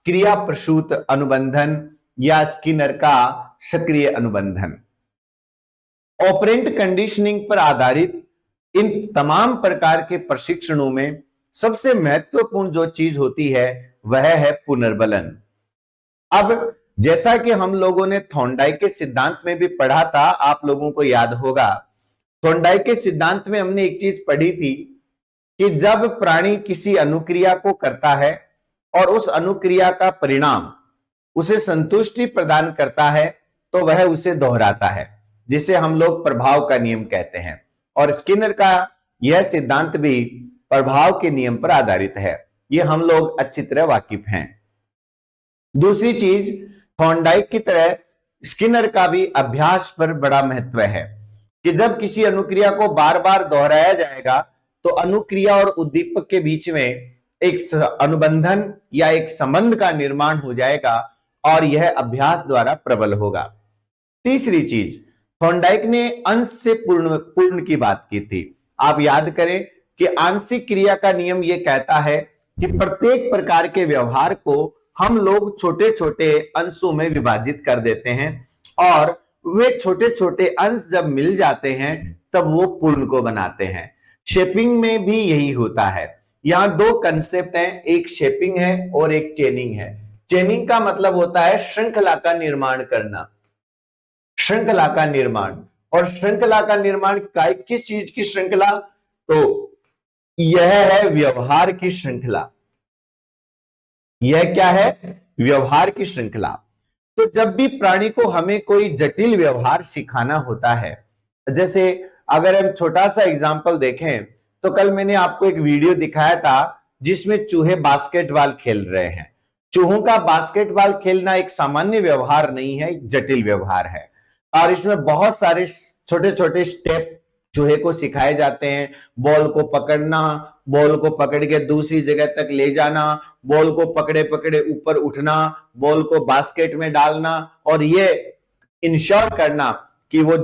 क्रिया प्रसूत अनुबंधन या स्किनर का सक्रिय अनुबंधन। ऑपरेंट कंडीशनिंग पर आधारित इन तमाम प्रकार के प्रशिक्षणों में सबसे महत्वपूर्ण जो चीज होती है वह है पुनर्बलन। अब जैसा कि हम लोगों ने थॉर्नडाइक के सिद्धांत में भी पढ़ा था, आप लोगों को याद होगा, थॉर्नडाइक के सिद्धांत में हमने एक चीज पढ़ी थी कि जब प्राणी किसी अनुक्रिया को करता है और उस अनुक्रिया का परिणाम उसे संतुष्टि प्रदान करता है तो वह उसे दोहराता है, जिसे हम लोग प्रभाव का नियम कहते हैं। और स्किनर का यह सिद्धांत भी प्रभाव के नियम पर आधारित है, ये हम लोग अच्छी तरह वाकिफ हैं। दूसरी चीज, थॉर्नडाइक की तरह स्किनर का भी अभ्यास पर बड़ा महत्व है कि जब किसी अनुक्रिया को बार बार दोहराया जाएगा तो अनुक्रिया और उद्दीपक के बीच में एक अनुबंधन या एक संबंध का निर्माण हो जाएगा और यह अभ्यास द्वारा प्रबल होगा। तीसरी चीज, थॉर्नडाइक ने अंश से पूर्ण की बात की थी। आप याद करें कि आंशिक क्रिया का नियम यह कहता है कि प्रत्येक प्रकार के व्यवहार को हम लोग छोटे छोटे अंशों में विभाजित कर देते हैं और वे छोटे छोटे अंश जब मिल जाते हैं तब वो पूर्ण को बनाते हैं। शेपिंग में भी यही होता है। यहां दो कंसेप्ट हैं, एक शेपिंग है और एक चेनिंग है। चेनिंग का मतलब होता है श्रृंखला का निर्माण करना, श्रृंखला का निर्माण। और श्रृंखला का निर्माण किस चीज की श्रृंखला? तो यह है व्यवहार की श्रृंखला। यह क्या है? व्यवहार की श्रृंखला। तो जब भी प्राणी को हमें कोई जटिल व्यवहार सिखाना होता है, जैसे अगर हम छोटा सा एग्जांपल देखें तो कल मैंने आपको एक वीडियो दिखाया था जिसमें चूहे बास्केटबॉल खेल रहे हैं। चूहों का बास्केटबॉल खेलना एक सामान्य व्यवहार नहीं है, एक जटिल व्यवहार है और इसमें बहुत सारे छोटे छोटे स्टेप चूहे को सिखाए जाते हैं। बॉल को पकड़ना, बॉल को पकड़ के दूसरी जगह तक ले जाना, बॉल को पकड़े पकड़े ऊपर उठना, बॉल को बास्केट में डालना और ये इंश्योर करना कि वो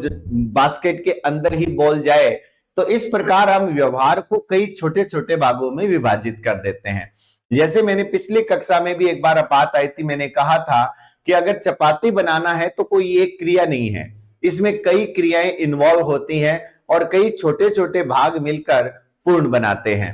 बास्केट के अंदर ही बॉल जाए। तो इस प्रकार हम व्यवहार को कई छोटे छोटे भागों में विभाजित कर देते हैं। जैसे मैंने पिछली कक्षा में भी एक बार बात आई थी, मैंने कहा था कि अगर चपाती बनाना है तो कोई एक क्रिया नहीं है, इसमें कई क्रियाएं इन्वॉल्व होती हैं और कई छोटे छोटे भाग मिलकर पूर्ण बनाते हैं।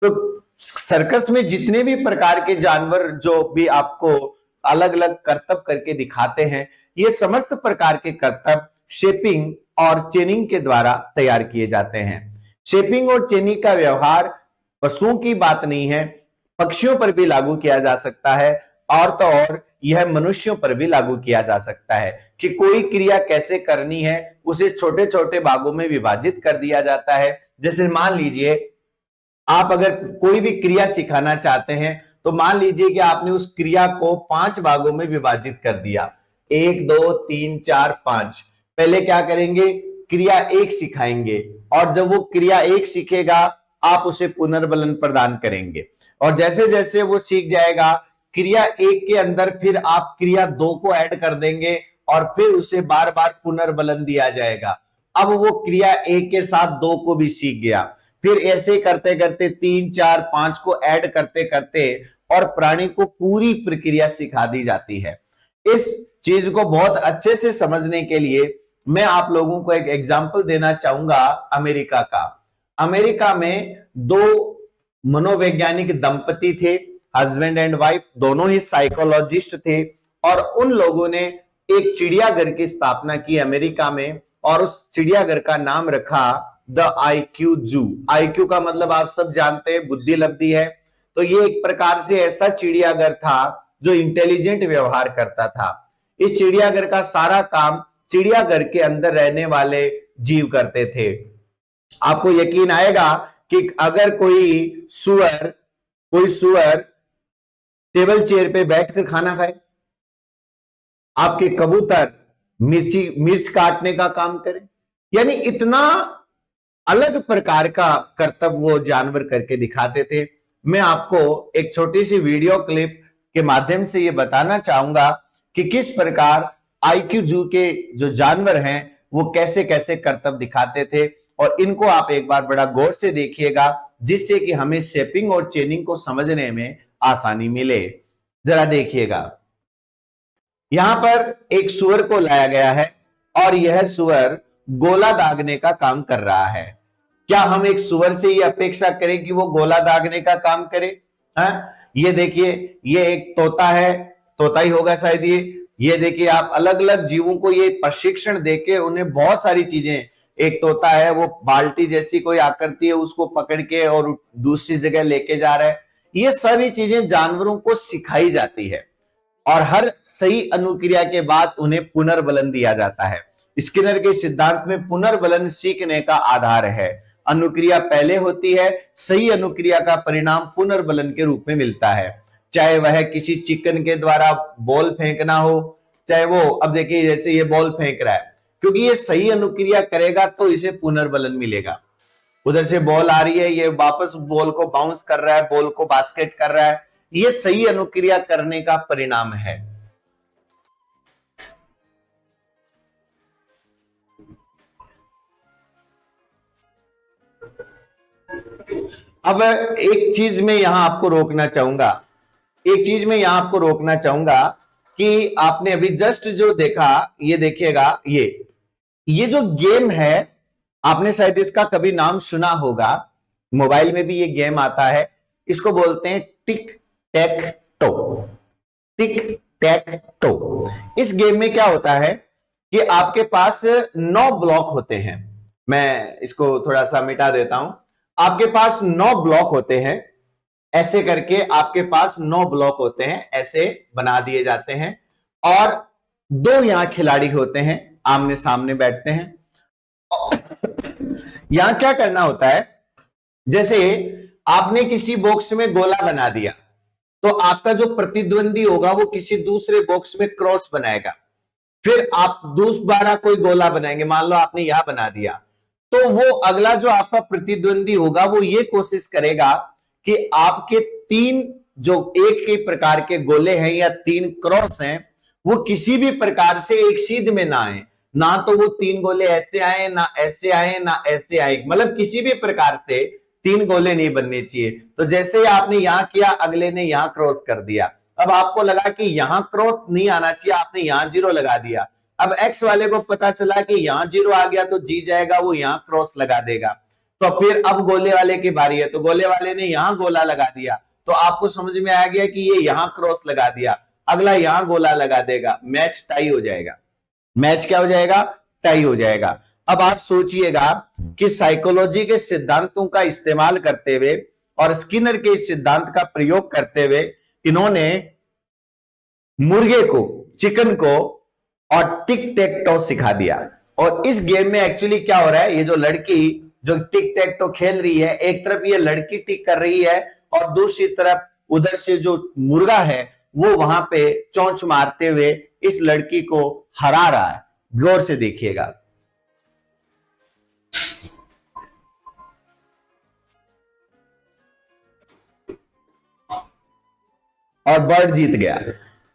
तो सर्कस में जितने भी प्रकार के जानवर जो भी आपको अलग अलग करतब करके दिखाते हैं, ये समस्त प्रकार के करतब शेपिंग और चेनिंग के द्वारा तैयार किए जाते हैं। शेपिंग और चेनिंग का व्यवहार पशुओं की बात नहीं है, पक्षियों पर भी लागू किया जा सकता है, और तो और यह मनुष्यों पर भी लागू किया जा सकता है कि कोई क्रिया कैसे करनी है उसे छोटे छोटे भागों में विभाजित कर दिया जाता है। जैसे मान लीजिए आप अगर कोई भी क्रिया सिखाना चाहते हैं तो मान लीजिए कि आपने उस क्रिया को 5 भागों में विभाजित कर दिया, 1 2 3 4 5। पहले क्या करेंगे, क्रिया 1 सिखाएंगे, और जब वो क्रिया 1 सीखेगा आप उसे पुनर्बलन प्रदान करेंगे, और जैसे जैसे वो सीख जाएगा क्रिया 1 के अंदर फिर आप क्रिया 2 को ऐड कर देंगे और फिर उसे बार बार पुनर्बलन दिया जाएगा। अब वो क्रिया 1 के साथ 2 को भी सीख गया, फिर ऐसे करते करते 3 4 5 को ऐड करते करते और प्राणी को पूरी प्रक्रिया सिखा दी जाती है। इस चीज को बहुत अच्छे से समझने के लिए मैं आप लोगों को एक एग्जाम्पल देना चाहूंगा अमेरिका का। अमेरिका में 2 मनोवैज्ञानिक दंपति थे, हस्बैंड एंड वाइफ, दोनों ही साइकोलॉजिस्ट थे, और उन लोगों ने एक चिड़ियाघर की स्थापना की अमेरिका में, और उस चिड़ियाघर का नाम रखा द IQ जू। IQ का मतलब आप सब जानते हैं बुद्धि लब्धि है, तो ये एक प्रकार से ऐसा चिड़ियाघर था जो इंटेलिजेंट व्यवहार करता था। इस चिड़ियाघर का सारा काम चिड़ियाघर के अंदर रहने वाले जीव करते थे। आपको यकीन आएगा कि अगर कोई सुअर टेबल चेयर पे बैठकर खाना खाए, आपके कबूतर मिर्च काटने का काम करे, यानी इतना अलग प्रकार का कर्तव्य वो जानवर करके दिखाते थे। मैं आपको एक छोटी सी वीडियो क्लिप के माध्यम से ये बताना चाहूंगा कि किस प्रकार IQ जू के जो जानवर हैं वो कैसे कैसे कर्तव्य दिखाते थे, और इनको आप एक बार बड़ा गौर से देखिएगा जिससे कि हमें शेपिंग और चेनिंग को समझने में आसानी मिले। जरा देखिएगा, यहां पर एक सुअर को लाया गया है और यह सुअर गोला दागने का काम कर रहा है। क्या हम एक सुअर से ये अपेक्षा करें कि वो गोला दागने का काम करे? ये देखिए, ये एक तोता है, तोता ही होगा शायद ये देखिए आप अलग अलग जीवों को ये प्रशिक्षण देके उन्हें बहुत सारी चीजें, एक तोता है वो बाल्टी जैसी कोई आकृति है उसको पकड़ के और दूसरी जगह लेके जा रहा है। ये सारी चीजें जानवरों को सिखाई जाती है और हर सही अनुक्रिया के बाद उन्हें पुनर्बलन दिया जाता है। स्किनर के सिद्धांत में पुनर्बलन सीखने का आधार है। अनुक्रिया पहले होती है, सही अनुक्रिया का परिणाम पुनर्बलन के रूप में मिलता है, चाहे वह किसी चिकन के द्वारा बॉल फेंकना हो, चाहे वो, अब देखिए जैसे ये बॉल फेंक रहा है, क्योंकि ये सही अनुक्रिया करेगा तो इसे पुनर्बलन मिलेगा। उधर से बॉल आ रही है, ये वापस बॉल को बाउंस कर रहा है, बॉल को बास्केट कर रहा है, ये सही अनुक्रिया करने का परिणाम है। अब एक चीज में यहां आपको रोकना चाहूंगा, कि आपने अभी जस्ट जो देखा, ये देखिएगा, ये जो गेम है आपने शायद इसका कभी नाम सुना होगा, मोबाइल में भी ये गेम आता है, इसको बोलते हैं टिक टैक टो। इस गेम में क्या होता है कि आपके पास 9 ब्लॉक होते हैं। मैं इसको थोड़ा सा मिटा देता हूं। आपके पास 9 ब्लॉक होते हैं, ऐसे करके आपके पास 9 ब्लॉक होते हैं, ऐसे बना दिए जाते हैं, और 2 यहां खिलाड़ी होते हैं, आमने सामने बैठते हैं। यहां क्या करना होता है, जैसे आपने किसी बॉक्स में गोला बना दिया तो आपका जो प्रतिद्वंदी होगा वो किसी दूसरे बॉक्स में क्रॉस बनाएगा, फिर आप दोबारा कोई गोला बनाएंगे, मान लो आपने यहां बना दिया, तो वो अगला जो आपका प्रतिद्वंदी होगा वो ये कोशिश करेगा कि आपके 3 जो एक ही प्रकार के गोले हैं या 3 क्रॉस हैं वो किसी भी प्रकार से एक सीध में ना आए, ना तो वो 3 गोले ऐसे आए, ना ऐसे आए, ना ऐसे आए, मतलब किसी भी प्रकार से तीन गोले नहीं बनने चाहिए। तो जैसे ही आपने यहां किया, अगले ने यहां क्रॉस कर दिया। अब आपको लगा कि यहां क्रॉस नहीं आना चाहिए, आपने यहां जीरो लगा दिया। अब एक्स वाले को पता चला कि यहां जीरो आ गया तो जी जाएगा, वो यहां क्रॉस लगा देगा। तो फिर अब गोले वाले की बारी है, तो गोले वाले ने यहां गोला लगा दिया, तो आपको समझ में आ गया कि ये यहां क्रॉस लगा दिया, अगला यहां गोला लगा देगा, मैच टाई हो जाएगा। मैच क्या हो जाएगा? टाई हो जाएगा। अब आप सोचिएगा कि साइकोलॉजी के सिद्धांतों का इस्तेमाल करते हुए और स्किनर के इस सिद्धांत का प्रयोग करते हुए इन्होंने मुर्गे को, चिकन को और टिक टेक टो सिखा दिया। और इस गेम में एक्चुअली क्या हो रहा है, ये जो लड़की जो टिक टेक टो खेल रही है, एक तरफ ये लड़की टिक कर रही है और दूसरी तरफ उधर से जो मुर्गा है वो वहां पे चोंच मारते हुए इस लड़की को हरा रहा है। गौर से देखिएगा। और बर्ड जीत गया।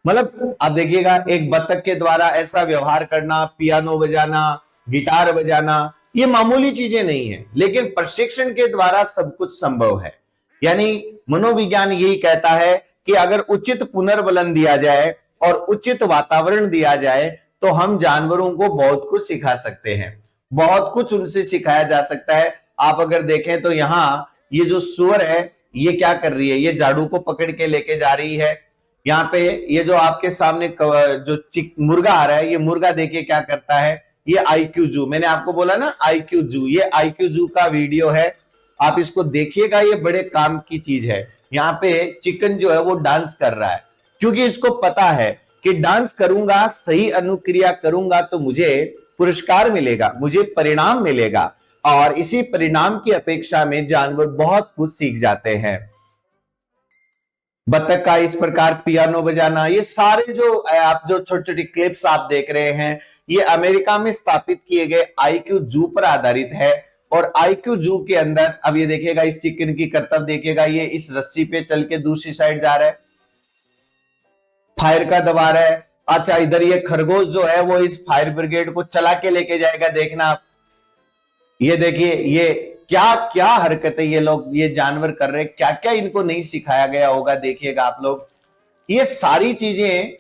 मतलब आप देखिएगा, एक बतख के द्वारा ऐसा व्यवहार करना, पियानो बजाना, गिटार बजाना, ये मामूली चीजें नहीं है, लेकिन प्रशिक्षण के द्वारा सब कुछ संभव है। यानी मनोविज्ञान यही कहता है कि अगर उचित पुनर्बलन दिया जाए और उचित वातावरण दिया जाए तो हम जानवरों को बहुत कुछ सिखा सकते हैं, बहुत कुछ उनसे सिखाया जा सकता है। आप अगर देखें तो यहां ये जो सुअर है ये क्या कर रही है, ये झाड़ू को पकड़ के लेके जा रही है। यहाँ पे ये जो आपके सामने जो मुर्गा आ रहा है, ये मुर्गा देखिए क्या करता है, ये आईक्यू जू, मैंने आपको बोला ना आईक्यू जू, ये आईक्यू जू का वीडियो है, आप इसको देखिएगा, ये बड़े काम की चीज है। यहाँ पे चिकन जो है वो डांस कर रहा है, क्योंकि इसको पता है कि डांस करूंगा, सही अनुक्रिया करूंगा तो मुझे पुरस्कार मिलेगा, मुझे परिणाम मिलेगा, और इसी परिणाम की अपेक्षा में जानवर बहुत कुछ सीख जाते हैं। बतख का इस प्रकार पियानो बजाना, ये सारे जो आप जो छोटी छोटी क्लिप्स आप देख रहे हैं, ये अमेरिका में स्थापित किए गए आईक्यू जू पर आधारित है। और आईक्यू जू के अंदर अब ये देखिएगा, इस चिकन की करतब देखिएगा, ये इस रस्सी पे चल के दूसरी साइड जा रहा है, फायर का दबा रहा है। अच्छा, इधर ये खरगोश जो है वो इस फायर ब्रिगेड को चला के लेके जाएगा, देखना आप, ये देखिए ये क्या क्या हरकतें ये लोग, ये जानवर कर रहे हैं, क्या क्या इनको नहीं सिखाया गया होगा, देखिएगा आप लोग। ये सारी चीजें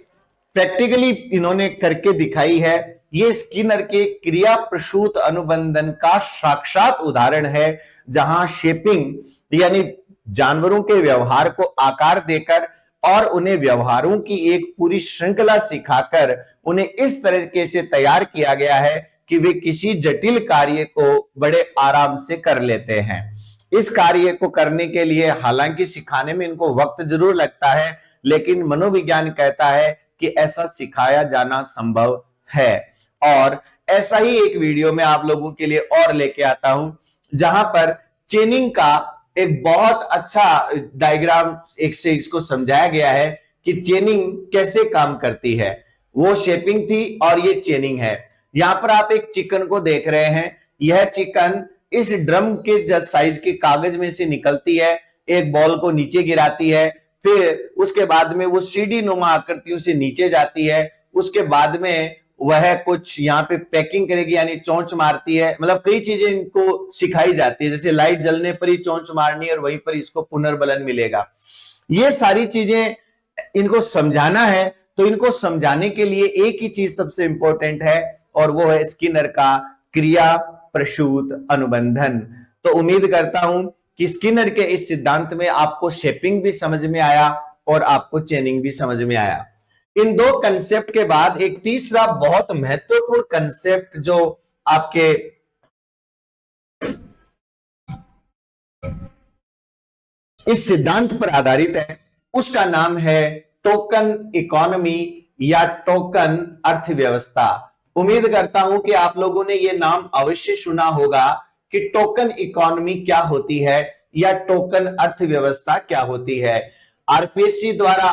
प्रैक्टिकली इन्होंने करके दिखाई है। ये स्किनर के क्रिया प्रसूत अनुबंधन का साक्षात उदाहरण है, जहां शेपिंग यानी जानवरों के व्यवहार को आकार देकर और उन्हें व्यवहारों की एक पूरी श्रृंखला सिखाकर उन्हें इस तरीके से तैयार किया गया है कि वे किसी जटिल कार्य को बड़े आराम से कर लेते हैं। इस कार्य को करने के लिए हालांकि सिखाने में इनको वक्त जरूर लगता है, लेकिन मनोविज्ञान कहता है कि ऐसा सिखाया जाना संभव है। और ऐसा ही एक वीडियो में आप लोगों के लिए और लेके आता हूं, जहां पर चेनिंग का एक बहुत अच्छा डायग्राम एक से इसको समझाया गया है कि चेनिंग कैसे काम करती है। वो शेपिंग थी और ये चेनिंग है। यहां पर आप एक चिकन को देख रहे हैं, यह चिकन इस ड्रम के साइज के कागज में से निकलती है, एक बॉल को नीचे गिराती है, फिर उसके बाद में वो सीढ़ी नुमा आकृतियों से नीचे जाती है, उसके बाद में वह कुछ यहाँ पे पैकिंग करेगी यानी चोंच मारती है। मतलब कई चीजें इनको सिखाई जाती है, जैसे लाइट जलने पर ही चोंच मारनी है और वहीं पर इसको पुनर्बलन मिलेगा। ये सारी चीजें इनको समझाना है, तो इनको समझाने के लिए एक ही चीज सबसे इंपॉर्टेंट है और वो है स्किनर का क्रिया प्रसूत अनुबंधन। तो उम्मीद करता हूं कि स्किनर के इस सिद्धांत में आपको शेपिंग भी समझ में आया और आपको चेनिंग भी समझ में आया। इन दो कंसेप्ट के बाद एक तीसरा बहुत महत्वपूर्ण कंसेप्ट जो आपके इस सिद्धांत पर आधारित है, उसका नाम है टोकन इकोनॉमी या टोकन अर्थव्यवस्था। उम्मीद करता हूं कि आप लोगों ने यह नाम अवश्य सुना होगा कि टोकन इकोनॉमी क्या होती है या टोकन अर्थव्यवस्था क्या होती है। आरपीएससी द्वारा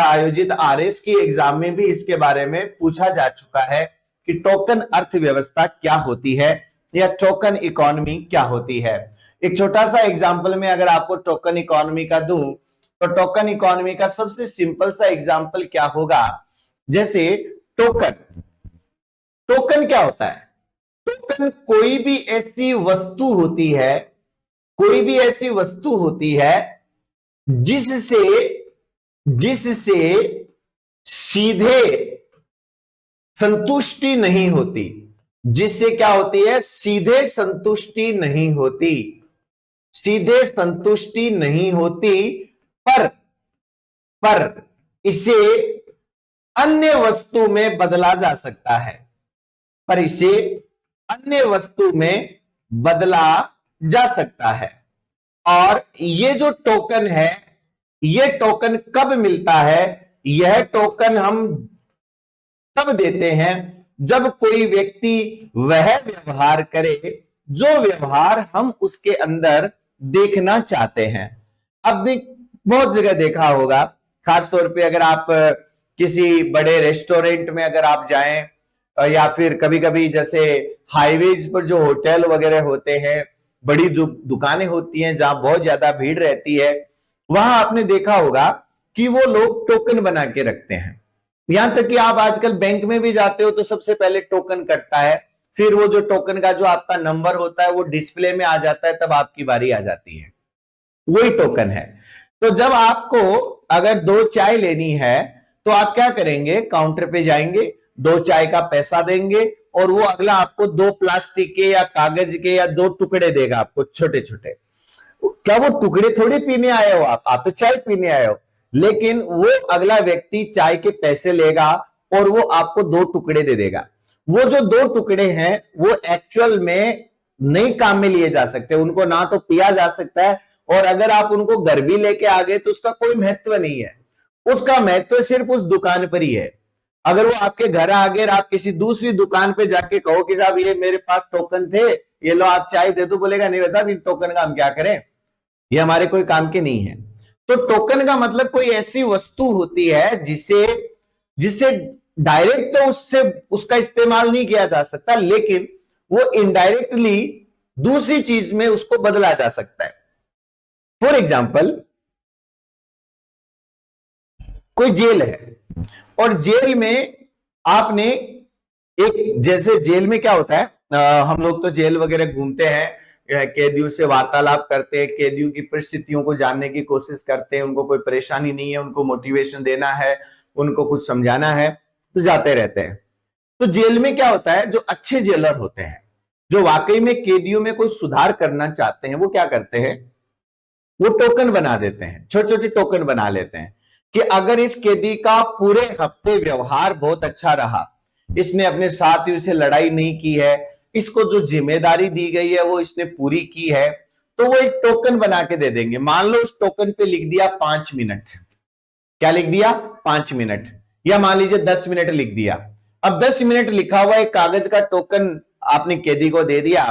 आयोजित आरएस की एग्जाम में भी इसके बारे में पूछा जा चुका है कि टोकन अर्थव्यवस्था क्या होती है या टोकन इकोनॉमी क्या होती है। एक छोटा सा एग्जांपल में अगर आपको टोकन इकोनॉमी का दूं, तो टोकन इकोनॉमी का सबसे सिंपल सा एग्जांपल क्या होगा, जैसे टोकन क्या होता है? टोकन कोई भी ऐसी वस्तु होती है, कोई भी ऐसी वस्तु होती है जिससे जिससे सीधे संतुष्टि नहीं होती, जिससे क्या होती है, सीधे संतुष्टि नहीं होती, सीधे संतुष्टि नहीं होती, पर इसे अन्य वस्तु में बदला जा सकता है, पर इसे अन्य वस्तु में बदला जा सकता है। और ये जो टोकन है, ये टोकन कब मिलता है? यह टोकन हम तब देते हैं जब कोई व्यक्ति वह व्यवहार करे जो व्यवहार हम उसके अंदर देखना चाहते हैं। अब बहुत जगह देखा होगा, खास तौर पे अगर आप किसी बड़े रेस्टोरेंट में अगर आप जाएं, या फिर कभी कभी जैसे हाईवेज पर जो होटल वगैरह होते हैं, बड़ी जो दुकानें होती हैं जहां बहुत ज्यादा भीड़ रहती है, वहां आपने देखा होगा कि वो लोग टोकन बना के रखते हैं। यहां तक कि आप आजकल बैंक में भी जाते हो तो सबसे पहले टोकन कटता है, फिर वो जो टोकन का जो आपका नंबर होता है वो डिस्प्ले में आ जाता है, तब आपकी बारी आ जाती है, वही टोकन है। तो जब आपको अगर 2 चाय लेनी है तो आप क्या करेंगे, काउंटर पे जाएंगे, 2 चाय का पैसा देंगे और वो अगला आपको 2 प्लास्टिक के या कागज के या 2 टुकड़े देगा आपको, छोटे छोटे। क्या वो टुकड़े थोड़ी पीने आए हो आप तो चाय पीने आए हो, लेकिन वो अगला व्यक्ति चाय के पैसे लेगा और वो आपको 2 टुकड़े दे देगा। वो जो 2 टुकड़े हैं वो एक्चुअल में नहीं काम में लिए जा सकते, उनको ना तो पिया जा सकता है, और अगर आप उनको घर भी लेके आ गए तो उसका कोई महत्व नहीं है, उसका महत्व सिर्फ उस दुकान पर ही है। अगर वो आपके घर आ गए, आप किसी दूसरी दुकान पे जाके कहो कि साहब ये मेरे पास टोकन थे, ये लो आप चाय दे दो, बोलेगा नहीं साहब इन टोकन का हम क्या करें, ये हमारे कोई काम के नहीं है। तो टोकन का मतलब कोई ऐसी वस्तु होती है जिसे जिसे डायरेक्ट तो उससे उसका इस्तेमाल नहीं किया जा सकता, लेकिन वो इनडायरेक्टली दूसरी चीज में उसको बदला जा सकता है। फॉर एग्जाम्पल, कोई जेल है और जेल में आपने एक, जैसे जेल में क्या होता है, हम लोग तो जेल वगैरह घूमते हैं, कैदियों से वार्तालाप करते हैं, कैदियों की परिस्थितियों को जानने की कोशिश करते हैं, उनको कोई परेशानी नहीं है, उनको मोटिवेशन देना है, उनको कुछ समझाना है, तो जाते रहते हैं। तो जेल में क्या होता है, जो अच्छे जेलर होते हैं, जो वाकई में कैदियों में कोई सुधार करना चाहते हैं, वो क्या करते हैं, वो टोकन बना देते हैं, छोटे छोटे टोकन बना लेते हैं कि अगर इस कैदी का पूरे हफ्ते व्यवहार बहुत अच्छा रहा, इसने अपने साथियों से लड़ाई नहीं की है, इसको जो जिम्मेदारी दी गई है वो इसने पूरी की है, तो वो एक टोकन बना के दे देंगे। मान लो उस टोकन पे लिख दिया 5 मिनट, क्या लिख दिया, 5 मिनट, या मान लीजिए 10 मिनट लिख दिया। अब 10 मिनट लिखा हुआ एक कागज का टोकन आपने कैदी को दे दिया,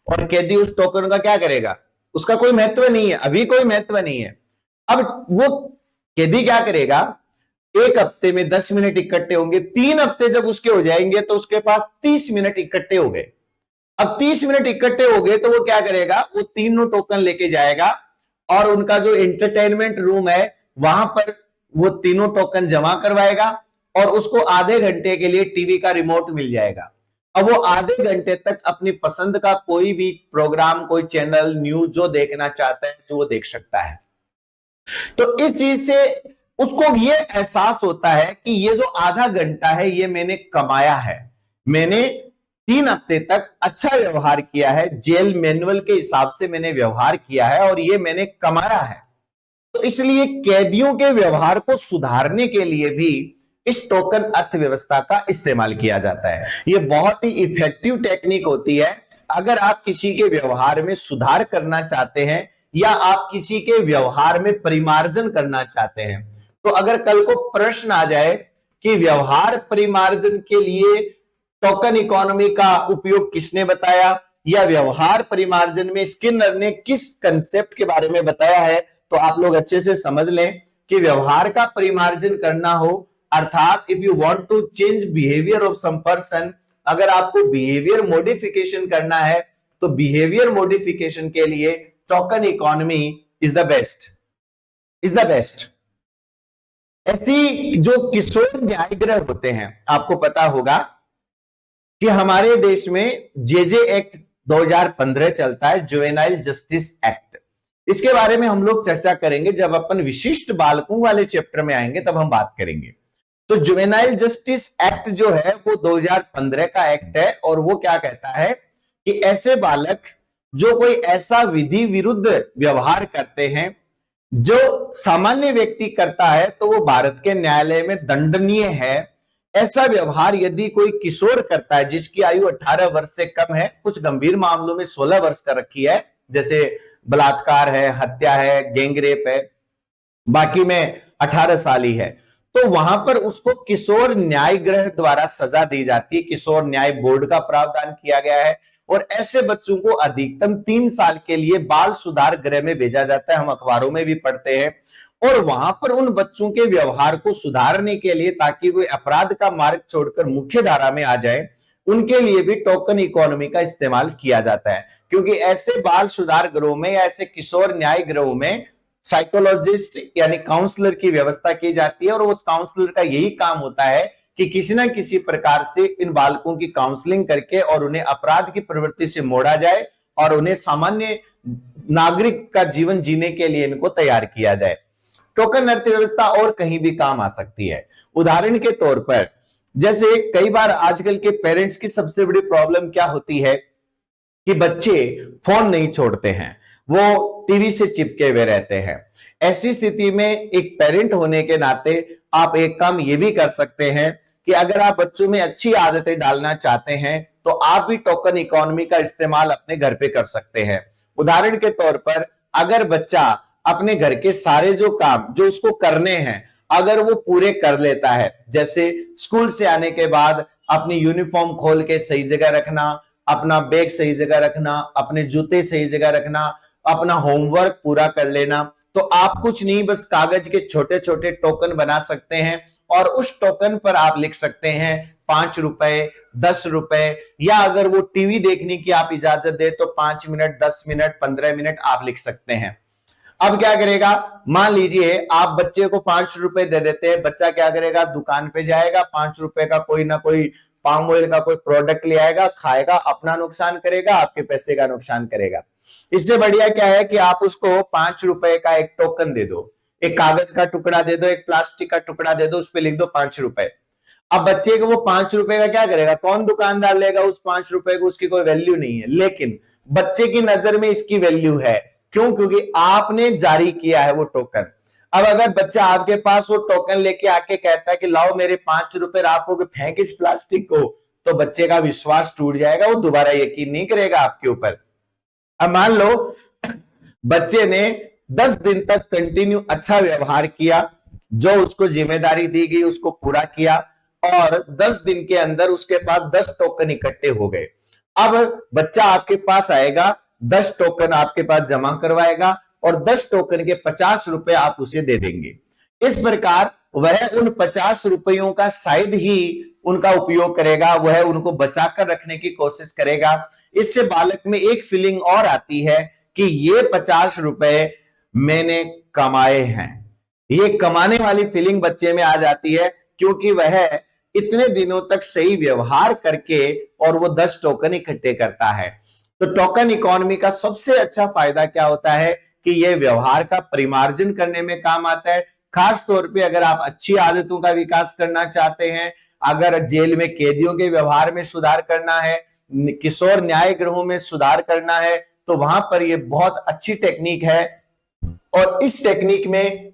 और कैदी उस टोकन का क्या करेगा, उसका कोई महत्व नहीं है, अभी कोई महत्व नहीं है। अब वो कैदी क्या करेगा, एक हफ्ते में 10 मिनट इकट्ठे होंगे, 3 हफ्ते जब उसके हो जाएंगे तो उसके पास 30 मिनट इकट्ठे हो गए। अब 30 मिनट इकट्ठे हो गए तो वो क्या करेगा, वो तीनों टोकन लेके जाएगा और उनका जो एंटरटेनमेंट रूम है वहां पर वो तीनों टोकन जमा करवाएगा, और उसको आधे घंटे के लिए टीवी का रिमोट मिल जाएगा। अब वो आधे घंटे तक अपनी पसंद का कोई भी प्रोग्राम, कोई चैनल, न्यूज जो देखना चाहता है तो वो देख सकता है। तो इस चीज से उसको ये एहसास होता है कि ये जो आधा घंटा है ये मैंने कमाया है, मैंने 3 हफ्ते तक अच्छा व्यवहार किया है, जेल मैनुअल के हिसाब से मैंने व्यवहार किया है और ये मैंने कमाया है। तो इसलिए कैदियों के व्यवहार को सुधारने के लिए भी इस टोकन अर्थव्यवस्था का इस्तेमाल किया जाता है। ये बहुत ही इफेक्टिव टेक्निक होती है अगर आप किसी के व्यवहार में सुधार करना चाहते हैं या आप किसी के व्यवहार में परिमार्जन करना चाहते हैं। तो अगर कल को प्रश्न आ जाए कि व्यवहार परिमार्जन के लिए टोकन इकोनॉमी का उपयोग किसने बताया, या व्यवहार परिमार्जन में स्किनर ने किस कंसेप्ट के बारे में बताया है, तो आप लोग अच्छे से समझ लें कि व्यवहार का परिमार्जन करना हो, अर्थात if you want to change behaviour of some person, अगर आपको बिहेवियर मॉडिफिकेशन करना है तो बिहेवियर मॉडिफिकेशन के लिए token economy is the best, is the best. ऐसी जो किशोर न्याय गृह होते हैं, आपको पता होगा कि हमारे देश में जेजे एक्ट 2015 चलता है, जुवेनाइल जस्टिस एक्ट। इसके बारे में हम लोग चर्चा करेंगे जब अपन विशिष्ट बालकों वाले चैप्टर में आएंगे, तब हम बात करेंगे। तो जुवेनाइल जस्टिस एक्ट जो है वो 2015 का एक्ट है, और वो क्या कहता है कि ऐसे बालक जो कोई ऐसा विधि विरुद्ध व्यवहार करते हैं जो सामान्य व्यक्ति करता है तो वो भारत के न्यायालय में दंडनीय है। ऐसा व्यवहार यदि कोई किशोर करता है जिसकी आयु 18 वर्ष से कम है, कुछ गंभीर मामलों में 16 वर्ष का रखी है, जैसे बलात्कार है, हत्या है, गैंग रेप है, बाकी में 18 साल ही है, तो वहां पर उसको किशोर न्याय गृह द्वारा सजा दी जाती है। किशोर न्याय बोर्ड का प्रावधान किया गया है, और ऐसे बच्चों को अधिकतम 3 साल के लिए बाल सुधार गृह में भेजा जाता है। हम अखबारों में भी पढ़ते हैं, और वहां पर उन बच्चों के व्यवहार को सुधारने के लिए, ताकि वे अपराध का मार्ग छोड़कर मुख्य धारा में आ जाए, उनके लिए भी टोकन इकोनॉमी का इस्तेमाल किया जाता है। क्योंकि ऐसे बाल सुधार गृहों में या ऐसे किशोर न्याय गृहों में साइकोलॉजिस्ट यानी काउंसलर की व्यवस्था की जाती है, और उस काउंसलर का यही काम होता है कि किसी ना किसी प्रकार से इन बालकों की काउंसलिंग करके और उन्हें अपराध की प्रवृत्ति से मोड़ा जाए और उन्हें सामान्य नागरिक का जीवन जीने के लिए इनको तैयार किया जाए। टोकन अर्थव्यवस्था और कहीं भी काम आ सकती है। उदाहरण के तौर पर, जैसे कई बार आजकल के पेरेंट्स की सबसे बड़ी प्रॉब्लम क्या होती है कि बच्चे फोन नहीं छोड़ते हैं, वो टीवी से चिपके हुए रहते हैं। ऐसी स्थिति में एक पेरेंट होने के नाते आप एक काम ये भी कर सकते हैं कि अगर आप बच्चों में अच्छी आदतें डालना चाहते हैं तो आप भी टोकन इकोनॉमी का इस्तेमाल अपने घर पे कर सकते हैं। उदाहरण के तौर पर, अगर बच्चा अपने घर के सारे जो काम जो उसको करने हैं अगर वो पूरे कर लेता है, जैसे स्कूल से आने के बाद अपनी यूनिफॉर्म खोल के सही जगह रखना, अपना बैग सही जगह रखना, अपने जूते सही जगह रखना, अपना होमवर्क पूरा कर लेना, तो आप कुछ नहीं बस कागज के छोटे छोटे टोकन बना सकते हैं, और उस टोकन पर आप लिख सकते हैं 5 रुपए, 10 रुपए, या अगर वो टीवी देखने की आप इजाजत दे तो 5 मिनट, 10 मिनट, 15 मिनट आप लिख सकते हैं। अब क्या करेगा, मान लीजिए आप बच्चे को 5 रुपए दे देते हैं, बच्चा क्या करेगा, दुकान पे जाएगा, 5 रुपए का कोई ना कोई पाम ऑयल का कोई प्रोडक्ट ले आएगा, खाएगा, अपना नुकसान करेगा, आपके पैसे का नुकसान करेगा। इससे बढ़िया क्या है कि आप उसको 5 रुपए का एक टोकन दे दो, एक कागज का टुकड़ा दे दो, एक प्लास्टिक का टुकड़ा दे दो, उस पर लिख दो 5 रुपए। अब बच्चे को वो 5 रुपए का क्या करेगा, कौन दुकानदार लेगा उस 5 रुपए को, उसकी कोई वैल्यू नहीं है, लेकिन बच्चे की नजर में इसकी वैल्यू है। क्यों? क्योंकि आपने जारी किया है वो टोकन। अब अगर बच्चा आपके पास वो टोकन लेके आके कहता है कि लाओ मेरे 5 रुपए, आपको फेंक इस प्लास्टिक को, तो बच्चे का विश्वास टूट जाएगा, वो दोबारा यकीन नहीं करेगा आपके ऊपर। अब मान लो बच्चे ने 10 दिन तक कंटिन्यू अच्छा व्यवहार किया, जो उसको जिम्मेदारी दी गई उसको पूरा किया, और 10 दिन के अंदर उसके पास 10 टोकन इकट्ठे हो गए। अब बच्चा आपके पास आएगा, 10 टोकन आपके पास जमा करवाएगा, और 10 टोकन के 50 रुपए आप उसे दे देंगे। इस प्रकार वह उन 50 रुपयों का शायद ही उनका उपयोग करेगा, वह उनको बचाकर रखने की कोशिश करेगा। इससे बालक में एक फीलिंग और आती है कि ये 50 रुपए मैंने कमाए हैं, ये कमाने वाली फीलिंग बच्चे में आ जाती है, क्योंकि वह इतने दिनों तक सही व्यवहार करके और वो 10 टोकन इकट्ठे करता है। तो टोकन इकोनॉमी का सबसे अच्छा फायदा क्या होता है कि यह व्यवहार का परिमार्जन करने में काम आता है। खास तौर पे अगर आप अच्छी आदतों का विकास करना चाहते हैं, अगर जेल में कैदियों के व्यवहार में सुधार करना है, किशोर न्याय गृहों में सुधार करना है, तो वहां पर यह बहुत अच्छी टेक्निक है। और इस टेक्निक में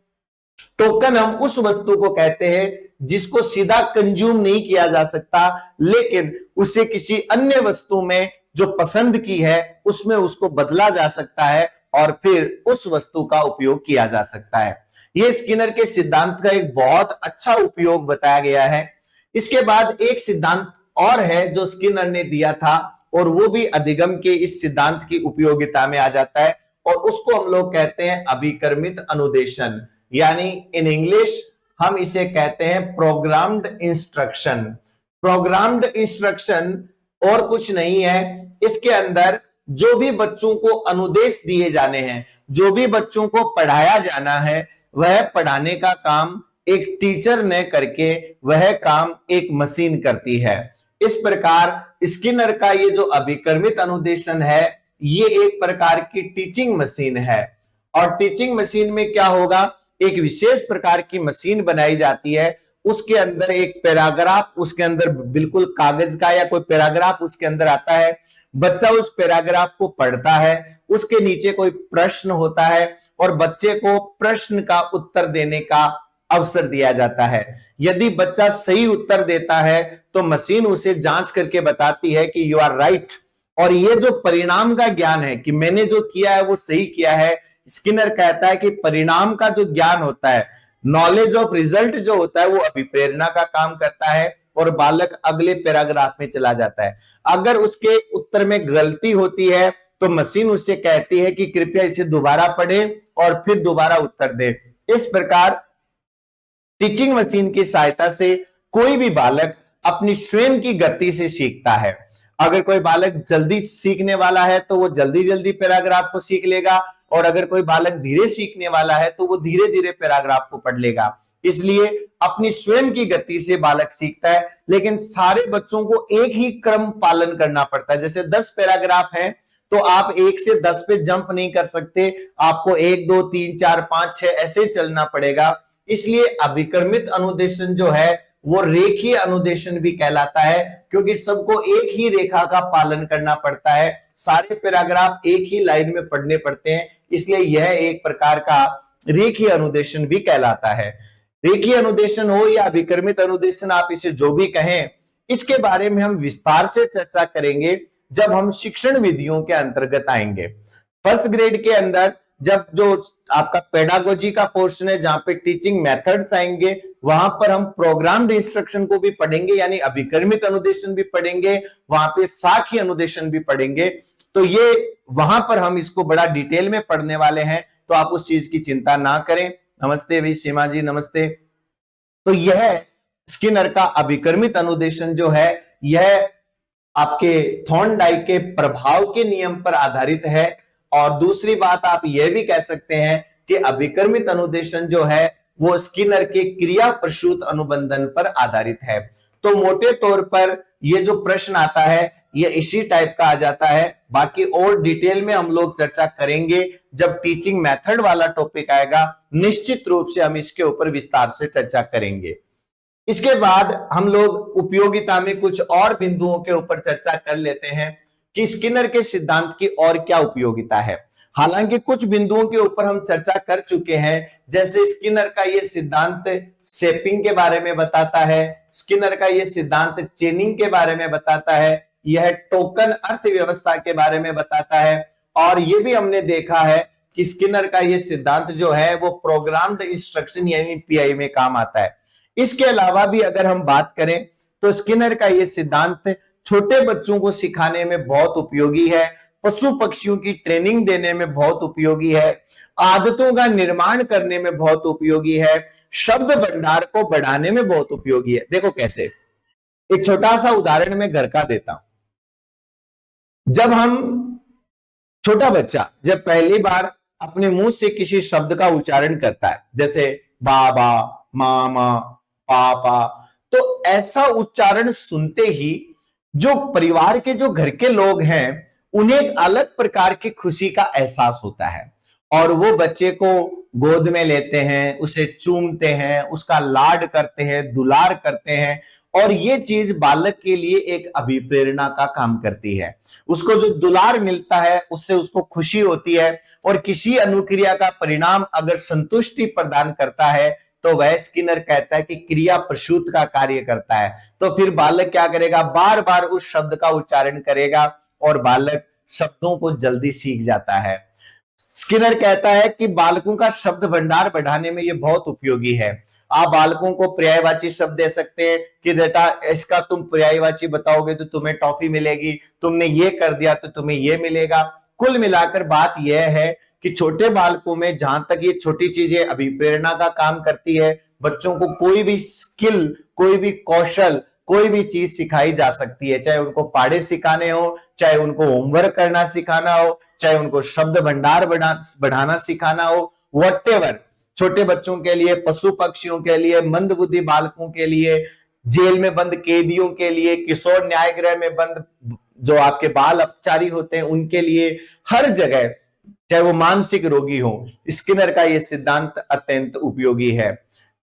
टोकन हम उस वस्तु को कहते हैं जिसको सीधा कंज्यूम नहीं किया जा सकता, लेकिन उसे किसी अन्य वस्तु में जो पसंद की है उसमें उसको बदला जा सकता है और फिर उस वस्तु का उपयोग किया जा सकता है। यह स्किनर के सिद्धांत का एक बहुत अच्छा उपयोग बताया गया है। इसके बाद एक सिद्धांत और है जो स्किनर ने दिया था, और वो भी अधिगम के इस सिद्धांत की उपयोगिता में आ जाता है, और उसको हम लोग कहते हैं अभिकर्मित अनुदेशन, यानी इन इंग्लिश हम इसे कहते हैं प्रोग्राम्ड इंस्ट्रक्शन। प्रोग्राम्ड इंस्ट्रक्शन और कुछ नहीं है, इसके अंदर जो भी बच्चों को अनुदेश दिए जाने हैं, जो भी बच्चों को पढ़ाया जाना है, वह पढ़ाने का काम एक टीचर ने करके वह काम एक मशीन करती है। इस प्रकार स्किनर का ये जो अभिकर्मित अनुदेशन है, ये एक प्रकार की टीचिंग मशीन है। और टीचिंग मशीन में क्या होगा, एक विशेष प्रकार की मशीन बनाई जाती है, उसके अंदर एक पैराग्राफ, उसके अंदर बिल्कुल कागज का या कोई पैराग्राफ उसके अंदर आता है, बच्चा उस पैराग्राफ को पढ़ता है, उसके नीचे कोई प्रश्न होता है और बच्चे को प्रश्न का उत्तर देने का अवसर दिया जाता है। यदि बच्चा सही उत्तर देता है तो मशीन उसे जांच करके बताती है कि यू आर राइट। और ये जो परिणाम का ज्ञान है कि मैंने जो किया है वो सही किया है, स्किनर कहता है कि परिणाम का जो ज्ञान होता है, नॉलेज ऑफ रिजल्ट जो होता है, वो अभिप्रेरणा का काम करता है और बालक अगले पैराग्राफ में चला जाता है। अगर उसके उत्तर में गलती होती है तो मशीन उससे कहती है कि कृपया इसे दोबारा पढ़े और फिर दोबारा उत्तर दे। इस प्रकार टीचिंग मशीन की सहायता से कोई भी बालक अपनी स्वयं की गति से सीखता है। अगर कोई बालक जल्दी सीखने वाला है तो वो जल्दी जल्दी पैराग्राफ को सीख लेगा, और अगर कोई बालक धीरे सीखने वाला है तो वो धीरे धीरे पैराग्राफ को पढ़ लेगा। इसलिए अपनी स्वयं की गति से बालक सीखता है, लेकिन सारे बच्चों को एक ही क्रम पालन करना पड़ता है। जैसे 10 पैराग्राफ हैं तो आप 1 से 10 पे जंप नहीं कर सकते, आपको 1 2 3 4 5 6 ऐसे चलना पड़ेगा। इसलिए अभिकर्मित अनुदेशन जो है वो रेखीय अनुदेशन भी कहलाता है, क्योंकि सबको एक ही रेखा का पालन करना पड़ता है, सारे पैराग्राफ एक ही लाइन में पढ़ने पड़ते हैं, इसलिए यह एक प्रकार का रेखीय अनुदेशन भी कहलाता है। रेखीय अनुदेशन हो या अभिकर्मित अनुदेशन, आप इसे जो भी कहें, इसके बारे में हम विस्तार से चर्चा करेंगे जब हम शिक्षण विधियों के अंतर्गत आएंगे। फर्स्ट ग्रेड के अंदर जब जो आपका पेडागोजी का पोर्शन है, जहां पे टीचिंग मेथड्स आएंगे, वहां पर हम प्रोग्राम्ड इंस्ट्रक्शन को भी पढ़ेंगे, यानी अभिकर्मित अनुदेशन भी पढ़ेंगे, वहां पे साखी अनुदेशन भी पढ़ेंगे। तो ये वहां पर हम इसको बड़ा डिटेल में पढ़ने वाले हैं, तो आप उस चीज की चिंता ना करें। नमस्ते भाई सीमा जी, नमस्ते। तो यह स्किनर का अभिकर्मित अनुदेशन जो है, यह आपके थॉर्नडाइक के प्रभाव के नियम पर आधारित है। और दूसरी बात आप यह भी कह सकते हैं कि अभिकर्मित अनुदेशन जो है वो स्किनर के क्रिया प्रसूत अनुबंधन पर आधारित है। तो मोटे तौर पर ये जो प्रश्न आता है ये इसी टाइप का आ जाता है। बाकी और डिटेल में हम लोग चर्चा करेंगे जब टीचिंग मेथड वाला टॉपिक आएगा, निश्चित रूप से हम इसके ऊपर विस्तार से चर्चा करेंगे। इसके बाद हम लोग उपयोगिता में कुछ और बिंदुओं के ऊपर चर्चा कर लेते हैं कि स्किनर के सिद्धांत की और क्या उपयोगिता है। हालांकि कुछ बिंदुओं के ऊपर हम चर्चा कर चुके हैं, जैसे स्किनर का यह सिद्धांत शेपिंग के बारे में बताता है, स्किनर का यह सिद्धांत चेनिंग के बारे में बताता है, यह टोकन अर्थव्यवस्था के बारे में बताता है, और यह भी हमने देखा है कि स्किनर का यह सिद्धांत जो है वो प्रोग्राम्ड इंस्ट्रक्शन यानी पीआई में काम आता है। इसके अलावा भी अगर हम बात करें तो स्किनर का यह सिद्धांत छोटे बच्चों को सिखाने में बहुत उपयोगी है, पशु पक्षियों की ट्रेनिंग देने में बहुत उपयोगी है, आदतों का निर्माण करने में बहुत उपयोगी है, शब्द भंडार को बढ़ाने में बहुत उपयोगी है। देखो कैसे, एक छोटा सा उदाहरण मैं घर का देता हूं। जब हम छोटा बच्चा जब पहली बार अपने मुंह से किसी शब्द का उच्चारण करता है, जैसे बाबा, मामा, पापा, तो ऐसा उच्चारण सुनते ही जो परिवार के जो घर के लोग हैं उन्हें एक अलग प्रकार की खुशी का एहसास होता है, और वो बच्चे को गोद में लेते हैं, उसे चूमते हैं, उसका लाड करते हैं, दुलार करते हैं, और ये चीज बालक के लिए एक अभिप्रेरणा का काम करती है। उसको जो दुलार मिलता है उससे उसको खुशी होती है, और किसी अनुक्रिया का परिणाम अगर संतुष्टि प्रदान करता है तो वह स्किनर कहता है कि क्रिया प्रसूत का कार्य करता है। तो फिर बालक क्या करेगा, बार बार उस शब्द का उच्चारण करेगा और बालक शब्दों को जल्दी सीख जाता है। स्किनर कहता है कि बालकों का शब्द भंडार बढ़ाने में यह बहुत उपयोगी है। आप बालकों को पर्यायवाची शब्द दे सकते हैं कि बेटा इसका तुम पर्यायवाची बताओगे तो तुम्हें टॉफी मिलेगी, तुमने ये कर दिया तो तुम्हें ये मिलेगा। कुल मिलाकर बात यह है कि छोटे बालकों में जहां तक ये छोटी चीजें अभिप्रेरणा का काम करती है, बच्चों को कोई भी स्किल, कोई भी कौशल, कोई भी चीज सिखाई जा सकती है, चाहे उनको पाढ़े सिखाने हो, चाहे उनको होमवर्क करना सिखाना हो, चाहे उनको शब्द भंडार बढ़ाना सिखाना हो, व्हाटएवर। छोटे बच्चों के लिए, पशु पक्षियों के लिए, मंदबुद्धि बालकों के लिए, जेल में बंद कैदियों के लिए, किशोर न्याय गृह में बंद जो आपके बाल अपचारी होते हैं उनके लिए, हर जगह, चाहे वो मानसिक रोगी हो, स्किनर का यह सिद्धांत अत्यंत उपयोगी है।